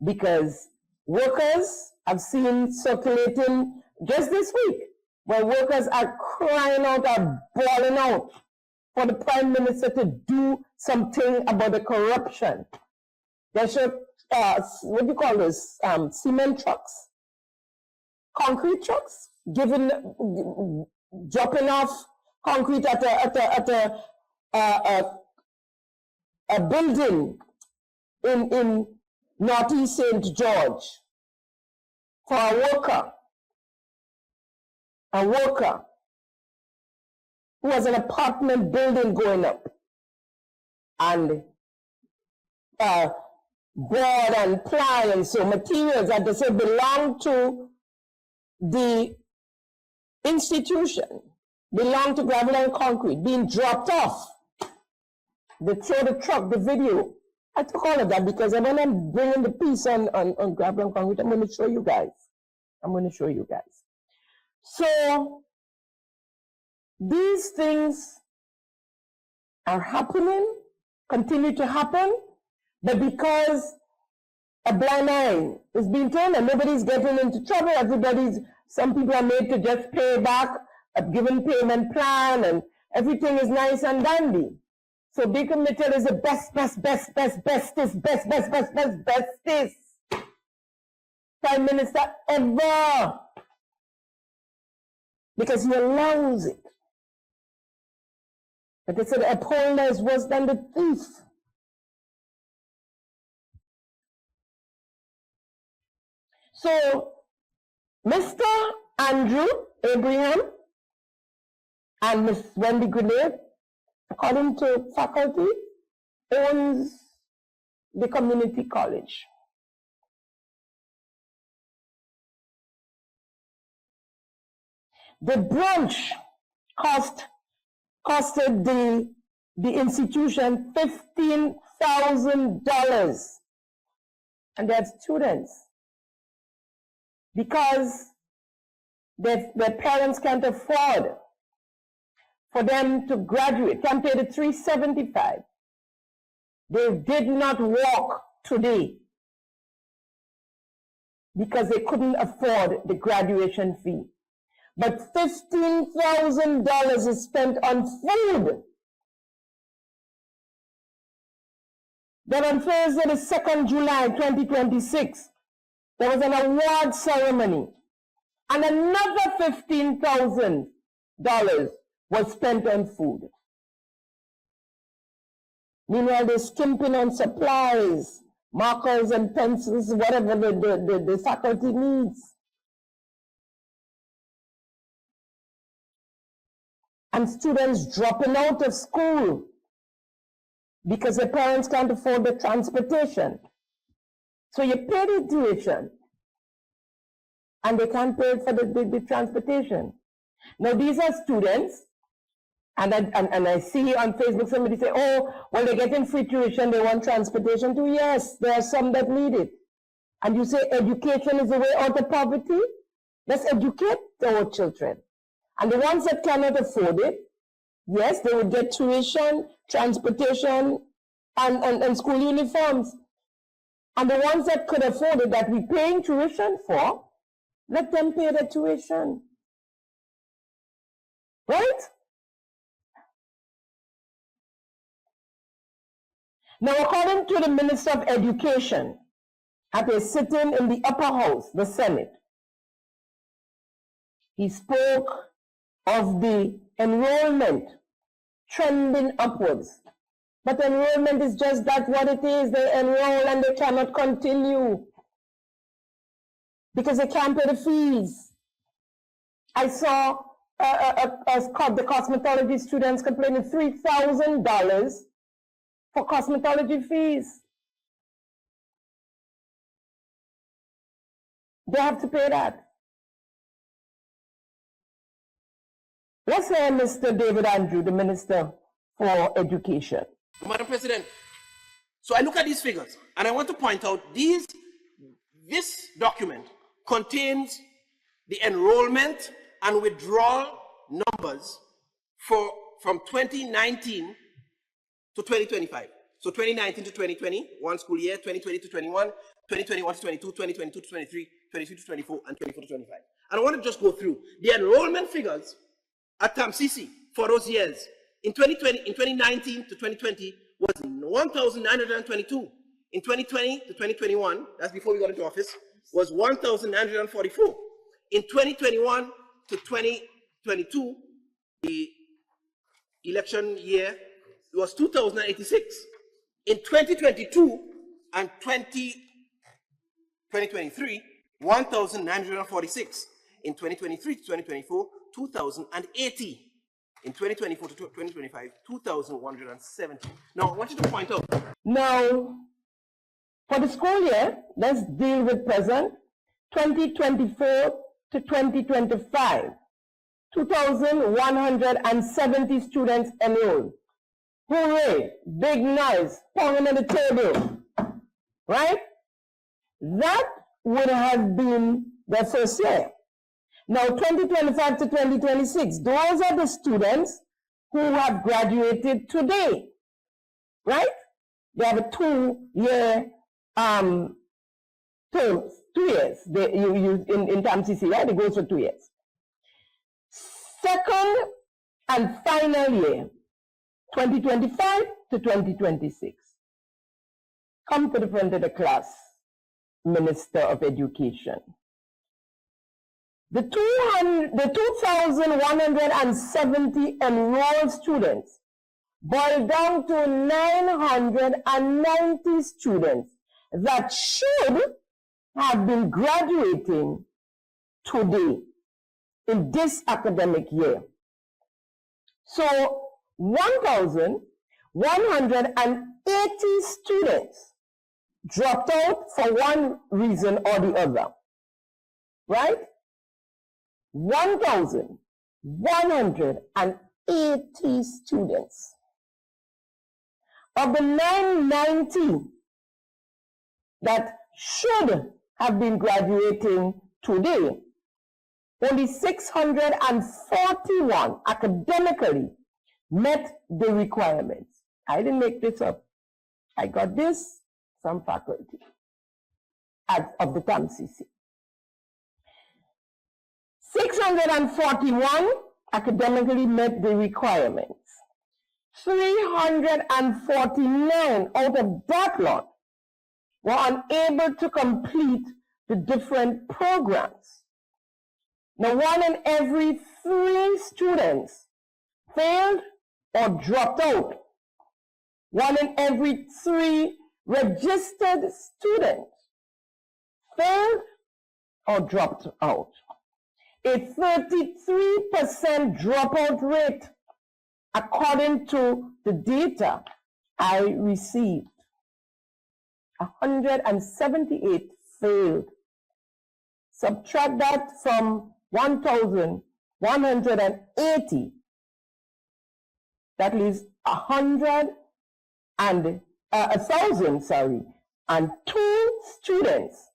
Because workers, I've seen circulating just this week, where workers are crying out, are bawling out for the Prime Minister to do something about the corruption. They should, what do you call this, cement trucks, concrete trucks, dropping off concrete at a building in Northeast St. George for a worker who has an apartment building going up, and board and ply and so materials that they say belong to the institution, belong to gravel and concrete, being dropped off. They throw the truck, the video. I took all of that because when I'm bringing the piece on gravel and concrete, I'm going to show you guys. So these things are happening, continue to happen, but because a blind eye is being turned and nobody's getting into trouble, some people are made to just pay back a given payment plan and everything is nice and dandy. So Baker Mitchell is the bestest Prime Minister ever, because he allows it. But they said a upholder is worse than the thief. So Mr. Andrew Abraham and Miss Wendy Grenade, according to faculty, owns the community college. The brunch costed the institution $15,000, and they had students because their parents can't afford for them to graduate, can't pay the $375. They did not walk today because they couldn't afford the graduation fee. But $15,000 is spent on food. that on Thursday, the 2nd July 2026, there was an award ceremony, and another $15,000 was spent on food. Meanwhile, they're skimping on supplies, markers and pencils, whatever the faculty needs. And students dropping out of school because their parents can't afford the transportation. So you pay the tuition, and they can't pay for the transportation. Now, these are students, and I see on Facebook somebody say, oh, well, they're getting free tuition, they want transportation too. Yes, there are some that need it. And you say education is the way out of poverty? Let's educate our children. And the ones that cannot afford it, yes, they would get tuition, transportation, and school uniforms. And the ones that could afford it, that we're paying tuition for, let them pay the tuition. Right? Now, according to the Minister of Education, at a sitting in the upper house, the Senate, he spoke of the enrollment trending upwards. But enrollment is just that what it is. They enroll and they cannot continue because they can't pay the fees. I saw the cosmetology students complaining $3,000 for cosmetology fees. They have to pay that. Let's hear Mr. David Andrew, the Minister for Education. Madam President, so I look at these figures and I want to point out this document contains the enrollment and withdrawal numbers from 2019 to 2025. So 2019 to 2020, one school year, 2020 to 21, 2021 to 22, 2022 to 23, 23 to 24, and 24 to 25. And I want to just go through the enrollment figures at TAMCC for those years. In 2019 to 2020 was 1,922. In 2020 to 2021, that's before we got into office, was 1,944. In 2021 to 2022, the election year, it was 2,086. In 2022 and 2023, 1,946. In 2023 to 2024, 2,080. In 2024 to 2025, 2,170. Now, I want you to point out. Now, for the school year, let's deal with present, 2024 to 2025, 2,170 students enrolled. Hooray, big noise, pounding on the table, right? That would have been the first year. Now, 2025 to 2026, those are the students who have graduated today, right? They have a 2-year term, 2 years. You use in TAMCC, right? It goes for 2 years. Second and final year, 2025 to 2026. Come to the front of the class, Minister of Education. The 2,170 enrolled students boiled down to 990 students that should have been graduating today in this academic year. So 1,180 students dropped out for one reason or the other, right? 1,180 students. Of the 990 that should have been graduating today, only 641 academically met the requirements. I didn't make this up. I got this from faculty of the TAMCC. 641 academically met the requirements. 349 out of that lot were unable to complete the different programs. Now, 1 in every 3 students failed or dropped out. 1 in every 3 registered students failed or dropped out. A 33% dropout rate, according to the data I received. 178 failed. Subtract that from 1,180. That leaves 1,000, and 2 students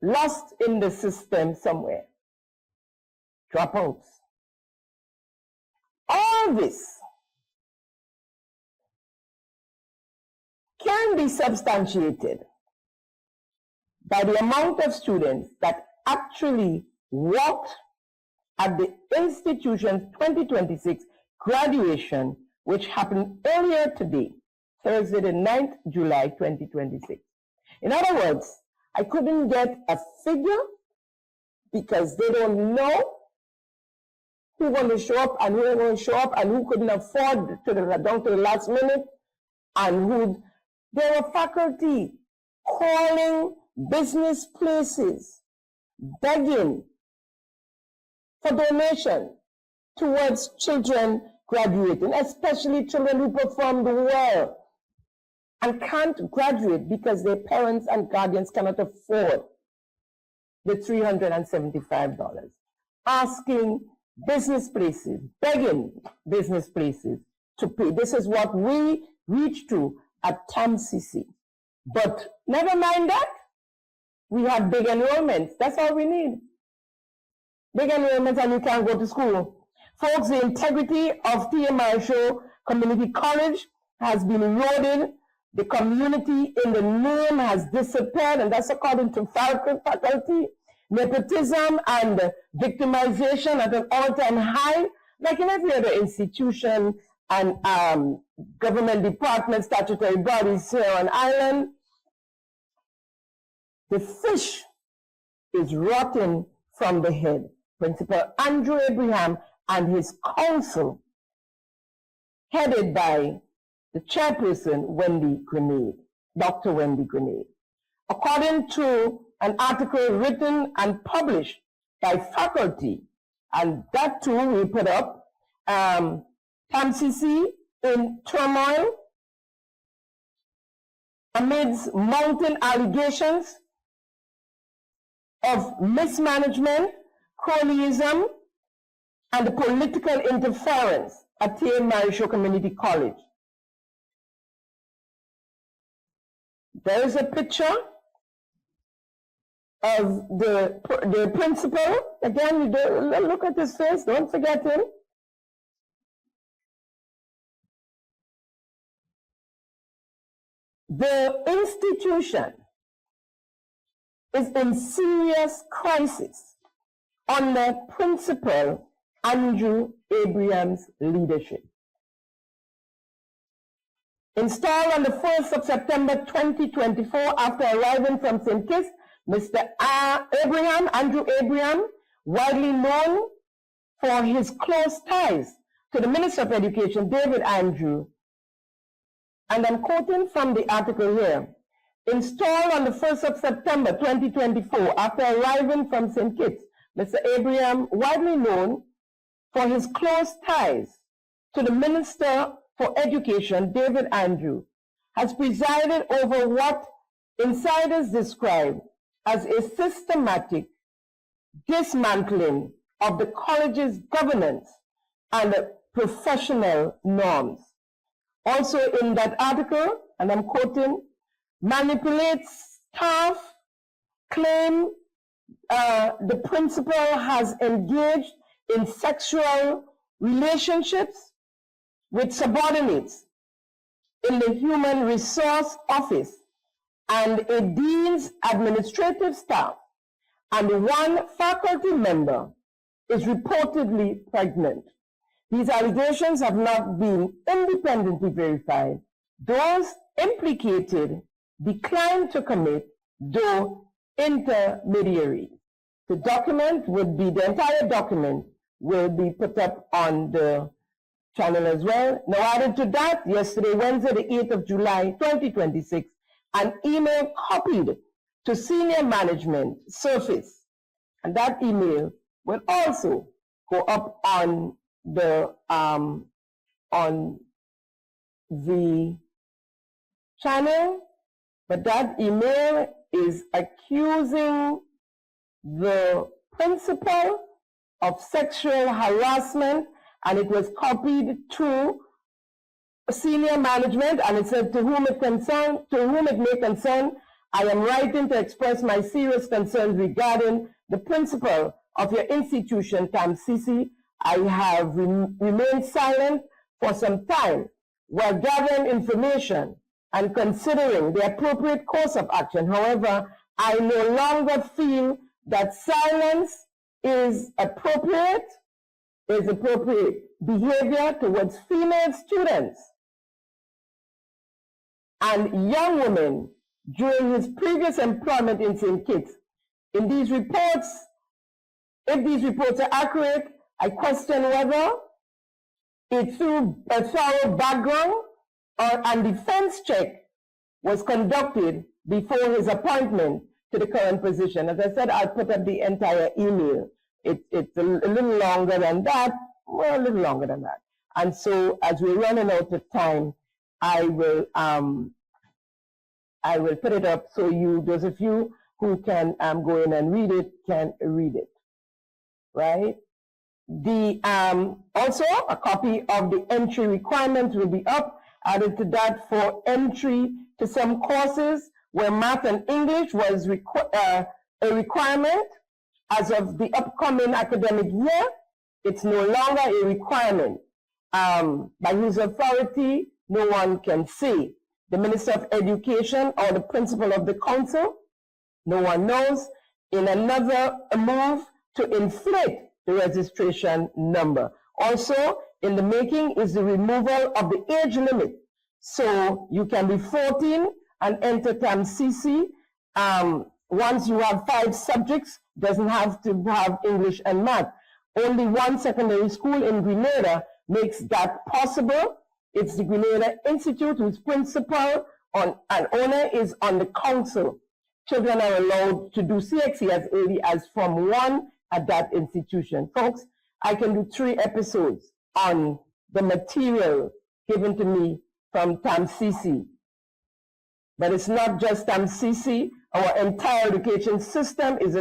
lost in the system somewhere. Dropouts. All this can be substantiated by the amount of students that actually walked at the institution's 2026 graduation, which happened earlier today, Thursday, the 9th July 2026. In other words, I couldn't get a figure because they don't know who's going to show up and who ain't going to show up and who couldn't afford to down to the last minute and who. There were faculty calling business places, begging for donation towards children graduating, especially children who performed well and can't graduate because their parents and guardians cannot afford the $375. Asking business places, begging business places to pay. This is what we reached to at TAMCC. But never mind that. We have big enrollments. That's all we need. Big enrollments and you can go to school. Folks, the integrity of TAMCC Community College has been eroded. The community in the name has disappeared, and that's according to faculty. Nepotism and victimization at an all-time high, like in every other institution and government department, statutory bodies here on island. The fish is rotten from the head. Principal Andrew Abraham and his council, headed by the chairperson, Wendy Grenade, Dr. Wendy Grenade. According to an article written and published by faculty, and that too we put up, TAMCC in turmoil amidst mounting allegations of mismanagement, cronyism, and political interference at TAMCC Community College. There is a picture of the principal. Again, you look at his face, don't forget him. The institution is in serious crisis under Principal Andrew Abraham's leadership. Installed on the 1st of September 2024 after arriving from St. Kitts, Mr. Andrew Abraham, widely known for his close ties to the Minister of Education, David Andrew, and I'm quoting from the article here, installed on the 1st of September 2024 after arriving from St. Kitts, Mr. Abraham, widely known for his close ties to the Minister for Education, David Andrew, has presided over what insiders describe as a systematic dismantling of the college's governance and professional norms. Also in that article, and I'm quoting, manipulates staff, claim the principal has engaged in sexual relationships with subordinates in the Human Resource Office and a dean's administrative staff, and one faculty member is reportedly pregnant. These allegations have not been independently verified. Those implicated declined to commit, though intermediaries. The entire document will be put up on the channel as well. Now, added to that, yesterday, Wednesday, the 8th of July, 2026, an email copied to senior management surfaced, and that email will also go up on the channel, but that email is accusing the principal of sexual harassment, and it was copied to senior management, and it said, to whom it may concern, I am writing to express my serious concerns regarding the principal of your institution, TAMCC. I have remained silent for some time while gathering information and considering the appropriate course of action. However, I no longer feel that silence is appropriate behavior towards female students and young women during his previous employment in St. Kitts. In these reports, if these reports are accurate, I question whether through a thorough background and defense check was conducted before his appointment to the current position. As I said, I'll put up the entire email. It's a little longer than that, well, a little longer than that. And so, as we're running out of time, I will put it up so those of you who can go in and read it can read it, right? Also, a copy of the entry requirements will be up, added to that for entry to some courses where math and English was a requirement. As of the upcoming academic year, it's no longer a requirement. By whose authority, no one can say. The Minister of Education or the principal of the council, no one knows, in another move to inflate the registration number. Also, in the making is the removal of the age limit. So you can be 14 and enter TAMCC. Once you have 5 subjects, doesn't have to have English and math. Only one secondary school in Grenada makes that possible. It's the Grenada Institute, whose principal and owner is on the council. Children are allowed to do CXC as early as from 1 at that institution. Folks, I can do 3 episodes on the material given to me from TAMCC. But it's not just TAMCC. Our entire education system is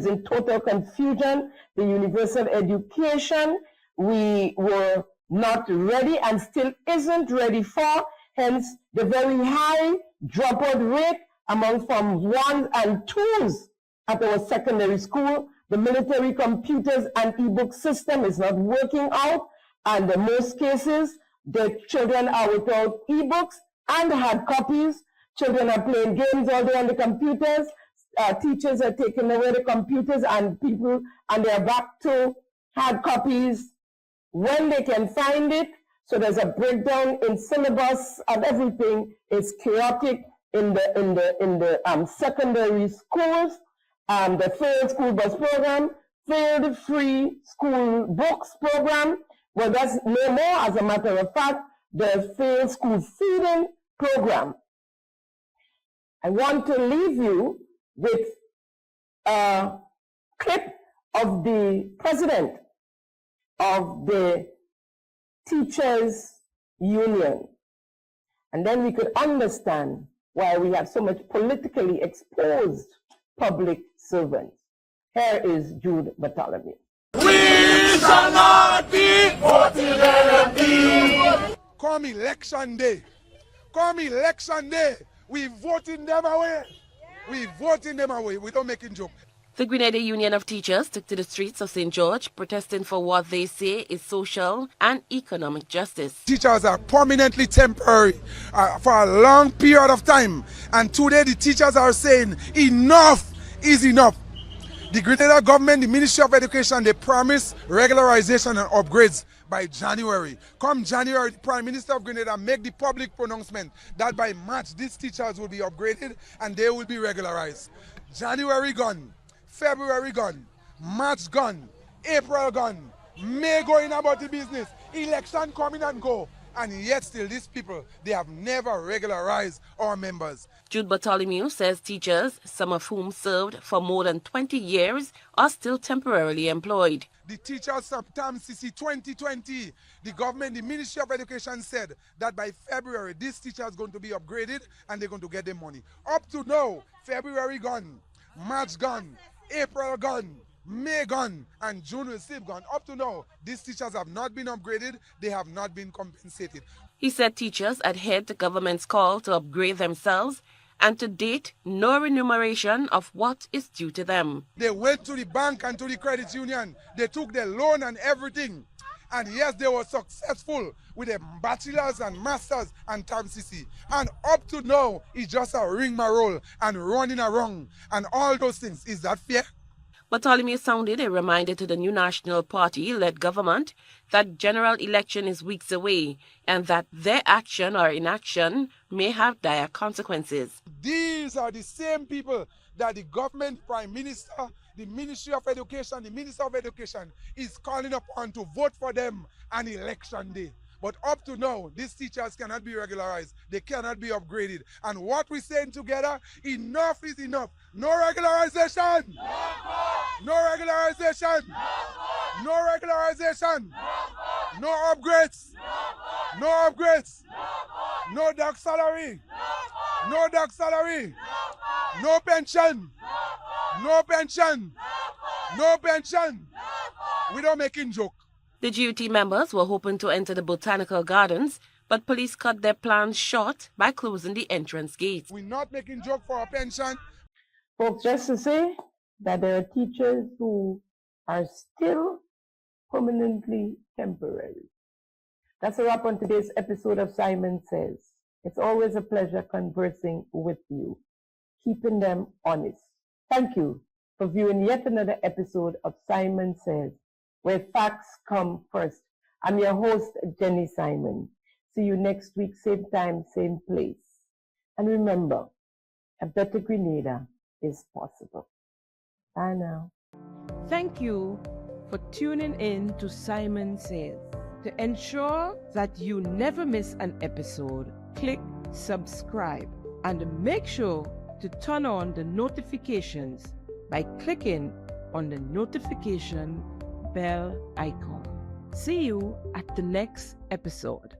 in total confusion. The universal education we were not ready and still isn't ready for, hence the very high dropout rate among Form 1s and 2s at our secondary school. The military computers and e-book system is not working out, and in most cases, the children are without e-books and hard copies. Children are playing games all day on the computers. Teachers are taking away the computers and they're back to hard copies when they can find it. So there's a breakdown in syllabus, and everything is chaotic in the secondary schools. The failed school bus program, failed free school books program. Well, that's no more, as a matter of fact, the failed school feeding program. I want to leave you with a clip of the president of the Teachers Union. And then we could understand why we have so much politically exposed public servants. Here is Jude Bartholomew. We shall not be voted LMP. Come election day. Come election day. We voting them away. We voting them away. We don't making joke. The Grenada Union of Teachers took to the streets of St. George, protesting for what they say is social and economic justice. Teachers are permanently temporary for a long period of time. And today the teachers are saying enough is enough. The Grenada government, the Ministry of Education, they promise regularization and upgrades. by January. Come January, the Prime Minister of Grenada make the public pronouncement that by March these teachers will be upgraded and they will be regularized. January gone, February gone, March gone, April gone, May going about the business, election coming and go, and yet still these people, they have never regularized our members. Jude Bartholomew says teachers, some of whom served for more than 20 years, are still temporarily employed. The teachers from TAMCC 2020, the government, the Ministry of Education said that by February, these teachers are going to be upgraded and they're going to get their money. Up to now, February gone, March gone, April gone, May gone, and June will still gone. Up to now, these teachers have not been upgraded, they have not been compensated. He said teachers adhered to government's call to upgrade themselves, and to date, no remuneration of what is due to them. They went to the bank and to the credit union, they took their loan and everything. And yes, they were successful with their bachelors and masters and TAMCC. And up to now, it's just a rigmarole and running around and all those things. Is that fair? Bartholomew sounded a reminder to the new National Party-led government that general election is weeks away and that their action or inaction may have dire consequences. These are the same people that the government, Prime Minister, the Ministry of Education, the Minister of Education is calling upon to vote for them on election day. But up to now, these teachers cannot be regularized. They cannot be upgraded. And what we're saying together, enough is enough. No regularization! No regularization! No regularization! No upgrades! No upgrades! No dark salary! No dark salary! No pension! No pension! No pension! We don't making joke. The GUT members were hoping to enter the botanical gardens, but police cut their plans short by closing the entrance gate. We're not making joke for our pension. Folks, just to say that there are teachers who are still permanently temporary. That's a wrap on today's episode of Simon Says. It's always a pleasure conversing with you, keeping them honest. Thank you for viewing yet another episode of Simon Says, where facts come first. I'm your host, Jenny Simon. See you next week, same time, same place. And remember, a better Grenada is possible. Bye now. Thank you for tuning in to Simon Says. To ensure that you never miss an episode, click subscribe and make sure to turn on the notifications by clicking on the notification bell icon. See you at the next episode.